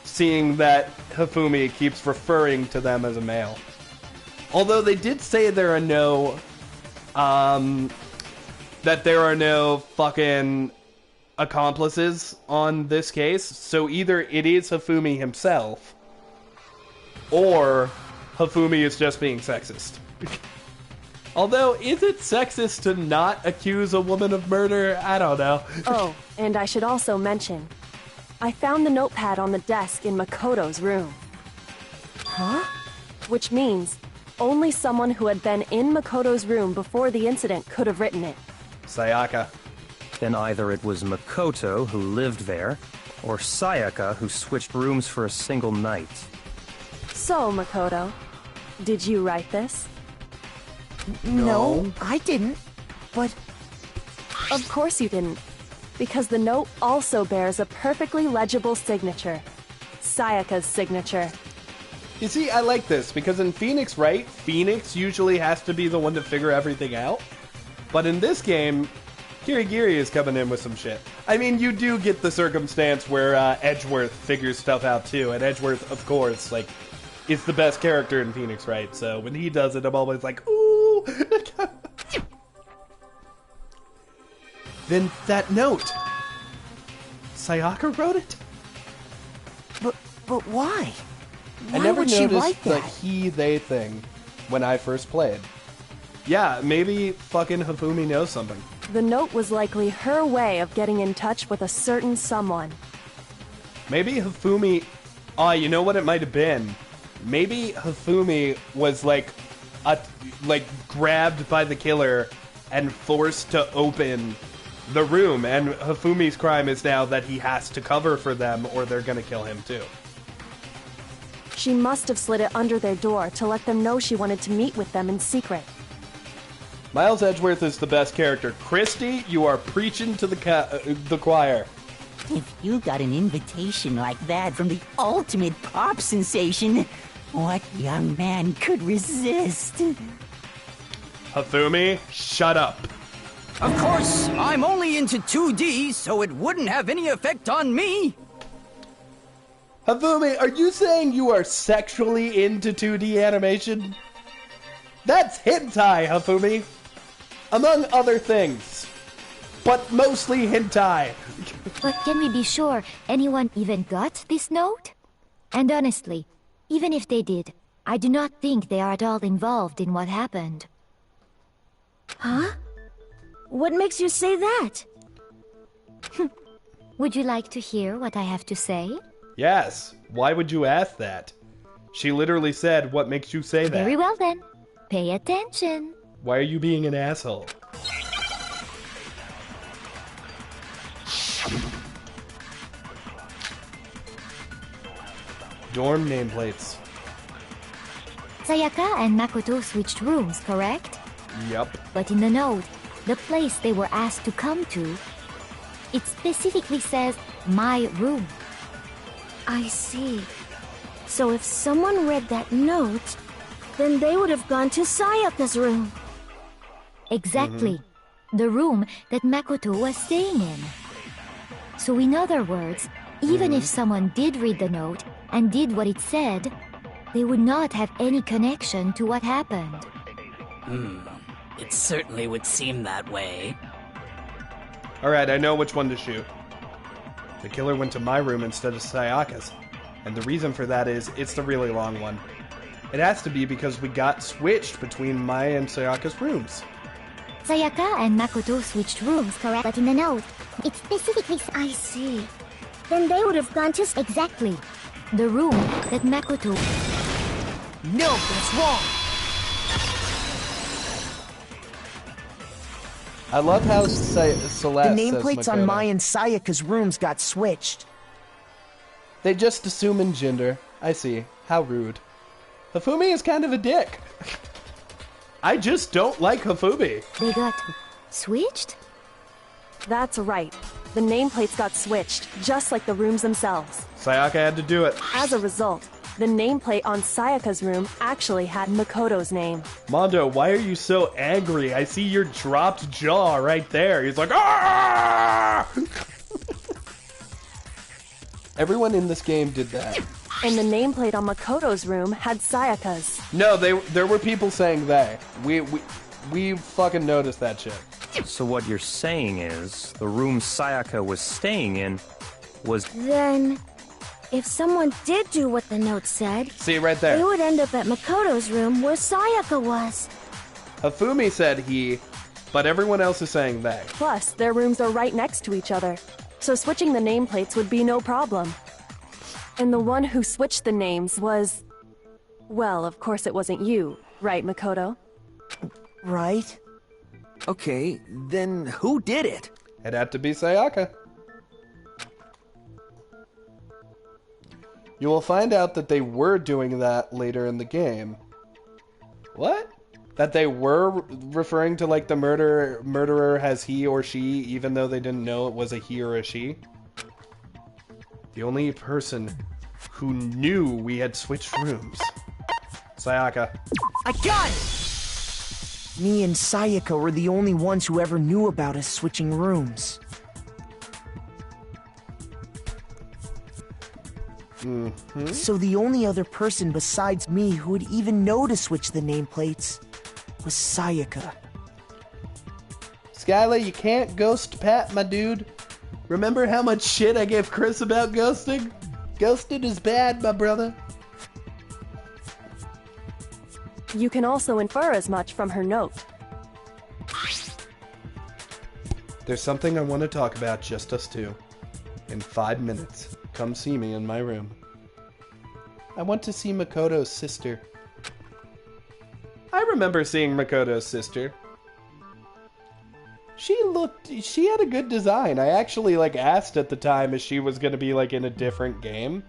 seeing that Hifumi keeps referring to them as a male. Although they did say there are no, that there are no fucking accomplices on this case, so either it is Hifumi himself, or Hifumi is just being sexist. Although, is it sexist to not accuse a woman of murder? I don't know. Oh, and I should also mention, I found the notepad on the desk in Makoto's room. Huh? Which means only someone who had been in Makoto's room before the incident could have written it. Sayaka. Then either it was Makoto who lived there, or Sayaka who switched rooms for a single night. So, Makoto, did you write this? No, I didn't. But... Of course you didn't. Because the note also bears a perfectly legible signature. Sayaka's signature. You see, I like this, because in Phoenix, right, Phoenix usually has to be the one to figure everything out. But in this game, Kirigiri is coming in with some shit. I mean, you do get the circumstance where Edgeworth figures stuff out too, and Edgeworth, of course, is the best character in Phoenix, right? So when he does it, I'm always like, ooh! Then that note! Sayaka wrote it? But why? I never noticed the he-they thing when I first played. Yeah, maybe fucking Hifumi knows something. The note was likely her way of getting in touch with a certain someone. Maybe Hifumi... you know what it might have been? Maybe Hifumi was grabbed by the killer and forced to open the room, and Hifumi's crime is now that he has to cover for them or they're gonna kill him too. She must have slid it under their door to let them know she wanted to meet with them in secret. Miles Edgeworth is the best character. Christy, you are preaching to the choir. If you got an invitation like that from the ultimate pop sensation, what young man could resist? Hifumi, shut up. Of course, I'm only into 2D, so it wouldn't have any effect on me. Hifumi, are you saying you are sexually into 2D animation? That's hentai, Hifumi. Among other things. But mostly hentai. But can we be sure anyone even got this note? And honestly, even if they did, I do not think they are at all involved in what happened. Huh? What makes you say that? Would you like to hear what I have to say? Yes. Why would you ask that? She literally said, what makes you say that? Very well then. Pay attention. Why are you being an asshole? Dorm nameplates. Sayaka and Makoto switched rooms, correct? Yup. But in the note, the place they were asked to come to, it specifically says, my room. I see. So if someone read that note, then they would have gone to Sayaka's room. Exactly. The room that Makoto was staying in. So in other words, even if someone did read the note and did what it said, they would not have any connection to what happened. It certainly would seem that way. Alright, I know which one to shoot. The killer went to my room instead of Sayaka's. And the reason for that is, it's the really long one. It has to be because we got switched between Maya and Sayaka's rooms. Sayaka and Makoto switched rooms, correct? But in the note, it specifically... I see. Then they would have gone to... Exactly. The room that Makoto... No, that's wrong! I love how Celeste The nameplates on Maya and Sayaka's rooms got switched. They just assume in gender. I see. How rude. Hifumi is kind of a dick. I just don't like Hifumi. They got switched? That's right. The nameplates got switched, just like the rooms themselves. Sayaka had to do it. As a result, the nameplate on Sayaka's room actually had Makoto's name. Mondo, why are you so angry? I see your dropped jaw right there. He's like, ah! Everyone in this game did that. And the nameplate on Makoto's room had Sayaka's. No, there were people saying they. We fucking noticed that shit. So what you're saying is, the room Sayaka was staying in was... Then, if someone did do what the note said... See, right there. They would end up at Makoto's room where Sayaka was. Hifumi said he, but everyone else is saying they. Plus, their rooms are right next to each other, so switching the nameplates would be no problem. And the one who switched the names was... Well, of course it wasn't you, right, Makoto? Right. Okay, then who did it? It had to be Sayaka. You will find out that they were doing that later in the game. What? That they were referring to like the murderer as he or she, even though they didn't know it was a he or a she? The only person who knew we had switched rooms. Sayaka. I got it! Me and Sayaka were the only ones who ever knew about us switching rooms. So the only other person besides me who would even know to switch the nameplates was Sayaka. Skylar, you can't ghost Pat, my dude. Remember how much shit I gave Chris about ghosting? Ghosting is bad, my brother. You can also infer as much from her note. There's something I want to talk about, just us two. In 5 minutes, come see me in my room. I want to see Makoto's sister. I remember seeing Makoto's sister. She had a good design. I actually asked at the time if she was gonna be in a different game.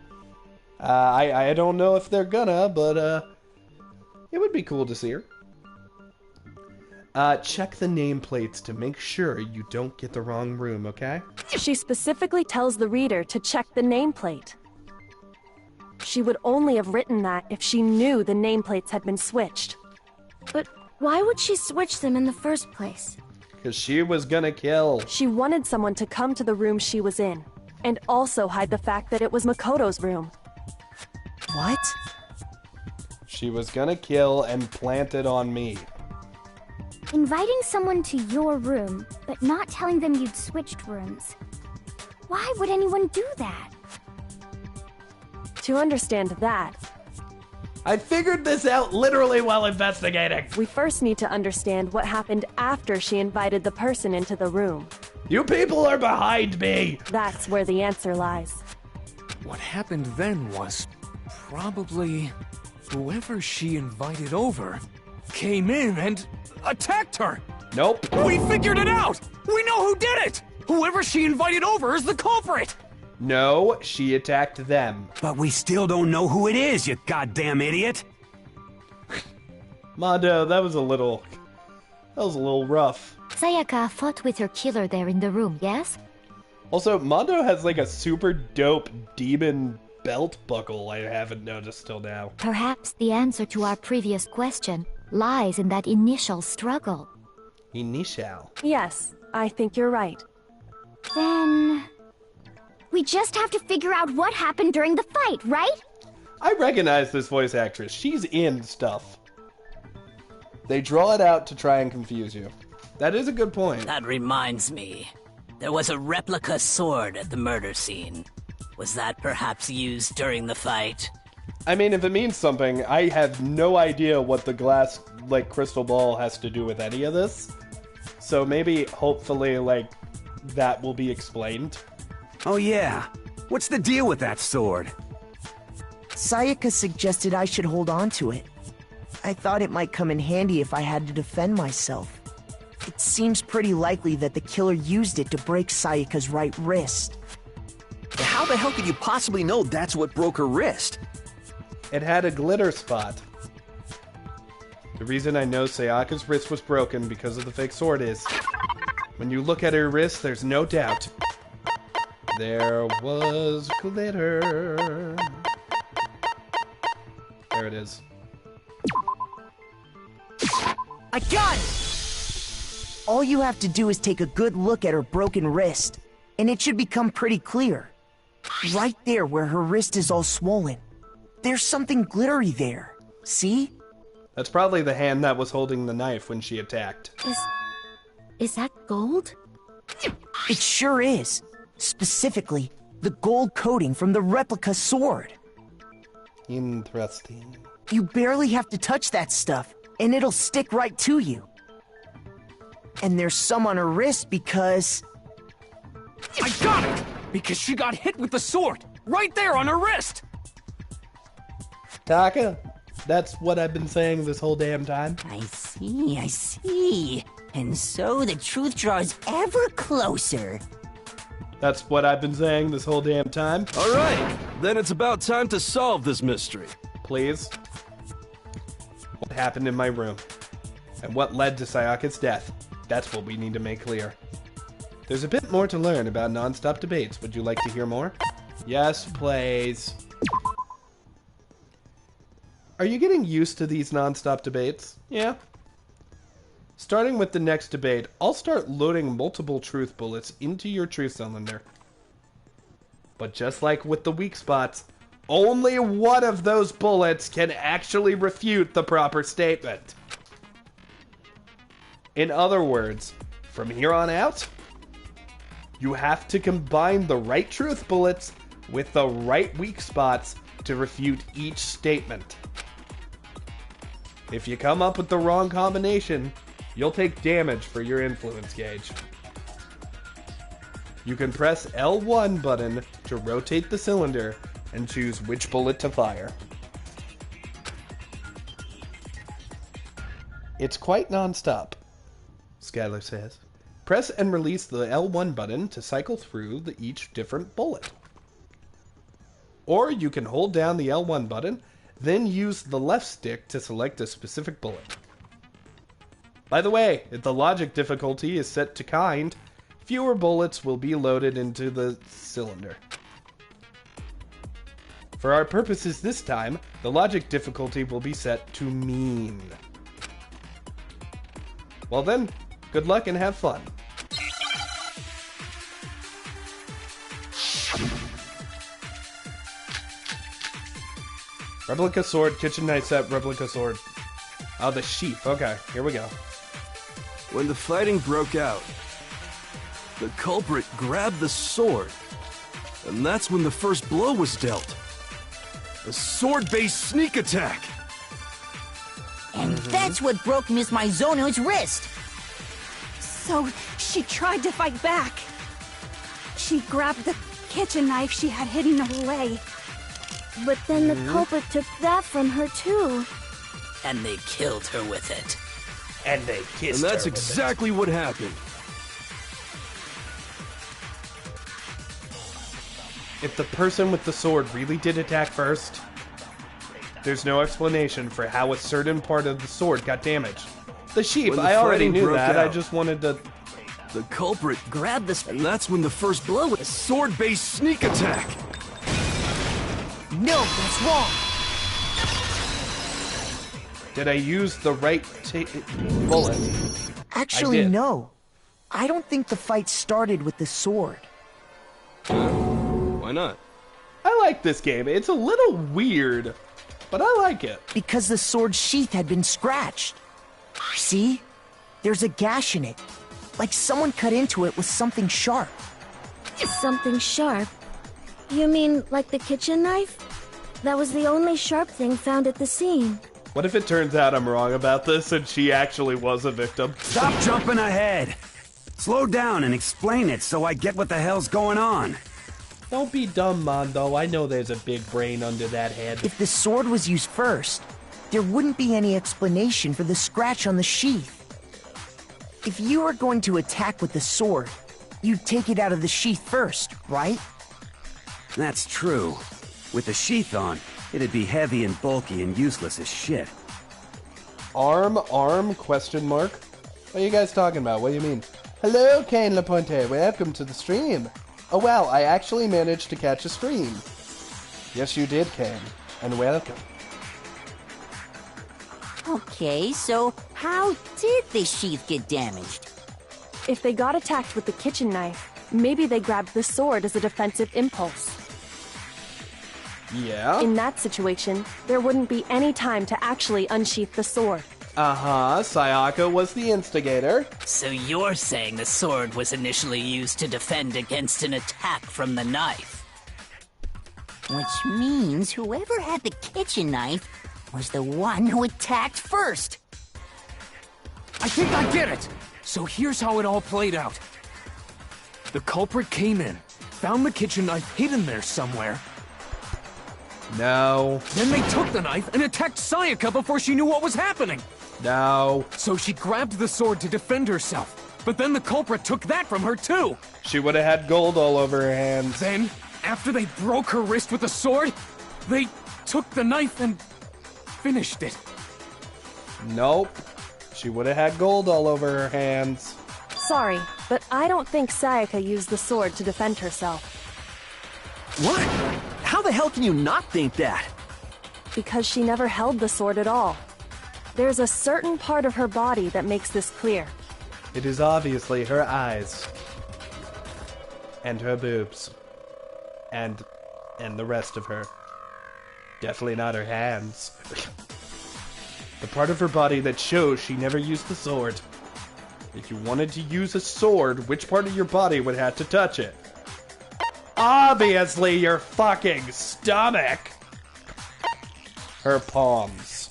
I don't know if they're gonna, but it would be cool to see her. Check the nameplates to make sure you don't get the wrong room, okay? She specifically tells the reader to check the nameplate. She would only have written that if she knew the nameplates had been switched. But Why would she switch them in the first place? Because she was gonna kill. She wanted someone to come to the room she was in, and also hide the fact that it was Makoto's room. What? She was gonna kill and plant it on me. Inviting someone to your room, but not telling them you'd switched rooms. Why would anyone do that? To understand that, I figured this out literally while investigating. we first need to understand what happened after she invited the person into the room. You people are behind me! That's where the answer lies. What happened then was probably whoever she invited over came in and attacked her. Nope. We figured it out! We know who did it! Whoever she invited over is the culprit! No, she attacked them. But we still don't know who it is, you goddamn idiot! Mondo, that was a little rough. Sayaka fought with her killer there in the room, yes? Also, Mondo has like a super dope demon belt buckle I haven't noticed till now. Perhaps the answer to our previous question lies in that initial struggle. Initial? Yes, I think you're right. Then... we just have to figure out what happened during the fight, right? I recognize this voice actress. She's in stuff. They draw it out to try and confuse you. That is a good point. That reminds me. There was a replica sword at the murder scene. Was that perhaps used during the fight? I mean, if it means something, I have no idea what the glass, like, crystal ball has to do with any of this. So maybe, hopefully, like, that will be explained. Oh yeah, what's the deal with that sword? Sayaka suggested I should hold on to it. I thought it might come in handy if I had to defend myself. It seems pretty likely that the killer used it to break Sayaka's right wrist. How the hell could you possibly know that's what broke her wrist? It had a glitter spot. The reason I know Sayaka's wrist was broken because of the fake sword is, when you look at her wrist, there's no doubt. There was glitter. There it is. I got it! All you have to do is take a good look at her broken wrist, and it should become pretty clear. Right there where her wrist is all swollen. There's something glittery there. See? That's probably the hand that was holding the knife when she attacked. Is that gold? It sure is. Specifically, the gold coating from the replica sword. Interesting. You barely have to touch that stuff, and it'll stick right to you. And there's some on her wrist because... I got it! Because she got hit with the sword! Right there on her wrist! Taka, that's what I've been saying this whole damn time. I see. And so the truth draws ever closer. That's what I've been saying this whole damn time. All right, then it's about time to solve this mystery. Please. What happened in my room? And what led to Sayaka's death? That's what we need to make clear. There's a bit more to learn about non-stop debates. Would you like to hear more? Yes, please. Are you getting used to these non-stop debates? Yeah. Starting with the next debate, I'll start loading multiple truth bullets into your truth cylinder. But just like with the weak spots, only one of those bullets can actually refute the proper statement. In other words, from here on out, you have to combine the right truth bullets with the right weak spots to refute each statement. If you come up with the wrong combination, you'll take damage for your influence gauge. You can press L1 button to rotate the cylinder and choose which bullet to fire. It's quite non-stop, Skylar says. Press and release the L1 button to cycle through each different bullet. Or you can hold down the L1 button, then use the left stick to select a specific bullet. By the way, if the logic difficulty is set to kind, fewer bullets will be loaded into the cylinder. For our purposes this time, the logic difficulty will be set to mean. Well then, good luck and have fun. Replica sword, kitchen knife set, replica sword. Oh, the sheath. Okay, here we go. When the fighting broke out, the culprit grabbed the sword, and that's when the first blow was dealt. A sword-based sneak attack! And that's what broke Miss Maizono's wrist! So, she tried to fight back. She grabbed the kitchen knife she had hidden away. But then the culprit took that from her too. And they killed her with it. And they kissed her. And that's with exactly what happened. If the person with the sword really did attack first, there's no explanation for how a certain part of the sword got damaged. The sheath, I already knew that, I just wanted to... The culprit grabbed this, and that's when the first blow was a sword-based sneak attack! No, that's wrong! Did I use the right bullet? Actually, no. I don't think the fight started with the sword. Why not? I like this game. It's a little weird, but I like it. Because the sword sheath had been scratched. See? There's a gash in it. Like someone cut into it with something sharp. Something sharp? You mean like the kitchen knife? That was the only sharp thing found at the scene. What if it turns out I'm wrong about this and she actually was a victim? Stop jumping ahead! Slow down and explain it so I get what the hell's going on. Don't be dumb, Mondo. I know there's a big brain under that head. If the sword was used first, there wouldn't be any explanation for the scratch on the sheath. If you were going to attack with the sword, you'd take it out of the sheath first, right? That's true. With the sheath on, it'd be heavy and bulky and useless as shit. Arm, question mark? What are you guys talking about? What do you mean? Hello, Kane Laponte. Welcome to the stream. Oh wow, I actually managed to catch a stream. Yes, you did, Kane. And welcome. Okay, so how did the sheath get damaged? If they got attacked with the kitchen knife, maybe they grabbed the sword as a defensive impulse. Yeah? In that situation, there wouldn't be any time to actually unsheath the sword. Uh-huh, Sayaka was the instigator. So you're saying the sword was initially used to defend against an attack from the knife? Which means whoever had the kitchen knife was the one who attacked first. I think I get it! So here's how it all played out. The culprit came in, found the kitchen knife hidden there somewhere. No. Then they took the knife and attacked Sayaka before she knew what was happening. No. So she grabbed the sword to defend herself. But then the culprit took that from her too. She would have had gold all over her hands. Then, after they broke her wrist with the sword, they took the knife and finished it. Nope. She would have had gold all over her hands. Sorry, but I don't think Sayaka used the sword to defend herself. What? How the hell can you not think that? Because she never held the sword at all. There's a certain part of her body that makes this clear. It is obviously her eyes. And her boobs. And the rest of her. Definitely not her hands. The part of her body that shows she never used the sword. If you wanted to use a sword, which part of your body would have to touch it? Obviously your fucking stomach! Her palms.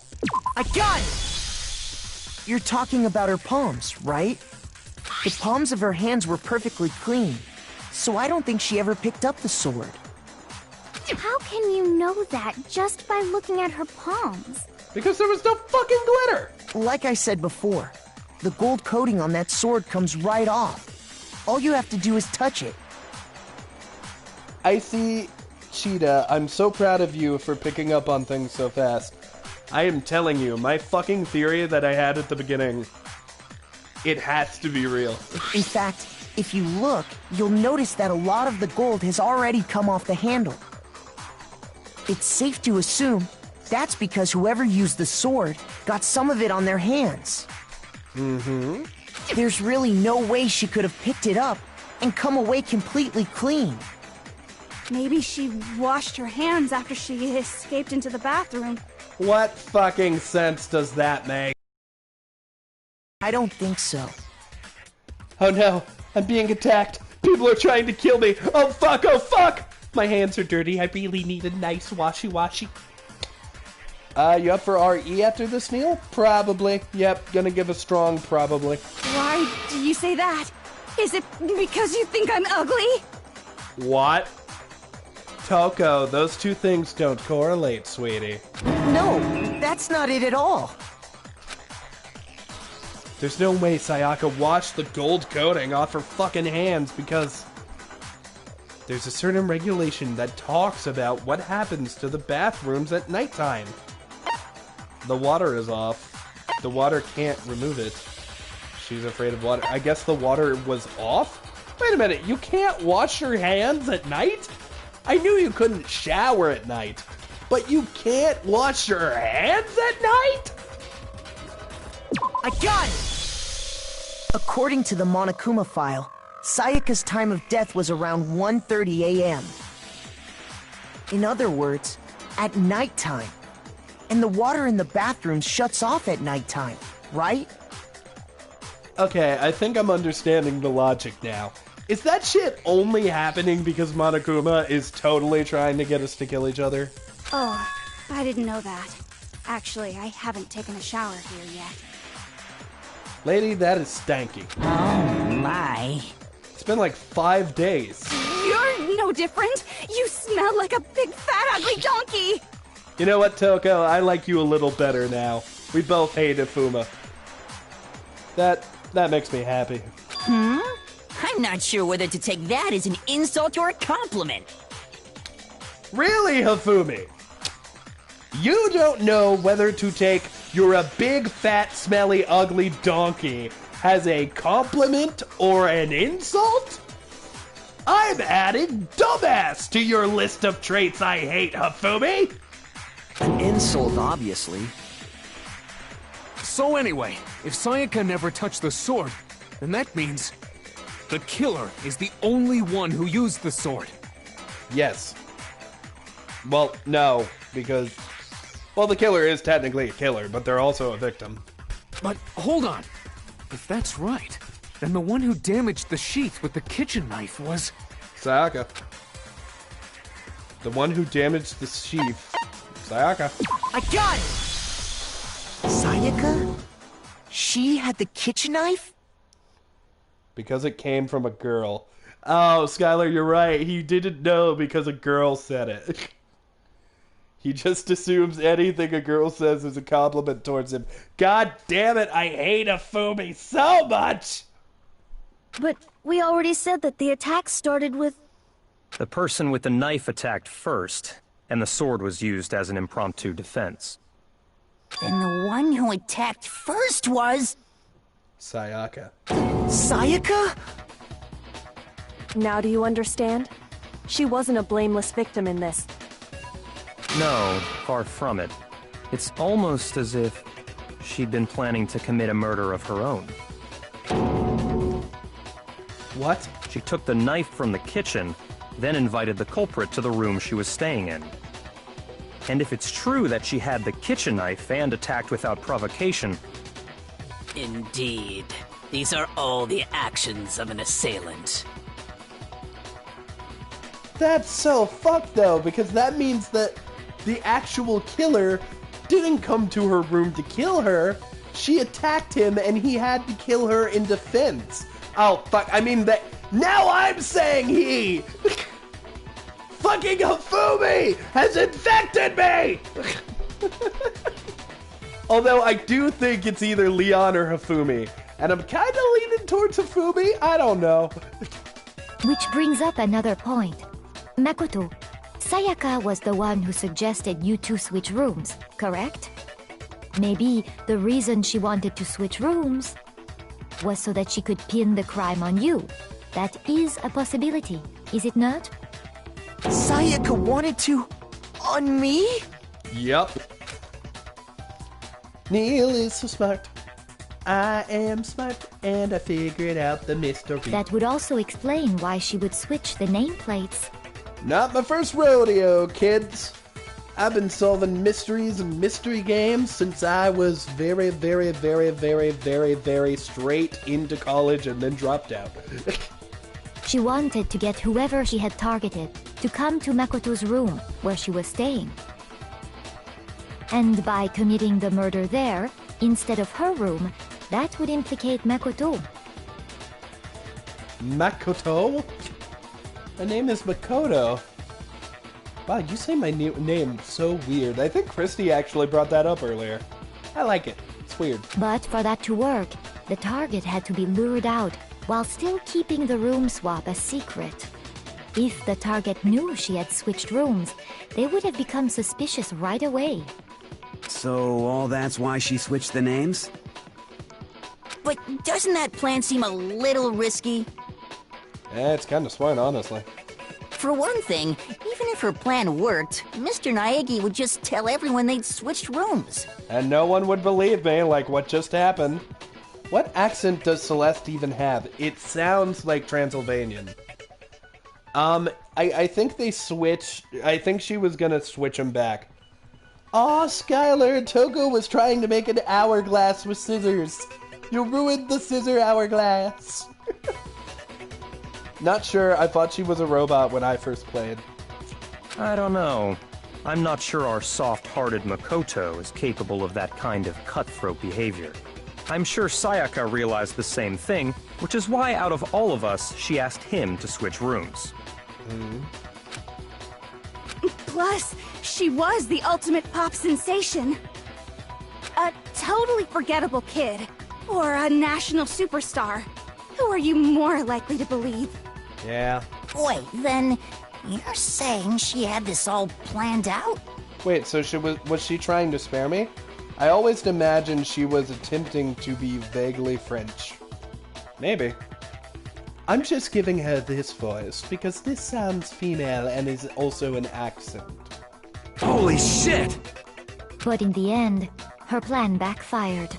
I got it! You're talking about her palms, right? The palms of her hands were perfectly clean, so I don't think she ever picked up the sword. How can you know that just by looking at her palms? Because there was no fucking glitter! Like I said before, the gold coating on that sword comes right off. All you have to do is touch it. Icy Cheetah, I'm so proud of you for picking up on things so fast. I am telling you, my fucking theory that I had at the beginning, it has to be real. In fact, if you look, you'll notice that a lot of the gold has already come off the handle. It's safe to assume that's because whoever used the sword got some of it on their hands. Mm-hmm. There's really no way she could have picked it up and come away completely clean. Maybe she washed her hands after she escaped into the bathroom. What fucking sense does that make? I don't think so. Oh no, I'm being attacked. People are trying to kill me. Oh fuck, oh fuck! My hands are dirty. I really need a nice washy-washy. You up for RE after this, Kneale? Probably. Yep, gonna give a strong probably. Why do you say that? Is it because you think I'm ugly? What? Toko, those two things don't correlate, sweetie. No, that's not it at all. There's no way Sayaka washed the gold coating off her fucking hands because there's a certain regulation that talks about what happens to the bathrooms at nighttime. The water is off. The water can't remove it. She's afraid of water. I guess the water was off? Wait a minute, you can't wash your hands at night? I knew you couldn't shower at night, but you can't wash your hands at night? I got it! According to the Monokuma file, Sayaka's time of death was around 1:30 a.m. In other words, at nighttime. And the water in the bathroom shuts off at nighttime, right? Okay, I think I'm understanding the logic now. Is that shit only happening because Monokuma is totally trying to get us to kill each other? Oh, I didn't know that. Actually, I haven't taken a shower here yet. Lady, that is stanky. Oh my. It's been like 5 days. You're no different. You smell like a big fat ugly donkey. You know what, Toko? I like you a little better now. We both hate Ifuma. That makes me happy. I'm not sure whether to take that as an insult or a compliment. Really, Hifumi? You don't know whether to take "you're a big, fat, smelly, ugly donkey" as a compliment or an insult? I'm adding dumbass to your list of traits I hate, Hifumi! An insult, obviously. So anyway, if Sayaka never touched the sword, then that means the killer is the only one who used the sword. Yes. Well, no, because... Well, the killer is technically a killer, but they're also a victim. But hold on. If that's right, then the one who damaged the sheath with the kitchen knife was... Sayaka. The one who damaged the sheath. Sayaka. I got it! Sayaka? She had the kitchen knife? Because it came from a girl. Oh, Skylar, you're right. He didn't know because a girl said it. He just assumes anything a girl says is a compliment towards him. God damn it, I hate Hifumi so much! But we already said that the attack started with... The person with the knife attacked first, and the sword was used as an impromptu defense. Then the one who attacked first was... Sayaka. Sayaka? Now do you understand? She wasn't a blameless victim in this. No, far from it. It's almost as if she'd been planning to commit a murder of her own. What? She took the knife from the kitchen, then invited the culprit to the room she was staying in. And if it's true that she had the kitchen knife and attacked without provocation... Indeed. These are all the actions of an assailant. That's so fucked, though, because that means that the actual killer didn't come to her room to kill her. She attacked him, and he had to kill her in defense. Oh, fuck. I mean, that. Now I'm saying he! Fucking Hifumi has infected me! Although I do think it's either Leon or Hifumi. And I'm kind of leaning towards Hifumi. I don't know. Which brings up another point. Makoto, Sayaka was the one who suggested you two switch rooms, correct? Maybe the reason she wanted to switch rooms was so that she could pin the crime on you. That is a possibility, is it not? Sayaka wanted to... on me? Yup. Kneale is so smart. I am smart and I figured out the mystery. That would also explain why she would switch the nameplates. Not my first rodeo, kids. I've been solving mysteries and mystery games since I was very, very, very, very, very, very straight into college and then dropped out. She wanted to get whoever she had targeted to come to Makoto's room where she was staying. And by committing the murder there, instead of her room, that would implicate Makoto. Makoto? My name is Makoto. Wow, you say my name so weird. I think Christy actually brought that up earlier. I like it. It's weird. But for that to work, the target had to be lured out while still keeping the room swap a secret. If the target knew she had switched rooms, they would have become suspicious right away. So all that's why she switched the names? But doesn't that plan seem a little risky? Yeah, it's kind of smart, honestly. For one thing, even if her plan worked, Mr. Naegi would just tell everyone they'd switched rooms. And no one would believe me, like what just happened. What accent does Celeste even have? It sounds like Transylvanian. I think they switched. I think she was gonna switch them back. Aw, Skylar, Toko was trying to make an hourglass with scissors. You ruined the scissor hourglass. Not sure, I thought she was a robot when I first played. I don't know. I'm not sure our soft-hearted Makoto is capable of that kind of cutthroat behavior. I'm sure Sayaka realized the same thing, which is why out of all of us, she asked him to switch rooms. Plus, she was the ultimate pop sensation. A totally forgettable kid. Or a national superstar. Who are you more likely to believe? Yeah. Wait, then you're saying she had this all planned out? Wait, so was she trying to spare me? I always imagined she was attempting to be vaguely French. Maybe. I'm just giving her this voice because this sounds female and is also an accent. Holy shit! But in the end, her plan backfired.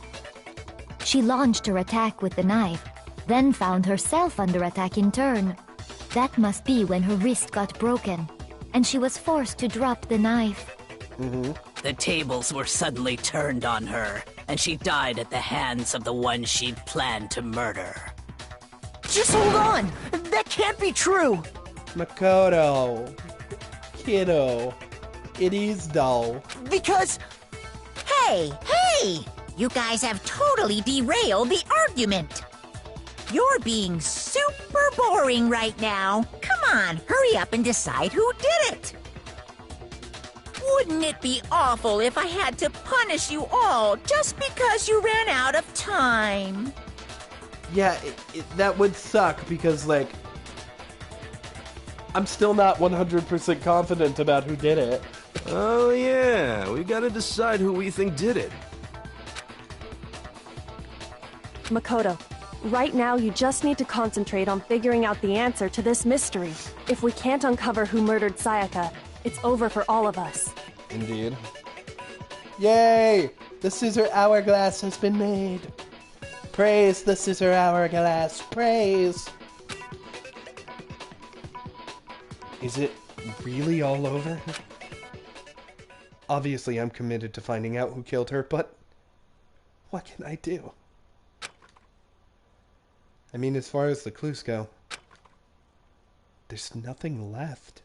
She launched her attack with the knife, then found herself under attack in turn. That must be when her wrist got broken, and she was forced to drop the knife. The tables were suddenly turned on her, and she died at the hands of the one she'd planned to murder. Just hold on! That can't be true! Makoto. Kiddo. It is dull. Because... Hey! You guys have totally derailed the argument! You're being super boring right now. Come on, hurry up and decide who did it! Wouldn't it be awful if I had to punish you all just because you ran out of time? Yeah, that would suck because, like, I'm still not 100% confident about who did it. Oh yeah, we gotta decide who we think did it. Makoto, right now you just need to concentrate on figuring out the answer to this mystery. If we can't uncover who murdered Sayaka, it's over for all of us. Indeed. Yay! The scissor hourglass has been made. Praise the scissor hourglass. Praise! Is it really all over? Obviously, I'm committed to finding out who killed her, but what can I do? I mean, as far as the clues go, there's nothing left.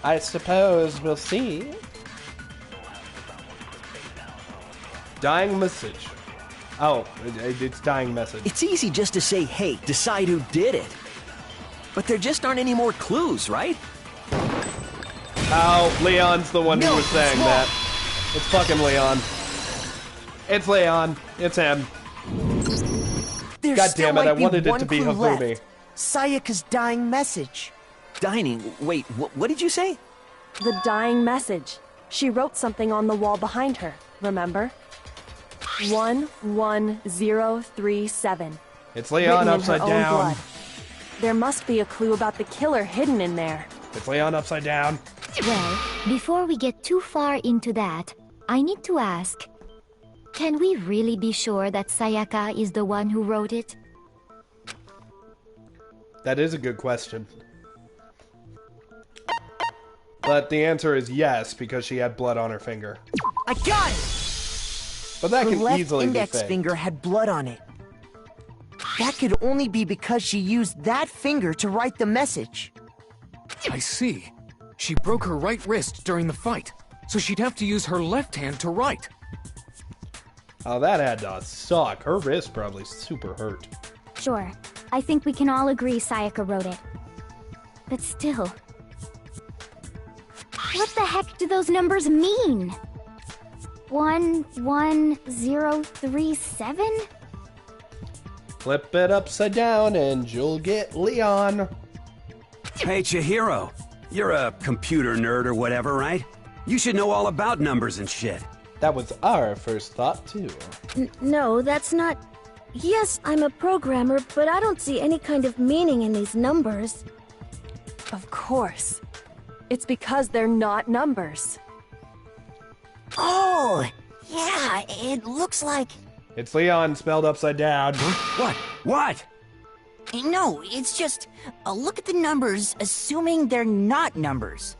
I suppose we'll see. Dying message. Oh, it's dying message. It's easy just to say, hey, decide who did it. But there just aren't any more clues, right? Oh, Leon's the one who was saying that. It's fucking Leon. It's Leon. It's him. There's God damn it, I wanted it to be Hifumi. left. Sayaka's dying message. Dining? Wait, what did you say? The dying message. She wrote something on the wall behind her, remember? 11037. It's Leon upside down. Blood. There must be a clue about the killer hidden in there. It's Leon upside down. Well, before we get too far into that, I need to ask, can we really be sure that Sayaka is the one who wrote it? That is a good question. But the answer is yes, because she had blood on her finger. I got it! But that her can left easily be index faked. finger had blood on it. That could only be because she used that finger to write the message. I see. She broke her right wrist during the fight, so she'd have to use her left hand to write. Oh, that had to suck. Her wrist probably super hurt. Sure. I think we can all agree Sayaka wrote it. But still... what the heck do those numbers mean? 11037? Flip it upside down and you'll get Leon. Hey, Chihiro. You're a computer nerd or whatever, right? You should know all about numbers and shit. That was our first thought, too. No, that's not... Yes, I'm a programmer, but I don't see any kind of meaning in these numbers. Of course. It's because they're not numbers. Oh, yeah, it looks like... It's Leon spelled upside down. What? What? No, it's just look at the numbers, assuming they're not numbers.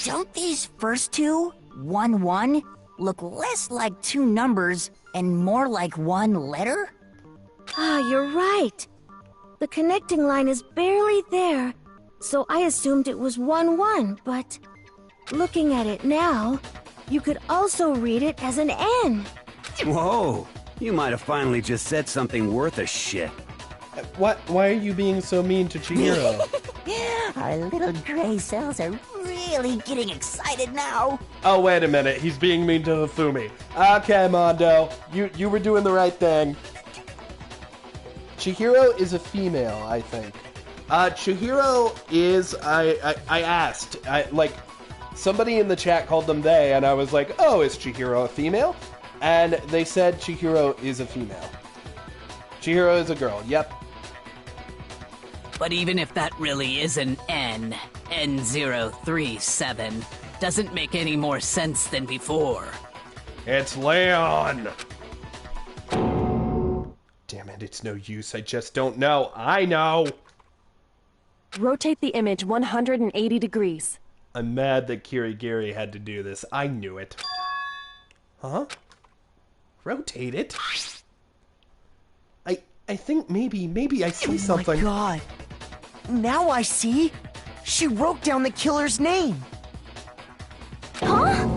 Don't these first two, 1, 1, look less like two numbers and more like one letter? Ah, you're right. The connecting line is barely there, so I assumed it was 1, 1, but looking at it now, you could also read it as an N. Whoa, you might have finally just said something worth a shit. What? Why are you being so mean to Chihiro? Our little gray cells are really getting excited now. Oh, wait a minute. He's being mean to Hifumi. Okay, Mondo. You were doing the right thing. Chihiro is a female, I think. Chihiro is... I asked. Somebody in the chat called them they, and I was like, oh, is Chihiro a female? And they said Chihiro is a female. Chihiro is a girl, yep. But even if that really is an N, N037, doesn't make any more sense than before. It's Leon! Damn it, it's no use. I just don't know. I know! Rotate the image 180 degrees. I'm mad that Kirigiri had to do this. I knew it. Huh? Rotate it? I think maybe I see something. Oh my god. Now I see. She wrote down the killer's name. Huh?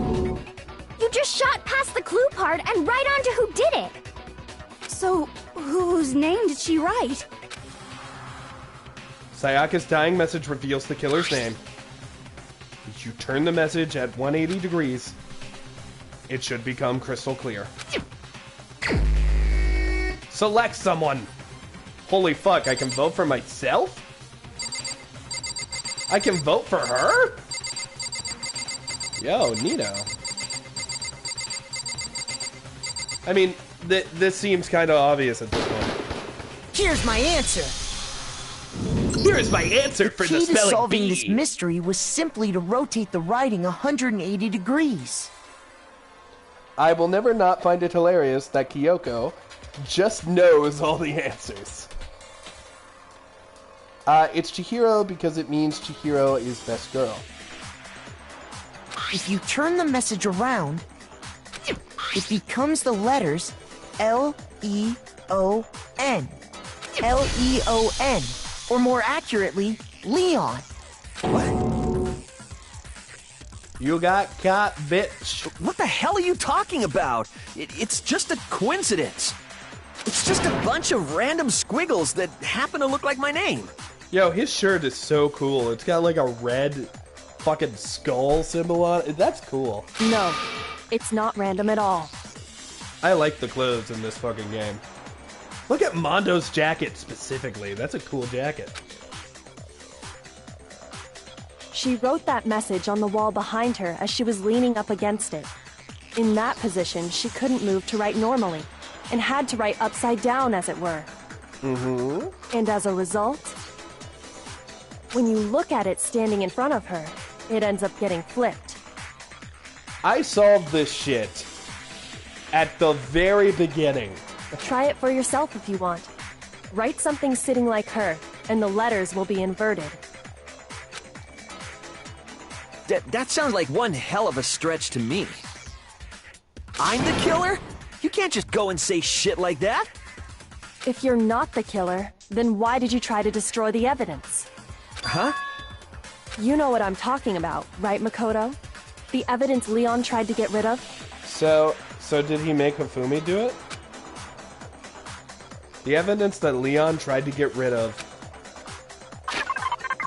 You just shot past the clue part and right onto who did it. So, whose name did she write? Sayaka's dying message reveals the killer's name. If you turn the message at 180 degrees, it should become crystal clear. Select someone! Holy fuck, I can vote for myself? I can vote for her? Yo, neato. I mean, this seems kind of obvious at this point. Here's my answer. Here's my answer for the key to spelling solving bee. this mystery was simply to rotate the writing 180 degrees. I will never not find it hilarious that Kyoko just knows all the answers. It's Chihiro because it means Chihiro is best girl. If you turn the message around, it becomes the letters L-E-O-N. L-E-O-N. Or more accurately, Leon. You got caught, bitch. What the hell are you talking about? It's just a coincidence. It's just a bunch of random squiggles that happen to look like my name. Yo, his shirt is so cool. It's got like a red fucking skull symbol on it. That's cool. No, it's not random at all. I like the clothes in this fucking game. Look at Mondo's jacket specifically. That's a cool jacket. She wrote that message on the wall behind her as she was leaning up against it. In that position, she couldn't move to write normally, and had to write upside down, as it were. Mm-hmm. And as a result, when you look at it standing in front of her, it ends up getting flipped. I solved this shit at the very beginning. Try it for yourself if you want. Write something sitting like her, and the letters will be inverted. That sounds like one hell of a stretch to me. I'm the killer? You can't just go and say shit like that. If you're not the killer, then why did you try to destroy the evidence? Huh? You know what I'm talking about, right, Makoto? The evidence Leon tried to get rid of? So did he make Hifumi do it? The evidence that Leon tried to get rid of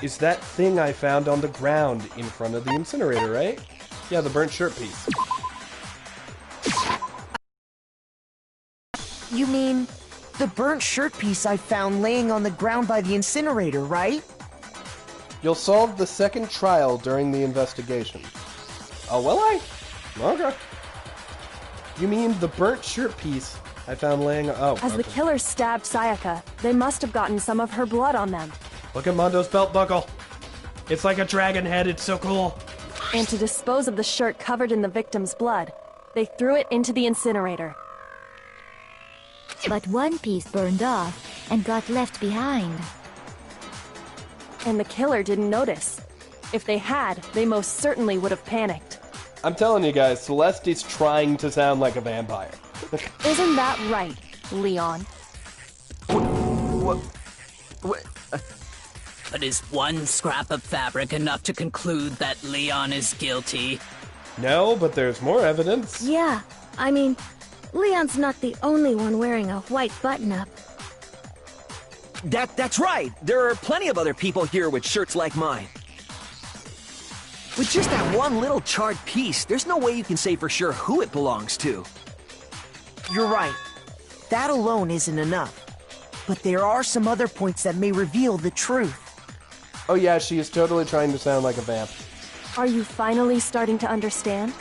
is that thing I found on the ground in front of the incinerator, right? Yeah, the burnt shirt piece. You mean the burnt shirt piece I found laying on the ground by the incinerator, right? You'll solve the second trial during the investigation. Oh, will I? Okay. You mean the burnt shirt piece I found laying... Oh, As the killer stabbed Sayaka, they must have gotten some of her blood on them. Look at Mondo's belt buckle. It's like a dragon head. It's so cool. And to dispose of the shirt covered in the victim's blood, they threw it into the incinerator. But one piece burned off and got left behind. And the killer didn't notice. If they had, they most certainly would have panicked. I'm telling you guys, Celeste is trying to sound like a vampire. Isn't that right, Leon? But is one scrap of fabric enough to conclude that Leon is guilty? No, but there's more evidence. Yeah, I mean, Leon's not the only one wearing a white button-up. That's right! There are plenty of other people here with shirts like mine. With just that one little charred piece, there's no way you can say for sure who it belongs to. You're right. That alone isn't enough. But there are some other points that may reveal the truth. Oh yeah, she is totally trying to sound like a vamp. Are you finally starting to understand?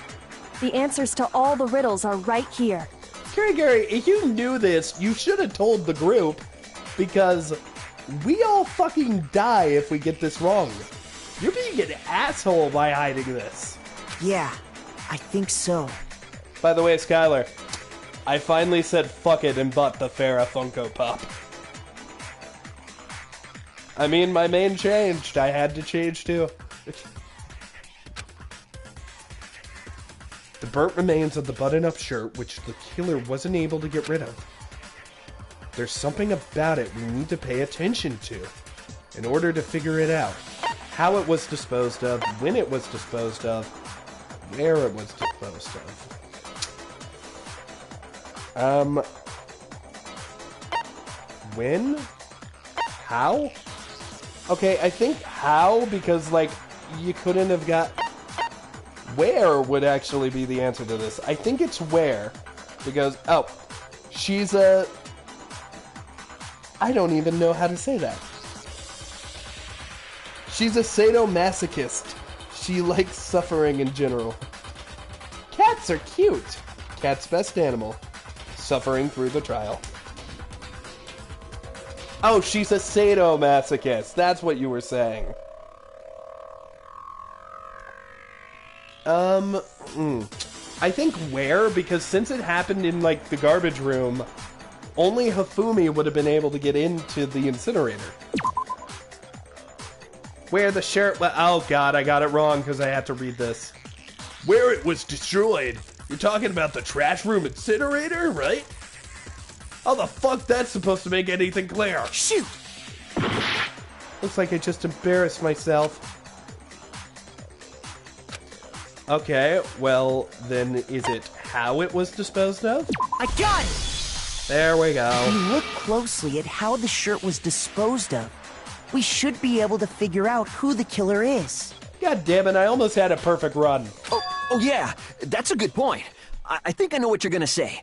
The answers to all the riddles are right here. Gary, if you knew this, you should have told the group, because we all fucking die if we get this wrong. You're being an asshole by hiding this. Yeah, I think so. By the way, Skylar, I finally said fuck it and bought the Farrah Funko Pop. I mean, my main changed. I had to change too. The burnt remains of the button-up shirt, which the killer wasn't able to get rid of. There's something about it we need to pay attention to in order to figure it out. How it was disposed of, when it was disposed of, where it was disposed of. When? How? Okay, I think how, because, like, you couldn't have got... Where would actually be the answer to this. I think it's where, because, oh, she's a... I don't even know how to say that. She's a sadomasochist. She likes suffering in general. Cats are cute. Cat's best animal. Suffering through the trial. Oh, she's a sadomasochist. That's what you were saying. I think where, because since it happened in, like, the garbage room, only Hifumi would have been able to get into the incinerator. Where the shirt... Oh, God, I got it wrong because I had to read this. Where it was destroyed. You're talking about the trash room incinerator, right? How the fuck that's supposed to make anything clear? Shoot! Looks like I just embarrassed myself. Okay, well, then is it how it was disposed of? I got it! There we go. If we look closely at how the shirt was disposed of, we should be able to figure out who the killer is. God damn it, I almost had a perfect run. Oh yeah, that's a good point. I think I know what you're gonna say.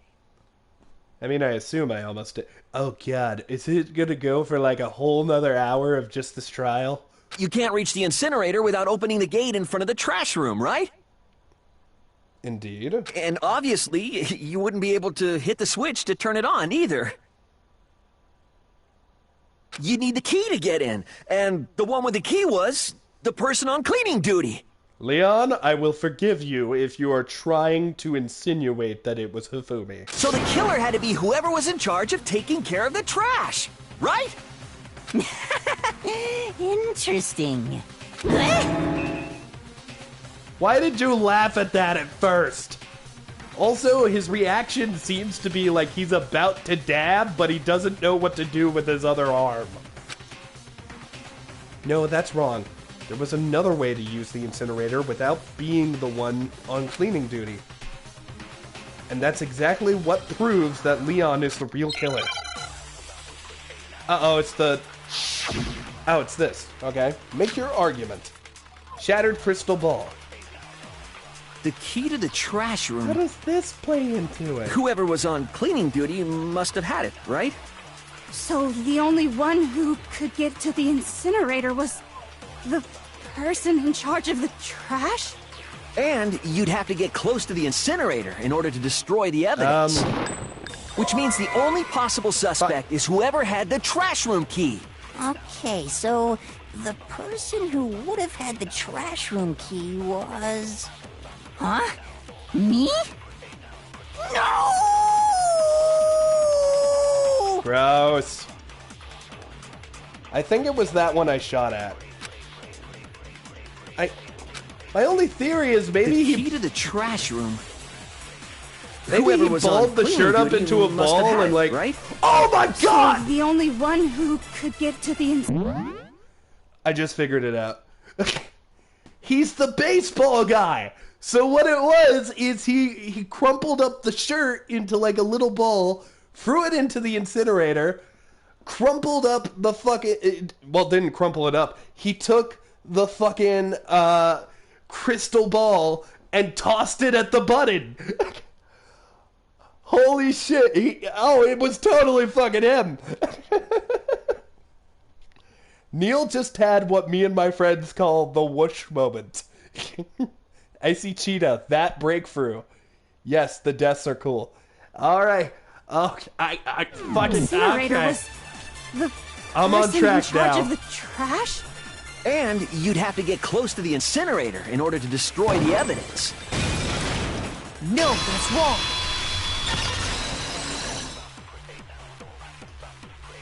I mean, I assume I almost did. Oh God, is it gonna go for like a whole nother hour of just this trial? You can't reach the incinerator without opening the gate in front of the trash room, right? Indeed. And obviously, you wouldn't be able to hit the switch to turn it on either. You need the key to get in, and the one with the key was the person on cleaning duty. Leon, I will forgive you if you are trying to insinuate that it was Hifumi. So the killer had to be whoever was in charge of taking care of the trash, right? Interesting. Why did you laugh at that at first? Also, his reaction seems to be like he's about to dab, but he doesn't know what to do with his other arm. No, that's wrong. There was another way to use the incinerator without being the one on cleaning duty. And that's exactly what proves that Leon is the real killer. Uh-oh, it's the... Oh, it's this. Okay. Make your argument. Shattered crystal ball. The key to the trash room. How does this play into it? Whoever was on cleaning duty must have had it, right? So the only one who could get to the incinerator was the person in charge of the trash? And you'd have to get close to the incinerator in order to destroy the evidence. Which means the only possible suspect is whoever had the trash room key. Okay, so the person who would have had the trash room key was... Huh? Me? No! Gross. I think it was that one I shot at. My only theory is maybe the key to the trash room. Maybe he balled the shirt up into a ball and like, right? Oh my god! So the only one who could get to the I just figured it out. He's the baseball guy. So what it was is he crumpled up the shirt into like a little ball, threw it into the incinerator, crumpled up the fucking... Well, didn't crumple it up. He took the fucking crystal ball and tossed it at the button. Holy shit. It was totally fucking him. Kneale just had what me and my friends call the whoosh moment. Icy Cheetah, that breakthrough. Yes, the deaths are cool. Alright. Oh, I fucking... Incinerator okay. was the I'm on person track in charge now. of the trash? And you'd have to get close to the incinerator in order to destroy the evidence. No, that's wrong.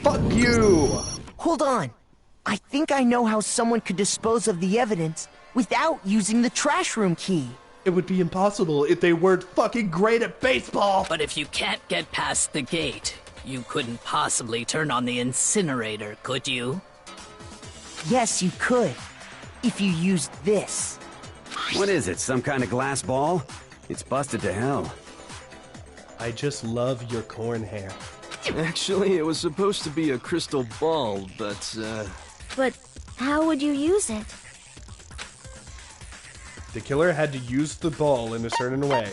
Fuck you! Hold on. I think I know how someone could dispose of the evidence without using the trash room key. It would be impossible if they weren't fucking great at baseball! But if you can't get past the gate, you couldn't possibly turn on the incinerator, could you? Yes, you could. If you used this. What is it, some kind of glass ball? It's busted to hell. I just love your corn hair. Actually, it was supposed to be a crystal ball, but, But how would you use it? The killer had to use the ball in a certain way.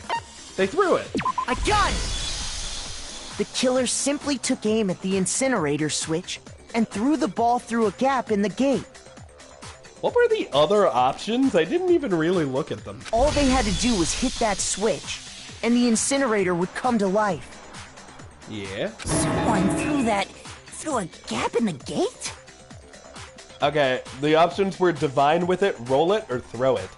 They threw it! I got it! The killer simply took aim at the incinerator switch and threw the ball through a gap in the gate. What were the other options? I didn't even really look at them. All they had to do was hit that switch, and the incinerator would come to life. Yeah? Someone threw a gap in the gate? Okay, the options were divine with it, roll it, or throw it.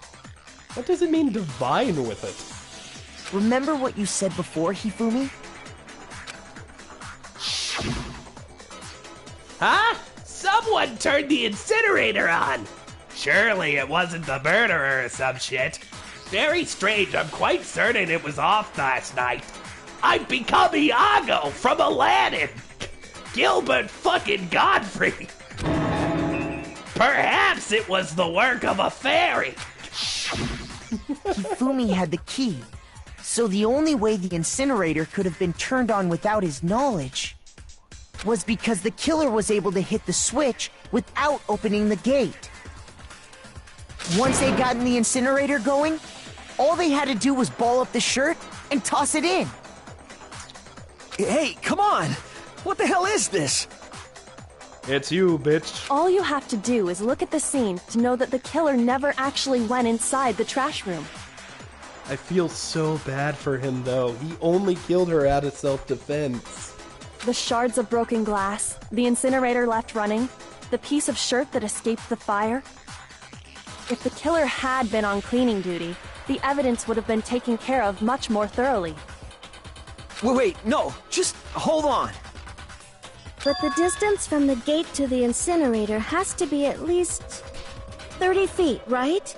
What does it mean divine with it? Remember what you said before, Hifumi? Huh? Someone turned the incinerator on! Surely it wasn't the murderer or some shit. Very strange, I'm quite certain it was off last night. I've become Iago from Aladdin! Gilbert fucking Godfrey! Perhaps it was the work of a fairy! Hifumi had the key, so the only way the incinerator could have been turned on without his knowledge was because the killer was able to hit the switch without opening the gate. Once they'd gotten the incinerator going, all they had to do was ball up the shirt and toss it in. Hey, come on! What the hell is this? It's you, bitch. All you have to do is look at the scene to know that the killer never actually went inside the trash room. I feel so bad for him, though. He only killed her out of self-defense. The shards of broken glass, the incinerator left running, the piece of shirt that escaped the fire. If the killer had been on cleaning duty, the evidence would have been taken care of much more thoroughly. Wait, no, just hold on. But the distance from the gate to the incinerator has to be at least 30 feet, right?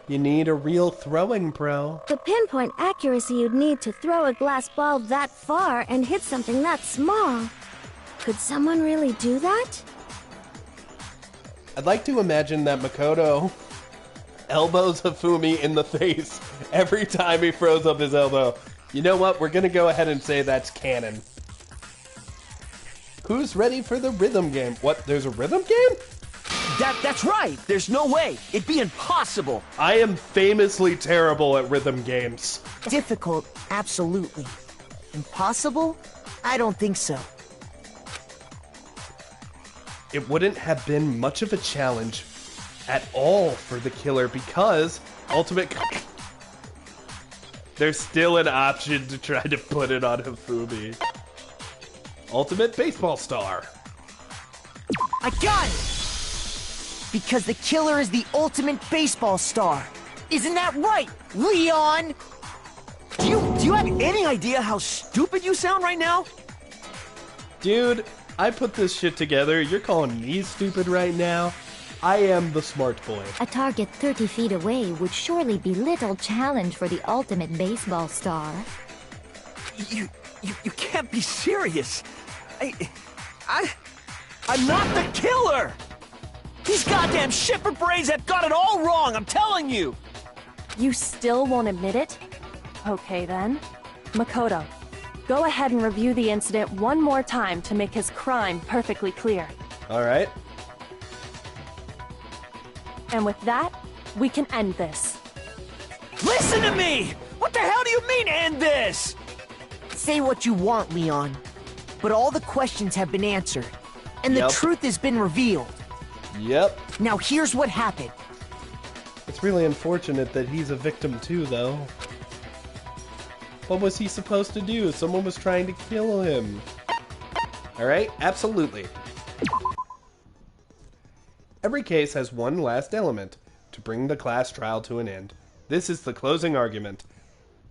You need a real throwing pro. The pinpoint accuracy you'd need to throw a glass ball that far and hit something that small. Could someone really do that? I'd like to imagine that Makoto elbows Hifumi in the face every time he throws up his elbow. You know what? We're gonna go ahead and say that's canon. Who's ready for the rhythm game? What? There's a rhythm game? That's right. There's no way. It'd be impossible. I am famously terrible at rhythm games. Difficult, absolutely. Impossible? I don't think so. It wouldn't have been much of a challenge at all for the killer because ultimate... There's still an option to try to put it on Hifumi. Ultimate baseball star. I got it! Because the killer is the ultimate baseball star. Isn't that right, Leon? Do you have any idea how stupid you sound right now? Dude, I put this shit together. You're calling me stupid right now? I am the smart boy. A target 30 feet away would surely be little challenge for the ultimate baseball star. You can't be serious. I'm not the killer! These goddamn shipper brains have got it all wrong, I'm telling you! You still won't admit it? Okay then. Makoto, go ahead and review the incident one more time to make his crime perfectly clear. Alright. And with that, we can end this. Listen to me! What the hell do you mean, end this? Say what you want, Leon. But all the questions have been answered. And the truth has been revealed. Yep. Now here's what happened. It's really unfortunate that he's a victim too, though. What was he supposed to do? Someone was trying to kill him. Alright, absolutely. Every case has one last element to bring the class trial to an end. This is the closing argument.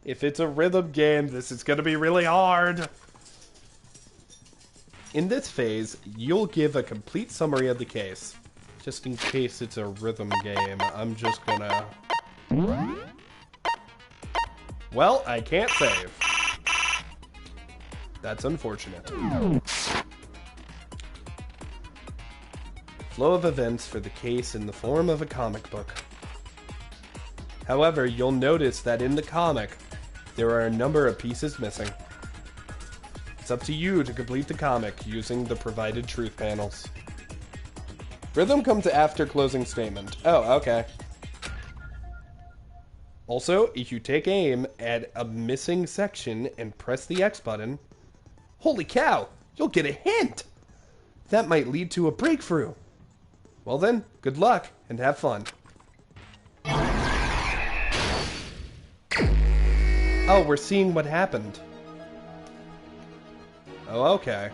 If it's a rhythm game, this is going to be really hard. In this phase, you'll give a complete summary of the case. Just in case it's a rhythm game, I'm just gonna... Well, I can't save. That's unfortunate. Flow of events for the case in the form of a comic book. However, you'll notice that in the comic, there are a number of pieces missing. It's up to you to complete the comic using the provided truth panels. Rhythm comes after closing statement. Oh, okay. Also, if you take aim at a missing section and press the X button, holy cow, you'll get a hint! That might lead to a breakthrough. Well then, good luck and have fun. Oh, we're seeing what happened. Oh, okay.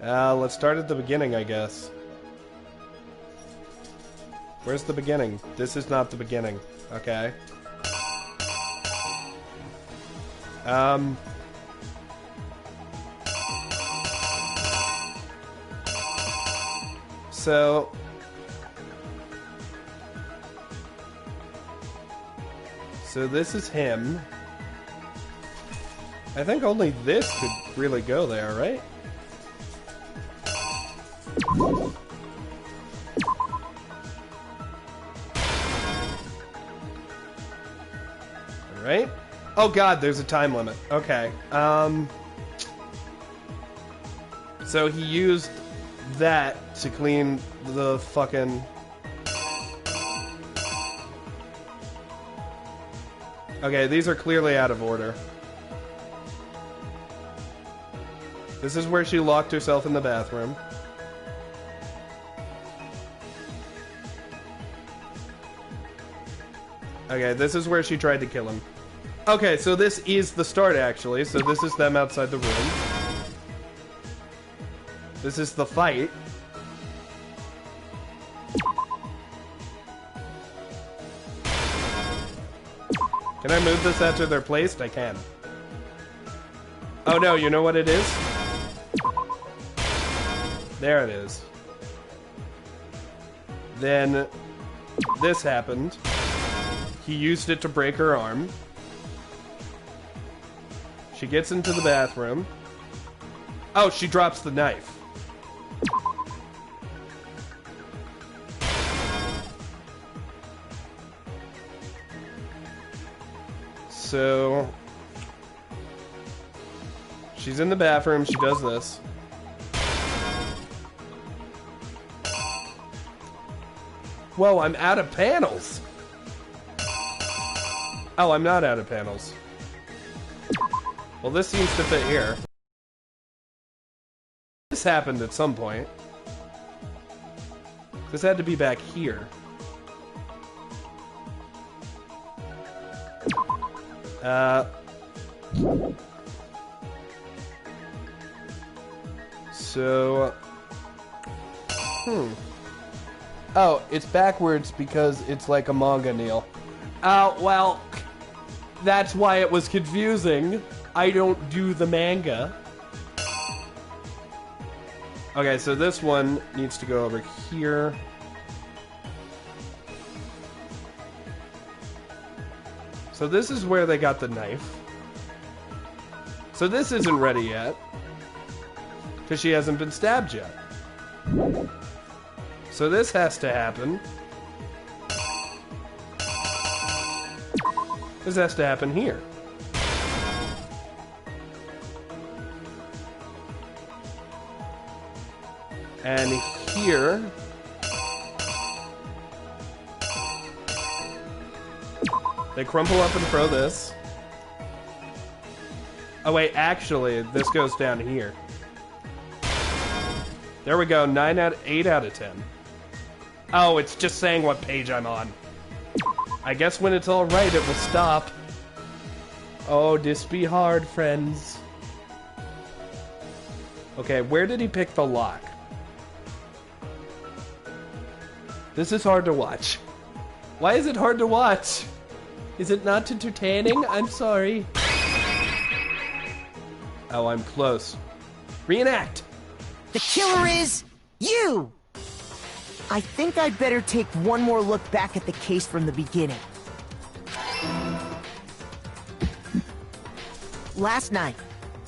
Let's start at the beginning, I guess. Where's the beginning? This is not the beginning. Okay. So... So this is him. I think only this could really go there, right? Right? Oh god, there's a time limit. Okay. So he used that to clean the fucking... Okay, these are clearly out of order. This is where she locked herself in the bathroom. Okay, this is where she tried to kill him. Okay, so this is the start, actually. So this is them outside the room. This is the fight. Can I move this after they're placed? I can. Oh no, you know what it is? There it is. Then this happened. He used it to break her arm. She gets into the bathroom. Oh, she drops the knife. So she's in the bathroom, she does this. Whoa, I'm out of panels. Oh, I'm not out of panels. Well, this seems to fit here. This happened at some point. This had to be back here. So... Oh, it's backwards because it's like a manga, Kneale. Oh, well, that's why it was confusing. I don't do the manga. Okay, so this one needs to go over here. So this is where they got the knife. So this isn't ready yet. Because she hasn't been stabbed yet. So this has to happen. This has to happen here. And here... They crumple up and throw this. Oh wait, actually, this goes down here. There we go, 8 out of 10. Oh, it's just saying what page I'm on. I guess when it's all right, it will stop. Oh, this be hard, friends. Okay, where did he pick the lock? This is hard to watch. Why is it hard to watch? Is it not entertaining? I'm sorry. Oh, I'm close. Reenact! The killer is you! I think I'd better take one more look back at the case from the beginning. Last night,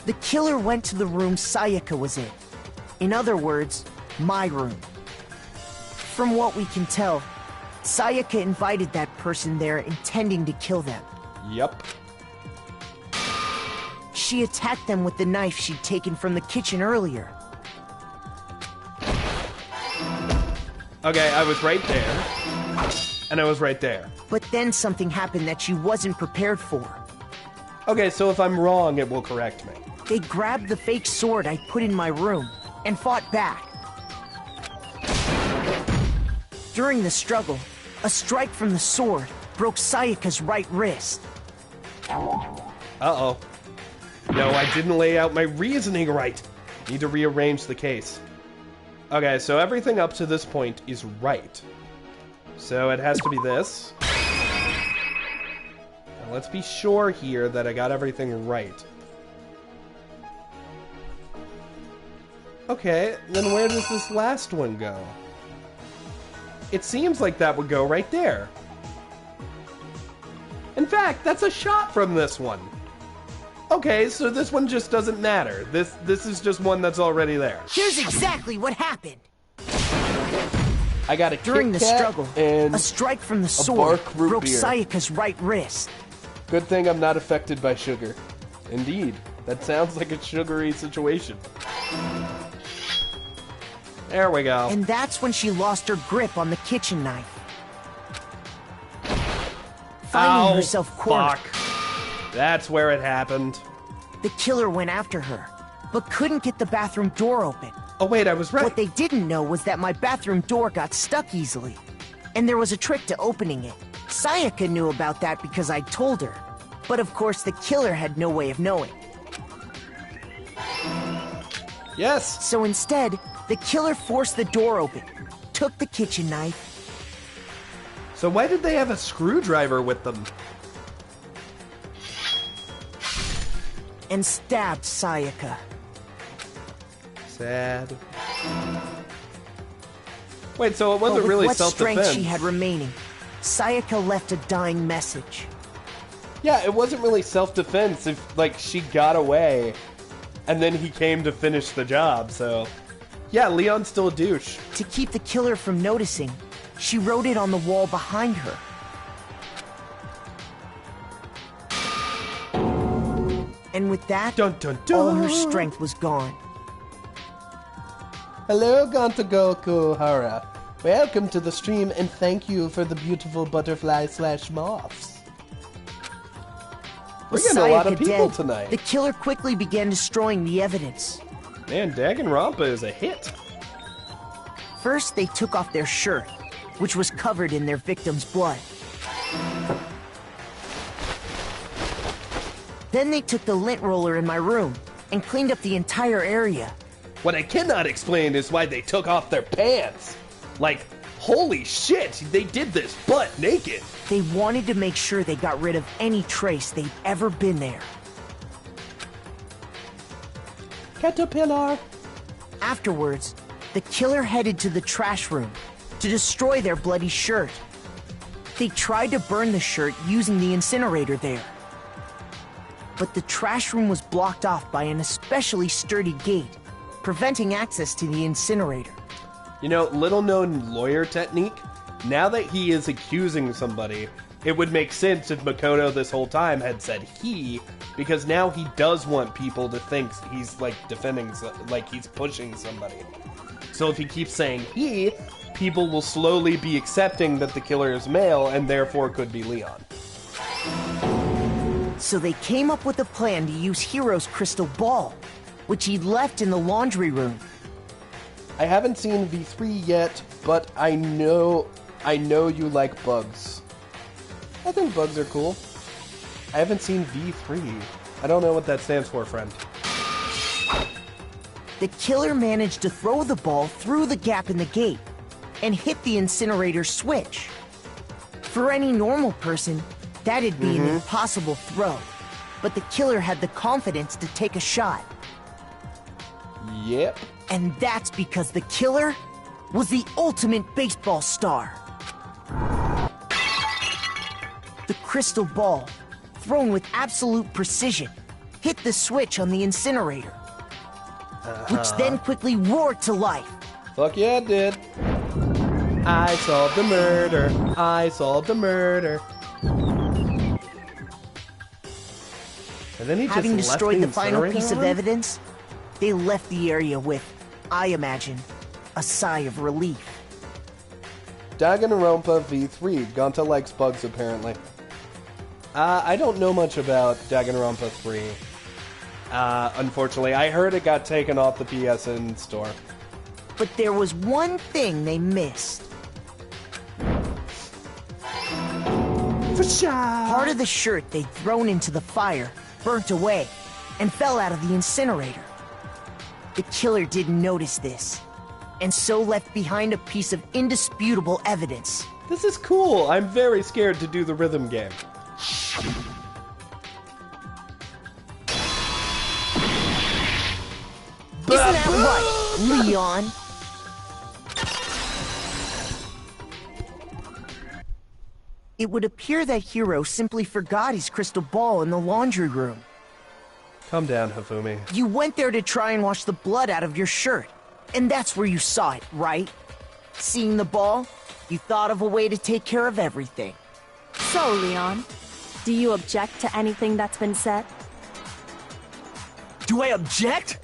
the killer went to the room Sayaka was in. In other words, my room. From what we can tell, Sayaka invited that person there intending to kill them. Yep. She attacked them with the knife she'd taken from the kitchen earlier. Okay, I was right there. And I was right there. But then something happened that she wasn't prepared for. Okay, so if I'm wrong, it will correct me. They grabbed the fake sword I put in my room and fought back. During the struggle, a strike from the sword broke Sayaka's right wrist. Uh-oh. No, I didn't lay out my reasoning right. Need to rearrange the case. Okay, so everything up to this point is right. So it has to be this. Now let's be sure here that I got everything right. Okay, then where does this last one go? It seems like that would go right there. In fact, that's a shot from this one. Okay, so this one just doesn't matter. This is just one that's already there. Here's exactly what happened. I got a During the Kit Kat struggle, and a strike from the sword broke Sayaka's right wrist. Good thing I'm not affected by sugar. Indeed, that sounds like a sugary situation. There we go. And that's when she lost her grip on the kitchen knife. Finding herself cornered. Fuck. That's where it happened. The killer went after her, but couldn't get the bathroom door open. Oh wait, I was right. What they didn't know was that my bathroom door got stuck easily, and there was a trick to opening it. Sayaka knew about that because I told her, but of course the killer had no way of knowing. Yes. So instead, the killer forced the door open, took the kitchen knife. So why did they have a screwdriver with them? and stabbed Sayaka. Sad. Wait, so it wasn't But with really what self-defense? strength she had remaining, Sayaka left a dying message. Yeah, it wasn't really self-defense if, like, she got away, and then he came to finish the job, so... Yeah, Leon's still a douche. To keep the killer from noticing, she wrote it on the wall behind her. And with that, dun, dun, dun. all her strength was gone. Hello, Gantagoku Hara. Welcome to the stream, and thank you for the beautiful butterfly/moths. We're getting a lot of people tonight. The killer quickly began destroying the evidence. Man, Danganronpa is a hit. First, they took off their shirt, which was covered in their victim's blood. Then they took the lint roller in my room and cleaned up the entire area. What I cannot explain is why they took off their pants. Like, holy shit, they did this butt naked. They wanted to make sure they got rid of any trace they'd ever been there. Caterpillar. Afterwards, the killer headed to the trash room to destroy their bloody shirt. They tried to burn the shirt using the incinerator there. But the trash room was blocked off by an especially sturdy gate, preventing access to the incinerator. You know, little known lawyer technique, now that he is accusing somebody, it would make sense if Makoto this whole time had said he, because now he does want people to think he's, like, defending, like he's pushing somebody. So if he keeps saying he, people will slowly be accepting that the killer is male and therefore could be Leon. So they came up with a plan to use Hiro's crystal ball, which he'd left in the laundry room. I haven't seen V3 yet, but I know you like bugs. I think bugs are cool. I haven't seen V3. I don't know what that stands for, friend. The killer managed to throw the ball through the gap in the gate and hit the incinerator switch. For any normal person, that'd be an impossible throw, but the killer had the confidence to take a shot. Yep. And that's because the killer was the ultimate baseball star. The crystal ball, thrown with absolute precision, hit the switch on the incinerator, which then quickly roared to life. Fuck yeah, it did. I solved the murder. I solved the murder. And then he just Having left destroyed the final incinerator piece of on? evidence, they left the area with, I imagine, a sigh of relief. Danganronpa V3. Gonta likes bugs, apparently. I don't know much about Danganronpa 3. Unfortunately, I heard it got taken off the PSN store. But there was one thing they missed. Part of the shirt they'd thrown into the fire burnt away and fell out of the incinerator. The killer didn't notice this, and so left behind a piece of indisputable evidence. This is cool. I'm very scared to do the rhythm game. Isn't that right, Leon? It would appear that Hiro simply forgot his crystal ball in the laundry room. Calm down, Hifumi. You went there to try and wash the blood out of your shirt, and that's where you saw it, right? Seeing the ball, you thought of a way to take care of everything. So, Leon, do you object to anything that's been said? Do I object?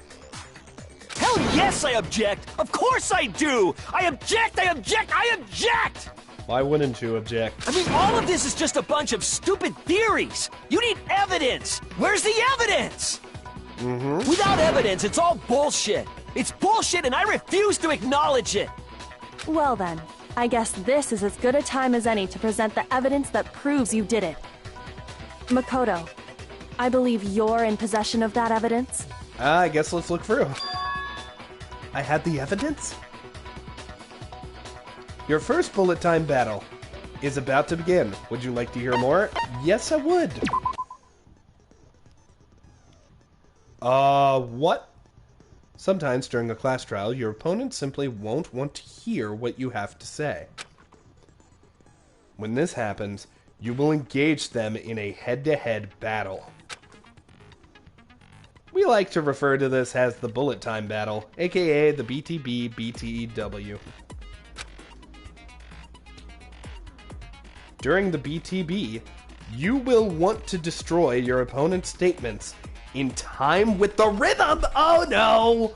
Hell yes, I object! Of course I do! I object! I object! I object! Why wouldn't you object? I mean, all of this is just a bunch of stupid theories! You need evidence! Where's the evidence? Without evidence, it's all bullshit! It's bullshit and I refuse to acknowledge it! Well then, I guess this is as good a time as any to present the evidence that proves you did it. Makoto, I believe you're in possession of that evidence? I guess let's look through. I had the evidence? Your first bullet time battle is about to begin. Would you like to hear more? Yes, I would. What? Sometimes during a class trial, your opponent simply won't want to hear what you have to say. When this happens, you will engage them in a head-to-head battle. We like to refer to this as the bullet time battle, aka the BTB-BTW. During the BTB, you will want to destroy your opponent's statements in time with the rhythm. Oh no!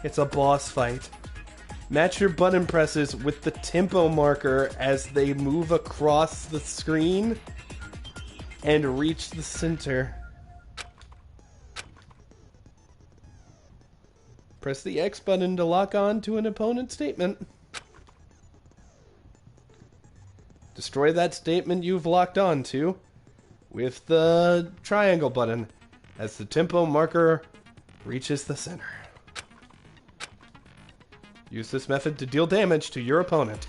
It's a boss fight. Match your button presses with the tempo marker as they move across the screen and reach the center. Press the X button to lock on to an opponent's statement. Destroy that statement you've locked on to with the triangle button as the tempo marker reaches the center. Use this method to deal damage to your opponent.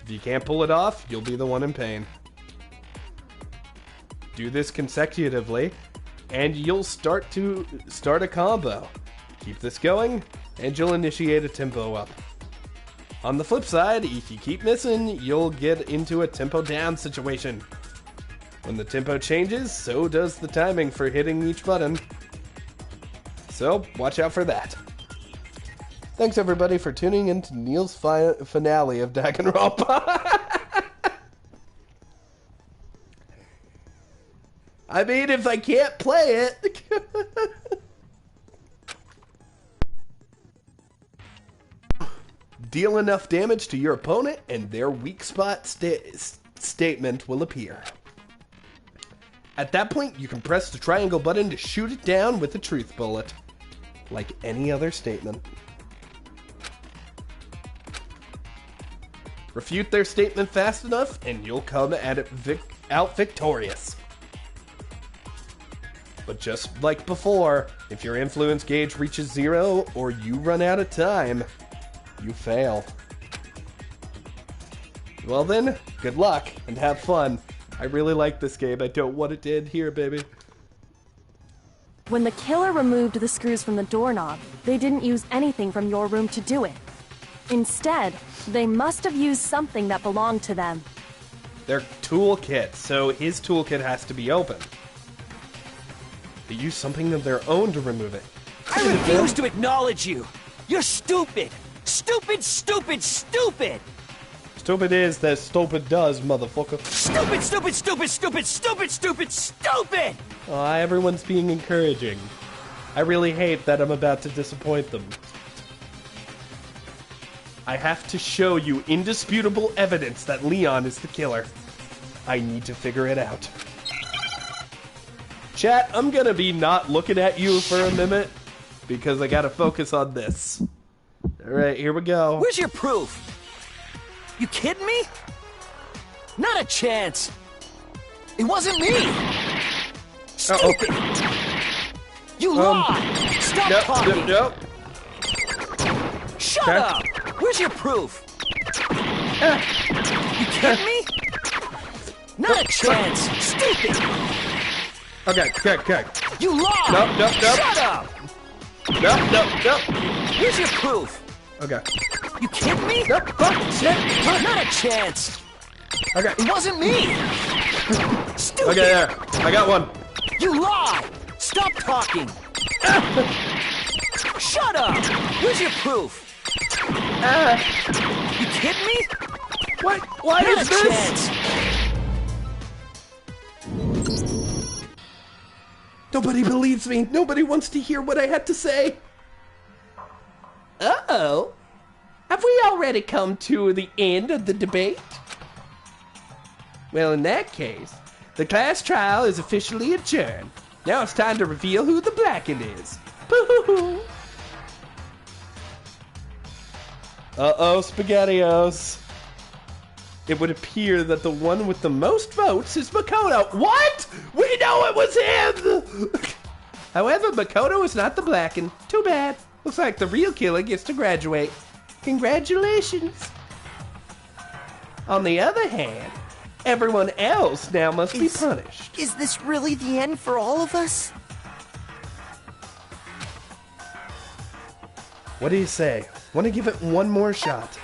If you can't pull it off, you'll be the one in pain. Do this consecutively, and you'll start a combo. Keep this going, and you'll initiate a tempo up. On the flip side, if you keep missing, you'll get into a tempo down situation. When the tempo changes, so does the timing for hitting each button. So, watch out for that. Thanks everybody for tuning in to Kneale's finale of Danganronpa. I mean, if I can't play it... Deal enough damage to your opponent, and their weak spot statement will appear. At that point, you can press the triangle button to shoot it down with a truth bullet, like any other statement. Refute their statement fast enough, and you'll come at it out victorious. But just like before, if your influence gauge reaches 0 or you run out of time, you fail. Well then, good luck and have fun. I really like this game. I don't want it to end here, baby. When the killer removed the screws from the doorknob, they didn't use anything from your room to do it. Instead, they must have used something that belonged to them. Their toolkit, so his toolkit has to be open. They used something of their own to remove it. I refuse to acknowledge you! You're stupid! Stupid, stupid, stupid! Stupid is that stupid does, motherfucker. Stupid, stupid, stupid, stupid, stupid, stupid, stupid! Everyone's being encouraging. I really hate that I'm about to disappoint them. I have to show you indisputable evidence that Leon is the killer. I need to figure it out. Chat, I'm gonna be not looking at you for a minute because I gotta focus on this. Alright, here we go. Where's your proof? You kidding me? Not a chance. It wasn't me. Stupid. You lied. Stop talking. Nope. Shut up. Where's your proof? You kidding me? Not a chance. Stupid. Okay. You lied. Nope. Shut up. Nope. Here's your proof. Okay. You kidding me? Nope. Shit. Not a chance. Okay. It wasn't me. Stupid. Okay, there. I got one. You lied. Stop talking. Shut up. Where's your proof? You kidding me? What? Why is this? Nobody believes me. Nobody wants to hear what I had to say. Uh-oh. Have we already come to the end of the debate? Well, in that case, the class trial is officially adjourned. Now it's time to reveal who the blackened is. Boo-hoo-hoo. Uh-oh, SpaghettiOs. It would appear that the one with the most votes is Makoto. What? We know it was him! However, Makoto is not the blackened. Too bad. Looks like the real killer gets to graduate. Congratulations. On the other hand, Everyone else now must be punished. Is this really the end for all of us? What do you say? Want to give it one more shot?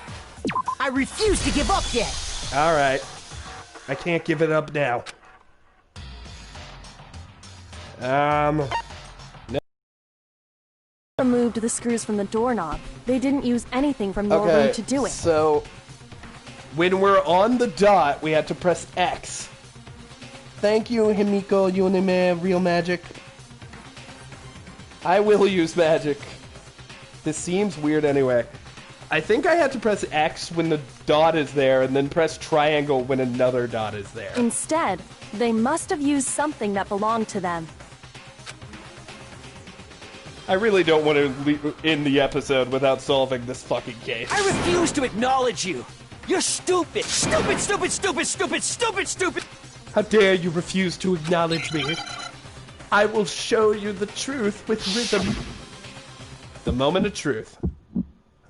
I refuse to give up yet. All right. I can't give it up now. No. Removed the screws from the doorknob. They didn't use anything from your room to do it. So when we're on the dot, we have to press X. Thank you, Himiko Yunime, real magic. I will use magic. This seems weird anyway. I think I had to press X when the dot is there, and then press triangle when another dot is there. Instead, they must have used something that belonged to them. I really don't want to end the episode without solving this fucking case. I refuse to acknowledge you! You're stupid! Stupid, stupid, stupid, stupid, stupid, stupid! How dare you refuse to acknowledge me? I will show you the truth with rhythm. The moment of truth.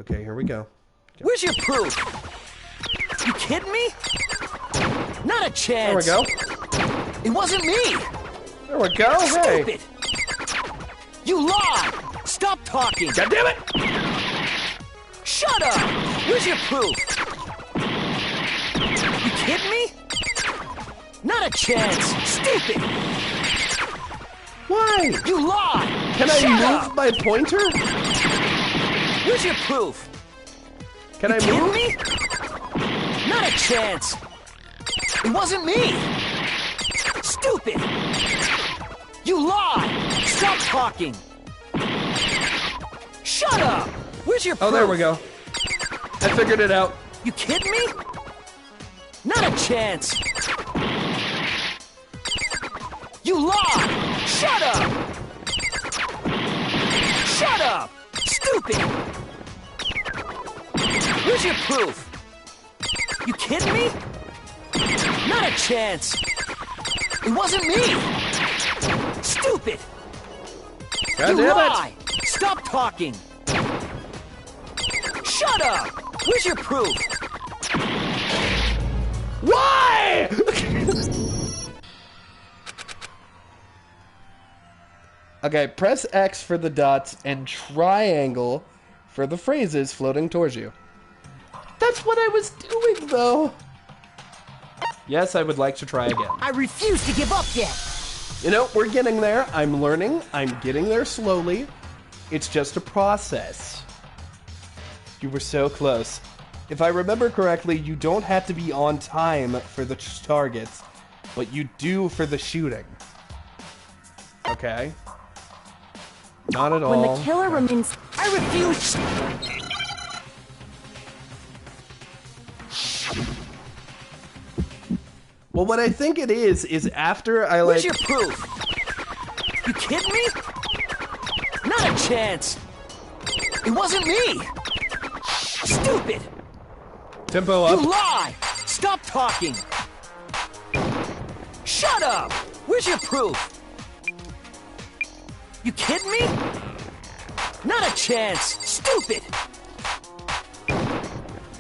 Okay, here we go. Where's your proof? You kidding me? Not a chance! There we go. It wasn't me! There we go, hey! Stupid! You lied! Stop talking! God damn it! Shut up! Where's your proof? You kidding me? Not a chance! Stupid! Why? You lied! Can I move my pointer? Where's your proof? Can I kidding move? Me? Not a chance! It wasn't me! Stupid! You lied! Stop talking! Shut up! Where's your proof? Oh, there we go. I figured it out. You kidding me? Not a chance! You lied! Shut up! Shut up! Stupid! Where's your proof? You kidding me? Not a chance! It wasn't me! Stupid! God you damn lie! Stop talking! Shut up! Where's your proof? Why? Okay, press X for the dots and triangle for the phrases floating towards you. That's what I was doing, though. Yes, I would like to try again. I refuse to give up yet. You know, we're getting there. I'm learning. I'm getting there slowly. It's just a process. You were so close. If I remember correctly, you don't have to be on time for the targets, but you do for the shooting. Okay. Not at all. When the killer remains... I refuse! Well, what I think it is after I like... Where's your proof? You kidding me? Not a chance! It wasn't me! Stupid! Tempo up. You lie! Stop talking! Shut up! Where's your proof? You kidding me? Not a chance! Stupid!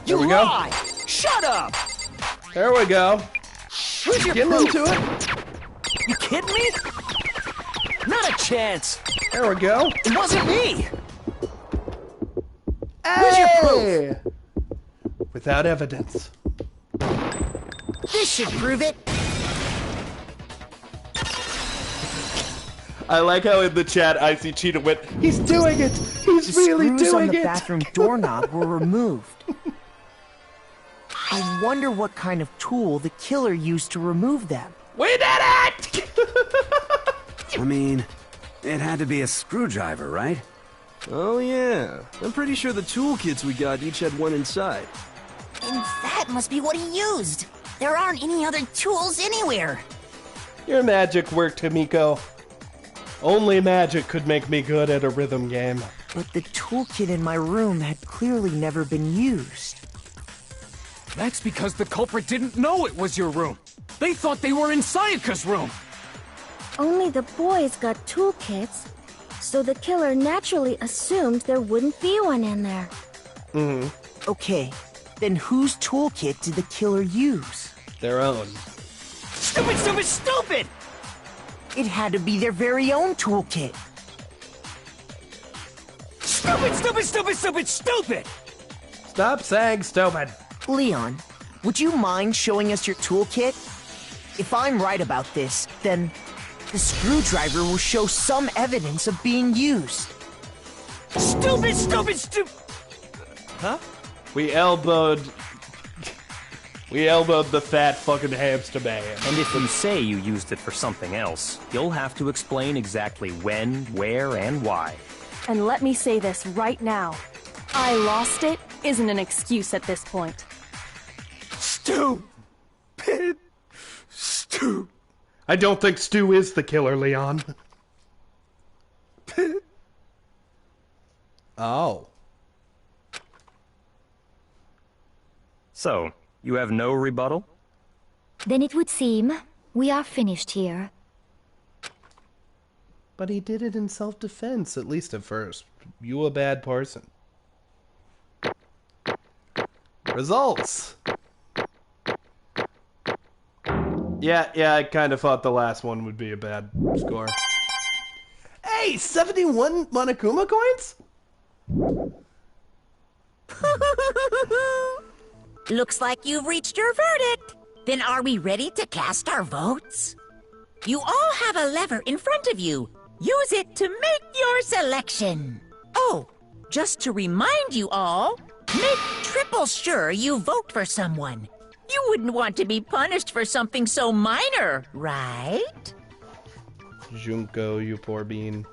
You lie! Shut up! There we go. Where's your Getting proof? into it. You kidding me? Not a chance! There we go. It wasn't me! Hey! Where's your proof? Without evidence. This should prove it. I like how in the chat I see Cheetah went, he's doing it! He's really The screws doing on the it! bathroom doorknob were removed. I wonder what kind of tool the killer used to remove them. We did it! I mean, it had to be a screwdriver, right? Oh yeah, I'm pretty sure the toolkits we got each had one inside. And that must be what he used. There aren't any other tools anywhere. Your magic worked, Himiko. Only magic could make me good at a rhythm game. But the toolkit in my room had clearly never been used. That's because the culprit didn't know it was your room. They thought they were in Sayaka's room. Only the boys got toolkits, so the killer naturally assumed there wouldn't be one in there. Okay, then whose toolkit did the killer use? Their own. Stupid, stupid, stupid! It had to be their very own toolkit. Stupid, stupid, stupid, stupid, stupid! Stop saying stupid. Leon, would you mind showing us your toolkit? If I'm right about this, then the screwdriver will show some evidence of being used. Stupid, stupid, stupid! Huh? We elbowed the fat fucking hamster man. And if you say you used it for something else, you'll have to explain exactly when, where, and why. And let me say this right now. I lost it isn't an excuse at this point. Stupid. I don't think Stu is the killer, Leon. Oh. So, you have no rebuttal? Then it would seem we are finished here. But he did it in self-defense, at least at first. You a bad person. Results! Yeah, I kind of thought the last one would be a bad score. Hey, 71 Monokuma coins? Looks like you've reached your verdict. Then are we ready to cast our votes? You all have a lever in front of you. Use it to make your selection. Oh, just to remind you all, make triple sure you vote for someone. You wouldn't want to be punished for something so minor, right? Junko, you poor bean.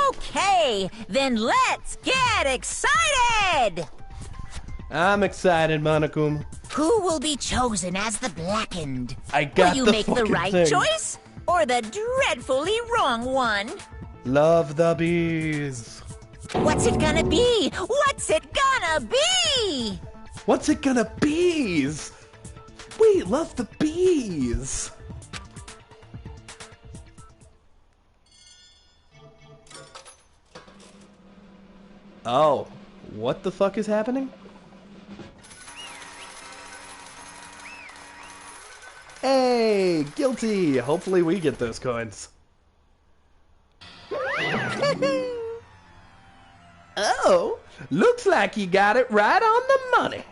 Okay, then let's get excited! I'm excited, Monokuma. Who will be chosen as the Blackened? I got Will you the make the fucking right thing. choice? Or the dreadfully wrong one? Love the bees. What's it gonna be? What's it gonna be? What's it gonna bees? We love the bees. Oh, what the fuck is happening? Hey, guilty. Hopefully we get those coins. Oh, looks like you got it right on the money.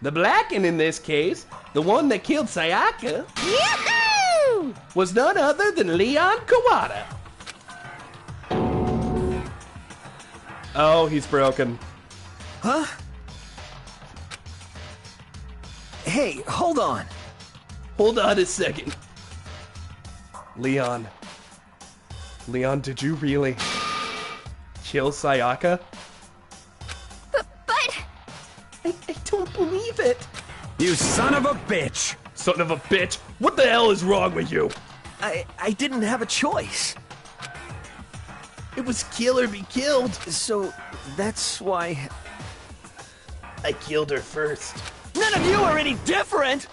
The Blackened in this case, the one that killed Sayaka, Yahoo! was none other than Leon Kawada. Oh, he's broken. Huh? Hey, hold on. Hold on a second. Leon. Leon, did you really kill Sayaka? But... I don't believe it. You son of a bitch! Son of a bitch! What the hell is wrong with you? I didn't have a choice. It was kill or be killed. So, that's why... I killed her first. None of you are any different!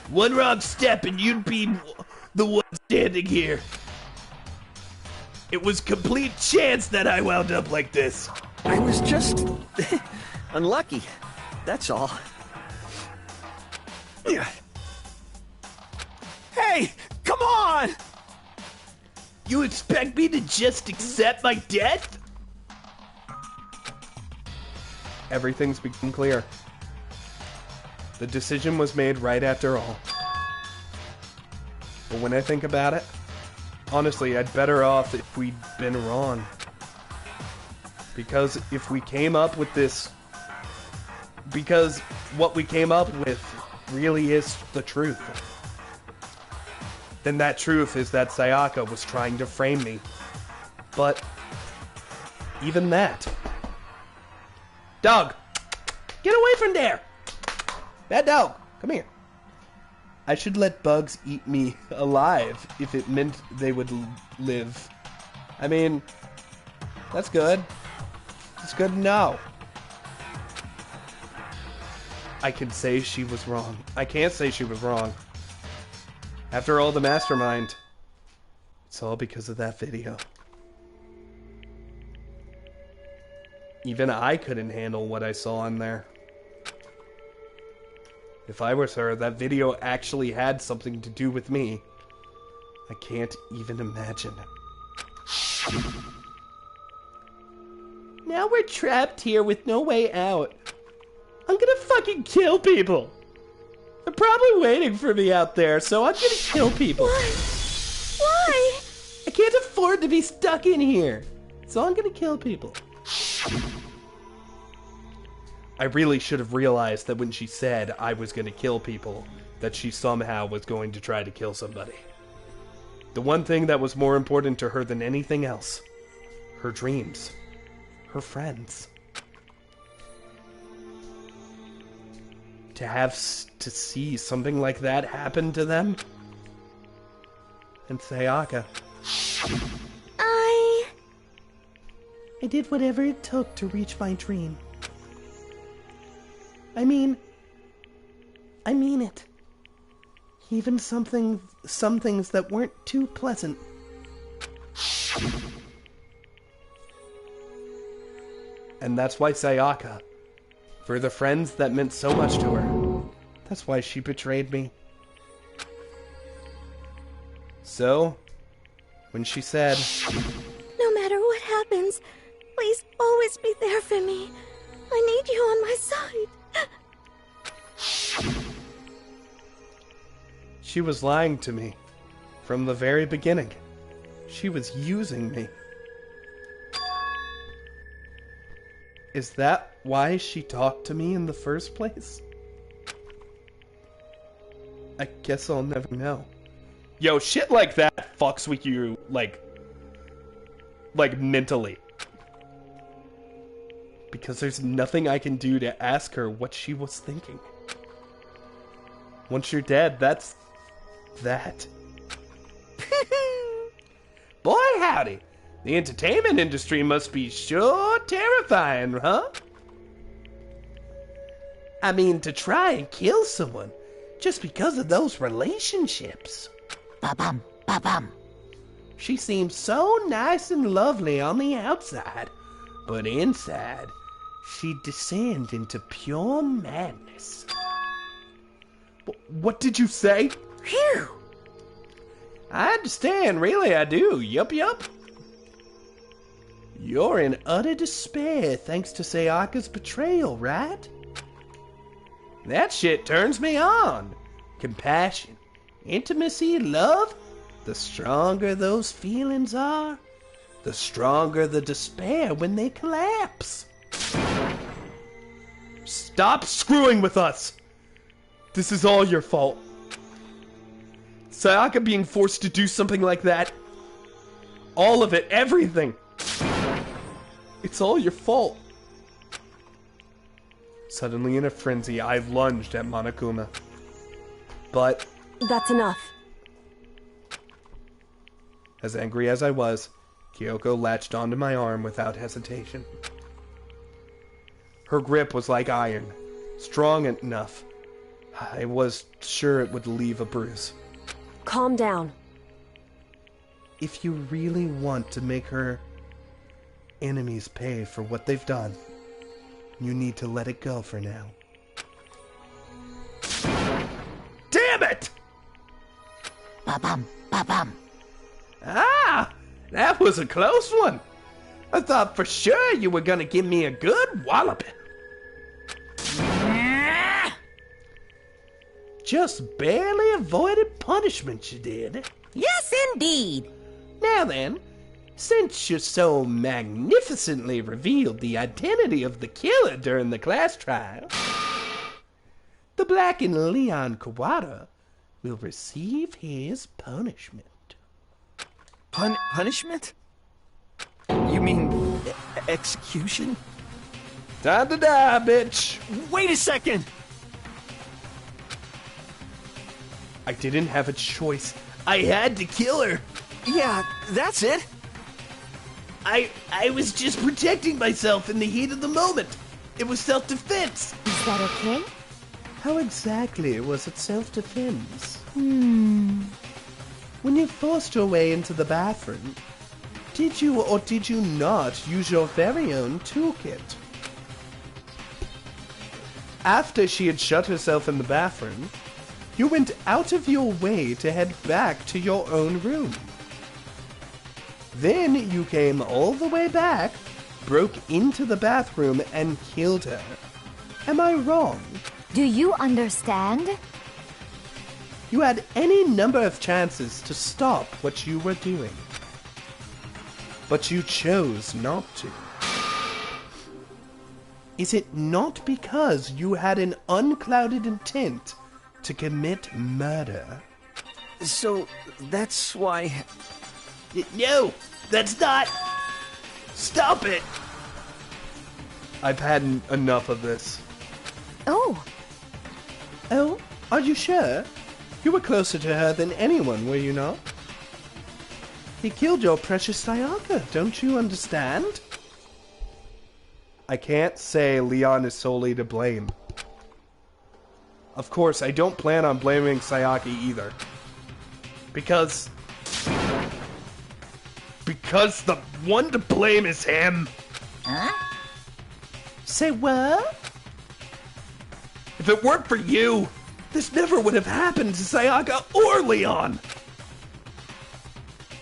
One wrong step and you'd be the one standing here. It was complete chance that I wound up like this. I was just... unlucky. That's all. Hey! Come on! You expect me to just accept my death? Everything's become clear. The decision was made right after all. But when I think about it, honestly, I'd better off if we'd been wrong. Because if we came up with this... Because what we came up with really is the truth. Then that truth is that Sayaka was trying to frame me. But... even that... Dog, get away from there. Bad dog, come here. I should let bugs eat me alive if it meant they would live. I mean, that's good. It's good to know. I can say she was wrong. I can't say she was wrong. After all, the mastermind. It's all because of that video. Even I couldn't handle what I saw in there. If I was her, that video actually had something to do with me. I can't even imagine. Now we're trapped here with no way out. I'm gonna fucking kill people. They're probably waiting for me out there, so I'm gonna kill people. Why? I can't afford to be stuck in here, so I'm gonna kill people. I really should have realized that when she said I was going to kill people, that she somehow was going to try to kill somebody. The one thing that was more important to her than anything else, her dreams, her friends. To see something like that happen to them? And Sayaka. I did whatever it took to reach my dream. I mean it. Even some things that weren't too pleasant. And that's why Sayaka, for the friends that meant so much to her, that's why she betrayed me. So, when she said, No matter what happens, please always be there for me. I need you on my side. she was lying to me from the very beginning. She was using me. Is that why she talked to me in the first place? I guess I'll never know. Yo, shit like that fucks with you, like mentally. Because there's nothing I can do to ask her what she was thinking. Once you're dead, that's that. Boy, howdy. The entertainment industry must be sure terrifying, huh? I mean, to try and kill someone just because of those relationships. Ba-bum, ba-bum. She seems so nice and lovely on the outside, but inside, she'd descend into pure madness. What did you say? Phew! I understand, really I do. Yup. You're in utter despair thanks to Sayaka's betrayal, right? That shit turns me on. Compassion, intimacy, love. The stronger those feelings are, the stronger the despair when they collapse. Stop screwing with us! This is all your fault. Sayaka being forced to do something like that. All of it, everything. It's all your fault. Suddenly in a frenzy, I lunged at Monokuma. But... That's enough. As angry as I was, Kyoko latched onto my arm without hesitation. Her grip was like iron, strong enough. I was sure it would leave a bruise. Calm down. If you really want to make her enemies pay for what they've done, you need to let it go for now. Damn it! Ba-bum, ba-bum. Ah, that was a close one. I thought for sure you were gonna give me a good walloping. Just barely avoided punishment, you did. Yes, indeed. Now then, since you so magnificently revealed the identity of the killer during the class trial, the blackened Leon Kawada will receive his punishment. Punishment? You mean execution? Time to die, bitch. Wait a second! I didn't have a choice. I had to kill her. Yeah, that's it. I was just protecting myself in the heat of the moment. It was self-defense. Is that okay? How exactly was it self-defense? When you forced your way into the bathroom, did you or did you not use your very own toolkit? after she had shut herself in the bathroom, you went out of your way to head back to your own room. Then you came all the way back, broke into the bathroom, and killed her. Am I wrong? Do you understand? You had any number of chances to stop what you were doing. But you chose not to. Is it not because you had an unclouded intent to commit murder? So, that's why... No, that's not... Stop it! I've had enough of this. Oh. Oh, are you sure? You were closer to her than anyone, were you not? He killed your precious Sayaka, don't you understand? I can't say Leon is solely to blame. Of course, I don't plan on blaming Sayaka either. Because the one to blame is him. Huh? Say what? If it weren't for you, this never would have happened to Sayaka or Leon.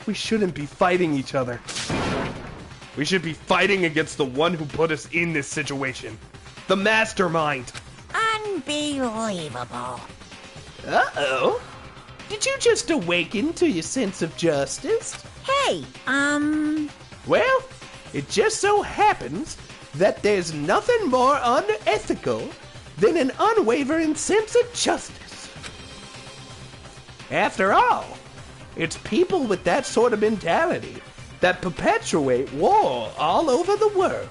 We shouldn't be fighting each other. We should be fighting against the one who put us in this situation. The mastermind. Unbelievable. Uh-oh. Did you just awaken to your sense of justice? Hey, Well, it just so happens that there's nothing more unethical than an unwavering sense of justice. After all, it's people with that sort of mentality that perpetuate war all over the world.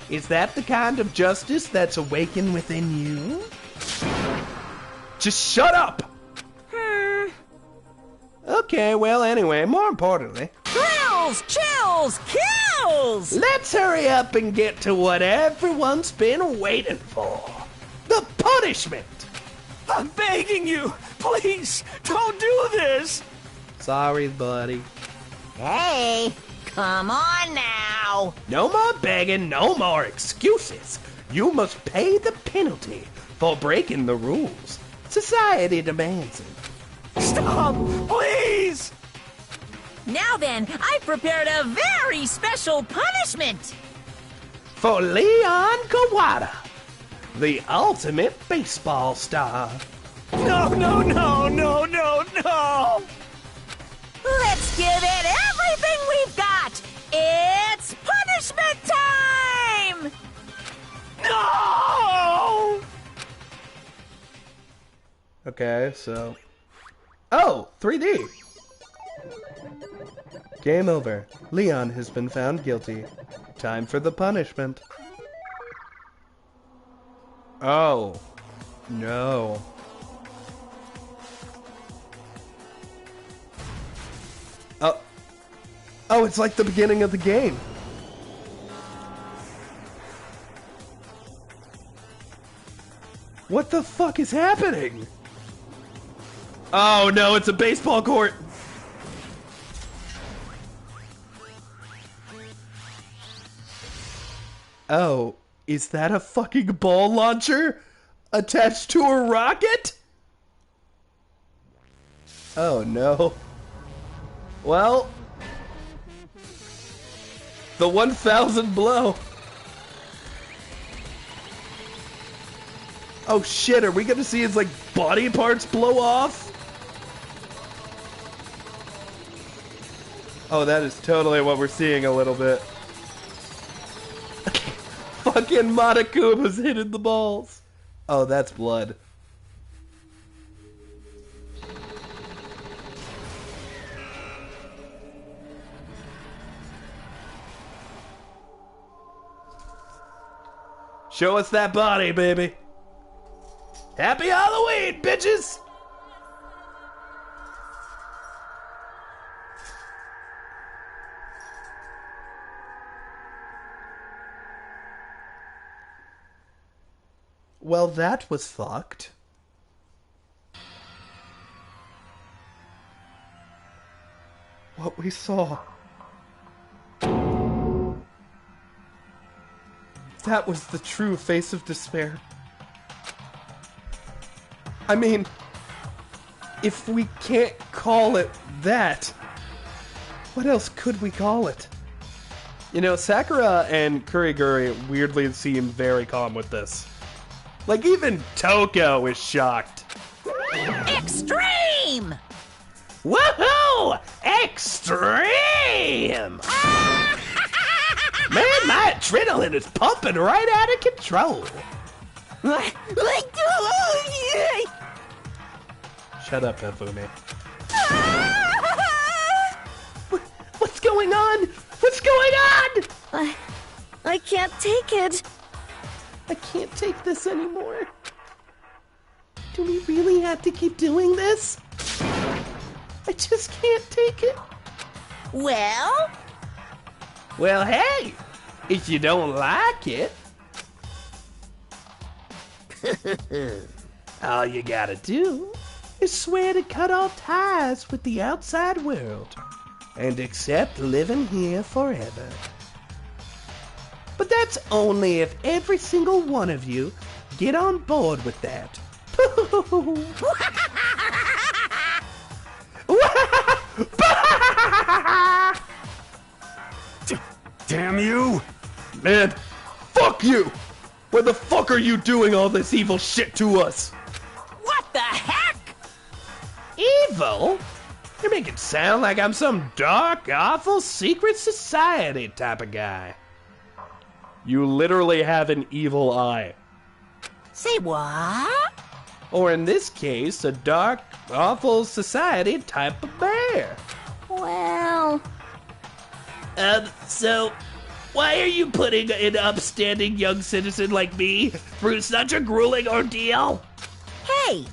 Is that the kind of justice that's awakened within you? Just shut up! Okay, well, anyway, more importantly... Thrills, chills, kills! Let's hurry up and get to what everyone's been waiting for. The punishment! I'm begging you! Please, don't do this! Sorry, buddy. Hey, come on now! No more begging, no more excuses. You must pay the penalty for breaking the rules. Society demands it. Stop! Please! Now then, I've prepared a very special punishment! For Leon Kawada, the ultimate baseball star. No, no, no, no, no, no! Let's give it everything we've got! It's punishment time! No! Okay, so... Oh! 3D! Game over. Leon has been found guilty. Time for the punishment. Oh. No. Oh, it's like the beginning of the game. What the fuck is happening? Oh no, it's a baseball court! Oh, is that a fucking ball launcher? Attached to a rocket? Oh no. Well... the 1000 blow. Oh shit, are we gonna see his, like, body parts blow off? Oh, that is totally what we're seeing a little bit. Fucking Montecuba's hitting the balls. Oh, that's blood. Show us that body, baby. Happy Halloween, bitches! Well, that was fucked. What we saw. if that was the true face of despair. I mean, if we can't call it that, what else could we call it? You know, Sakura and Kuriguri weirdly seem very calm with this. Like, even Toko is shocked. Extreme! Woohoo! Extreme! Man, my adrenaline is pumping right out of control. Shut up, Hifumi. What's going on? What's going on? I can't take it. I can't take this anymore. Do we really have to keep doing this? I just can't take it. Well, hey, if you don't like it, all you gotta do is swear to cut off ties with the outside world and accept living here forever. But that's only if every single one of you get on board with that. Damn you! Man, fuck you! Where the fuck are you doing all this evil shit to us? what the heck? Evil? You make it sound like I'm some dark, awful secret society type of guy. You literally have an evil eye. Say what? Or in this case, a dark, awful society type of bear. Well... So, why are you putting an upstanding young citizen like me through such a grueling ordeal? Hey,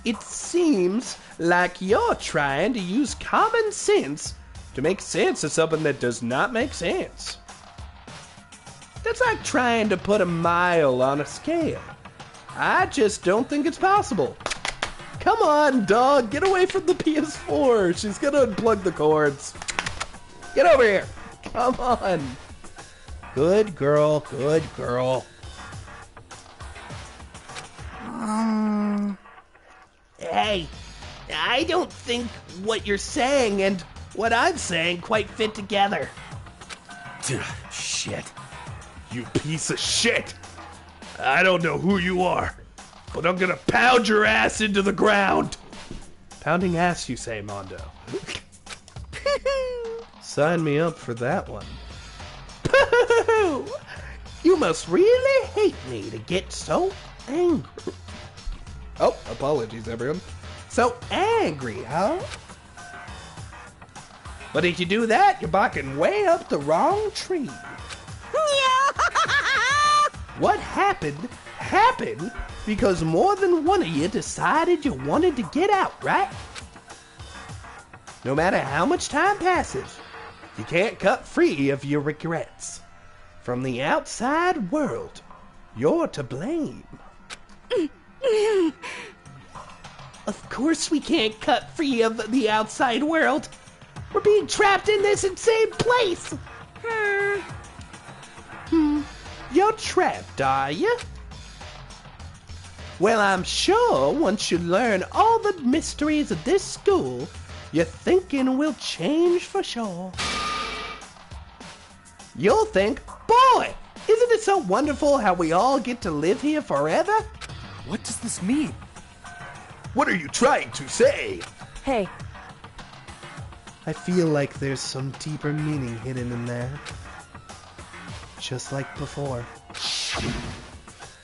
It seems like you're trying to use common sense to make sense of something that does not make sense. That's like trying to put a mile on a scale. I just don't think it's possible. Come on, dog, get away from the PS4. She's gonna unplug the cords. Get over here. Come on. Good girl, good girl. Hey, I don't think what you're saying and what I'm saying quite fit together. Shit. You piece of shit. I don't know who you are, but I'm gonna pound your ass into the ground. Pounding ass, you say, Mondo. Sign me up for that one. You must really hate me to get so angry. Oh, apologies, everyone. So angry, huh? But if you do that, you're barking way up the wrong tree. What happened because more than one of you decided you wanted to get out, right? No matter how much time passes, you can't cut free of your regrets. From the outside world, you're to blame. Of course we can't cut free of the outside world. We're being trapped in this insane place. You're trapped, are you? Well, I'm sure once you learn all the mysteries of this school, your thinking will change for sure. You'll think, boy, isn't it so wonderful how we all get to live here forever? What does this mean? What are you trying to say? Hey, I feel like there's some deeper meaning hidden in there. Just like before.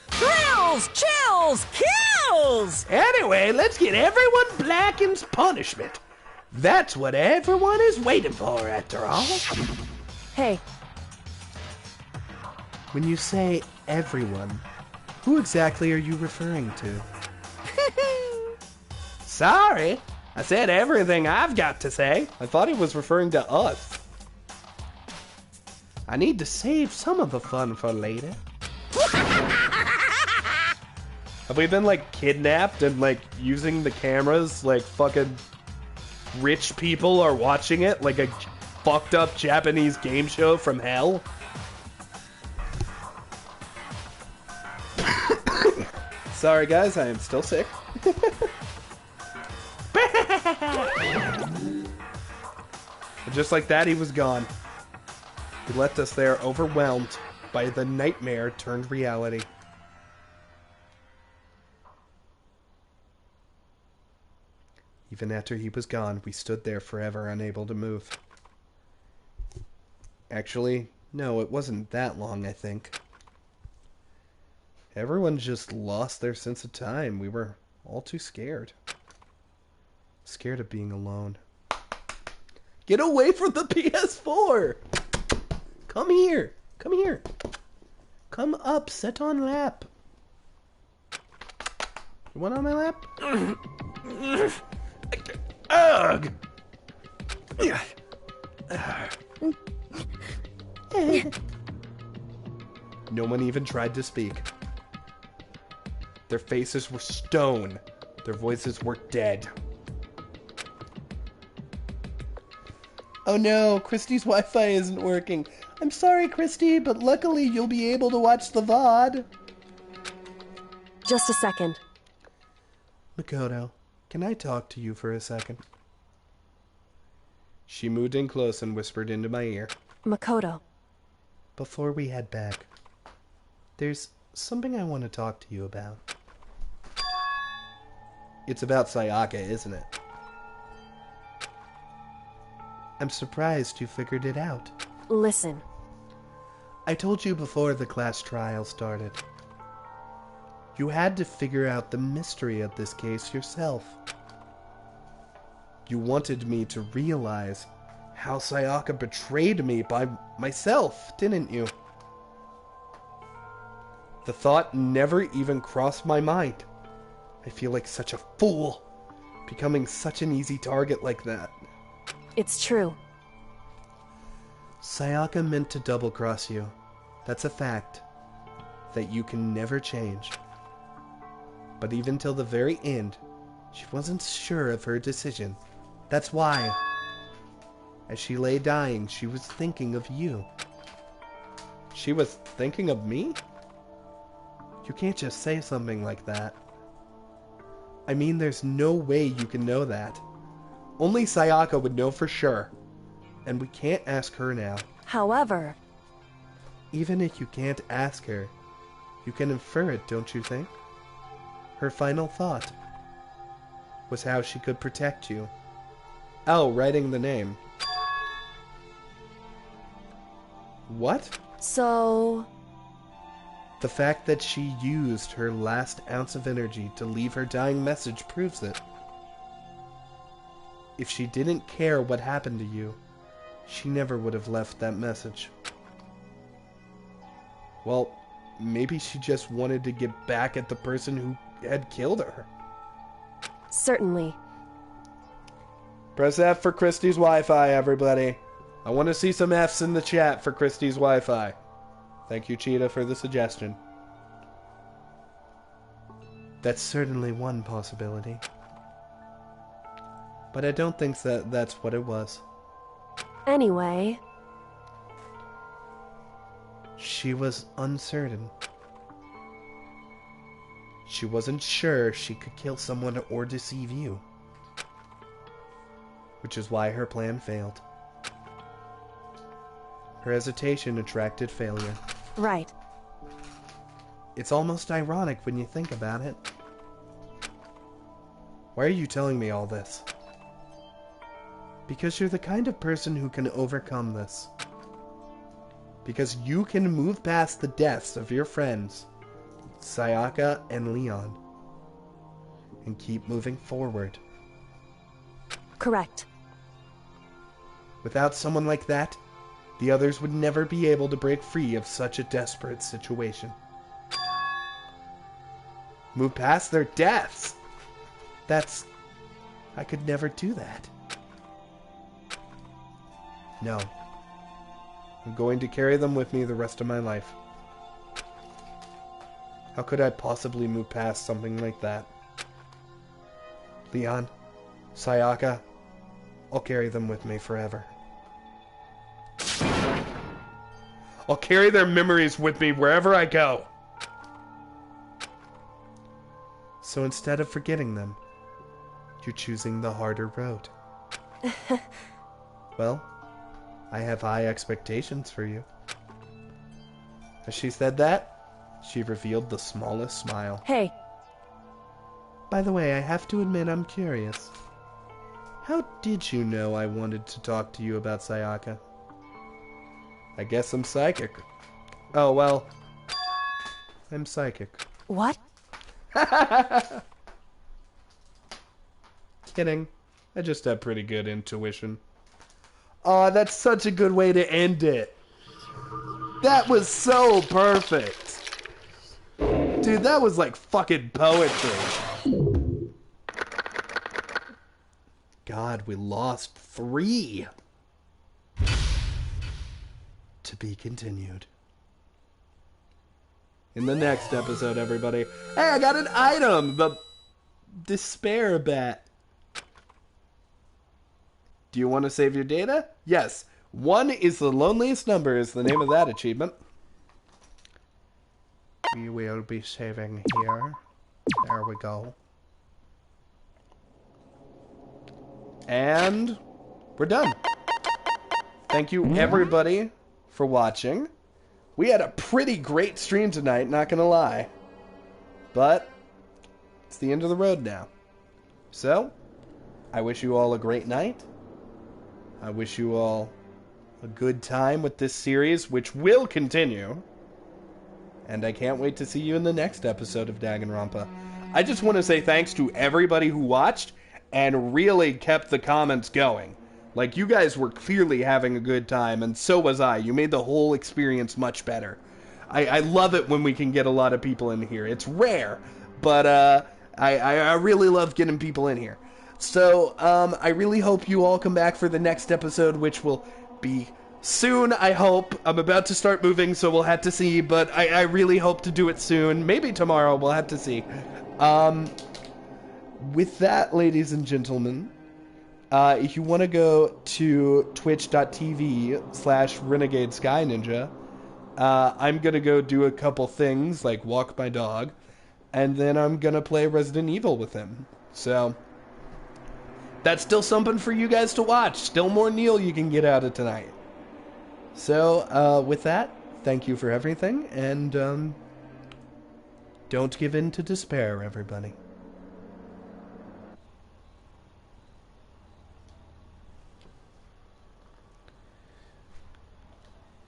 Thrills, chills, kills! Anyway, let's get everyone Blacken's punishment. That's what everyone is waiting for, after all. hey, When you say everyone, who exactly are you referring to? Sorry, I said everything I've got to say. I thought he was referring to us. I need to save some of the fun for later. Have we been, like, kidnapped and, like, using the cameras like fucking rich people are watching it like a fucked up Japanese game show from hell? Sorry guys, I am still sick. Just like that, he was gone. He left us there overwhelmed by the nightmare turned reality. Even after he was gone, we stood there forever, unable to move. Actually, no, it wasn't that long, I think. Everyone just lost their sense of time. We were all too scared. Scared of being alone. Get away from the PS4! Come here! Come here! Come up, sit on lap. You want on my lap? Ugh! No one even tried to speak. Their faces were stone. Their voices were dead. Oh no, Christy's Wi-Fi isn't working. I'm sorry, Christy, but luckily you'll be able to watch the VOD. Just a second. Makoto, can I talk to you for a second? She moved in close and whispered into my ear. Makoto. Before we head back, there's something I want to talk to you about. It's about Sayaka, isn't it? I'm surprised you figured it out. Listen. I told you before the class trial started. You had to figure out the mystery of this case yourself. You wanted me to realize how Sayaka betrayed me by myself, didn't you? The thought never even crossed my mind. I feel like such a fool, becoming such an easy target like that. It's true. Sayaka meant to double-cross you. That's a fact that you can never change. But even till the very end, she wasn't sure of her decision. That's why, as she lay dying, she was thinking of you. She was thinking of me? You can't just say something like that. I mean, there's no way you can know that. Only Sayaka would know for sure. And we can't ask her now. However... Even if you can't ask her, you can infer it, don't you think? Her final thought was how she could protect you. Oh, writing the name. What? So... The fact that she used her last ounce of energy to leave her dying message proves it. If she didn't care what happened to you, she never would have left that message. Well, maybe she just wanted to get back at the person who had killed her. Certainly. Press F for Christy's Wi-Fi, everybody. I want to see some Fs in the chat for Christy's Wi-Fi. Thank you, Cheetah, for the suggestion. That's certainly one possibility. But I don't think that's what it was. Anyway... She was uncertain. She wasn't sure she could kill someone or deceive you. Which is why her plan failed. Her hesitation attracted failure. Right. It's almost ironic when you think about it. Why are you telling me all this? Because you're the kind of person who can overcome this. Because you can move past the deaths of your friends, Sayaka and Leon, and keep moving forward. Correct. Without someone like that, the others would never be able to break free of such a desperate situation. Move past their deaths! I could never do that. No. I'm going to carry them with me the rest of my life. How could I possibly move past something like that? Leon, Sayaka, I'll carry them with me forever. I'll carry their memories with me wherever I go. So instead of forgetting them, you're choosing the harder road. Well, I have high expectations for you. As she said that, she revealed the smallest smile. Hey. By the way, I have to admit I'm curious. How did you know I wanted to talk to you about Sayaka? I guess I'm psychic. Oh, well, I'm psychic. What? Kidding. I just have pretty good intuition. Aw, that's such a good way to end it. That was so perfect. Dude, that was like fucking poetry. God, we lost 3. To be continued. In the next episode, everybody. Hey, I got an item! The despair bat. Do you want to save your data? Yes. 1 is the loneliest number is the name of that achievement. We will be saving here. There we go. And we're done. Thank you, everybody, for watching. We had a pretty great stream tonight, not gonna lie. But it's the end of the road now. So, I wish you all a great night. I wish you all a good time with this series, which will continue. And I can't wait to see you in the next episode of Danganronpa. I just want to say thanks to everybody who watched and really kept the comments going. Like, you guys were clearly having a good time, and so was I. You made the whole experience much better. I love it when we can get a lot of people in here. It's rare, but I really love getting people in here. So, I really hope you all come back for the next episode, which will be soon, I hope. I'm about to start moving, so we'll have to see, but I really hope to do it soon. Maybe tomorrow, we'll have to see. With that, ladies and gentlemen, if you want to go to twitch.tv/Renegade Sky Ninja, I'm going to go do a couple things, like walk my dog, and then I'm going to play Resident Evil with him. So, that's still something for you guys to watch. Still more Kneale you can get out of tonight. So, with that, thank you for everything, and don't give in to despair, everybody.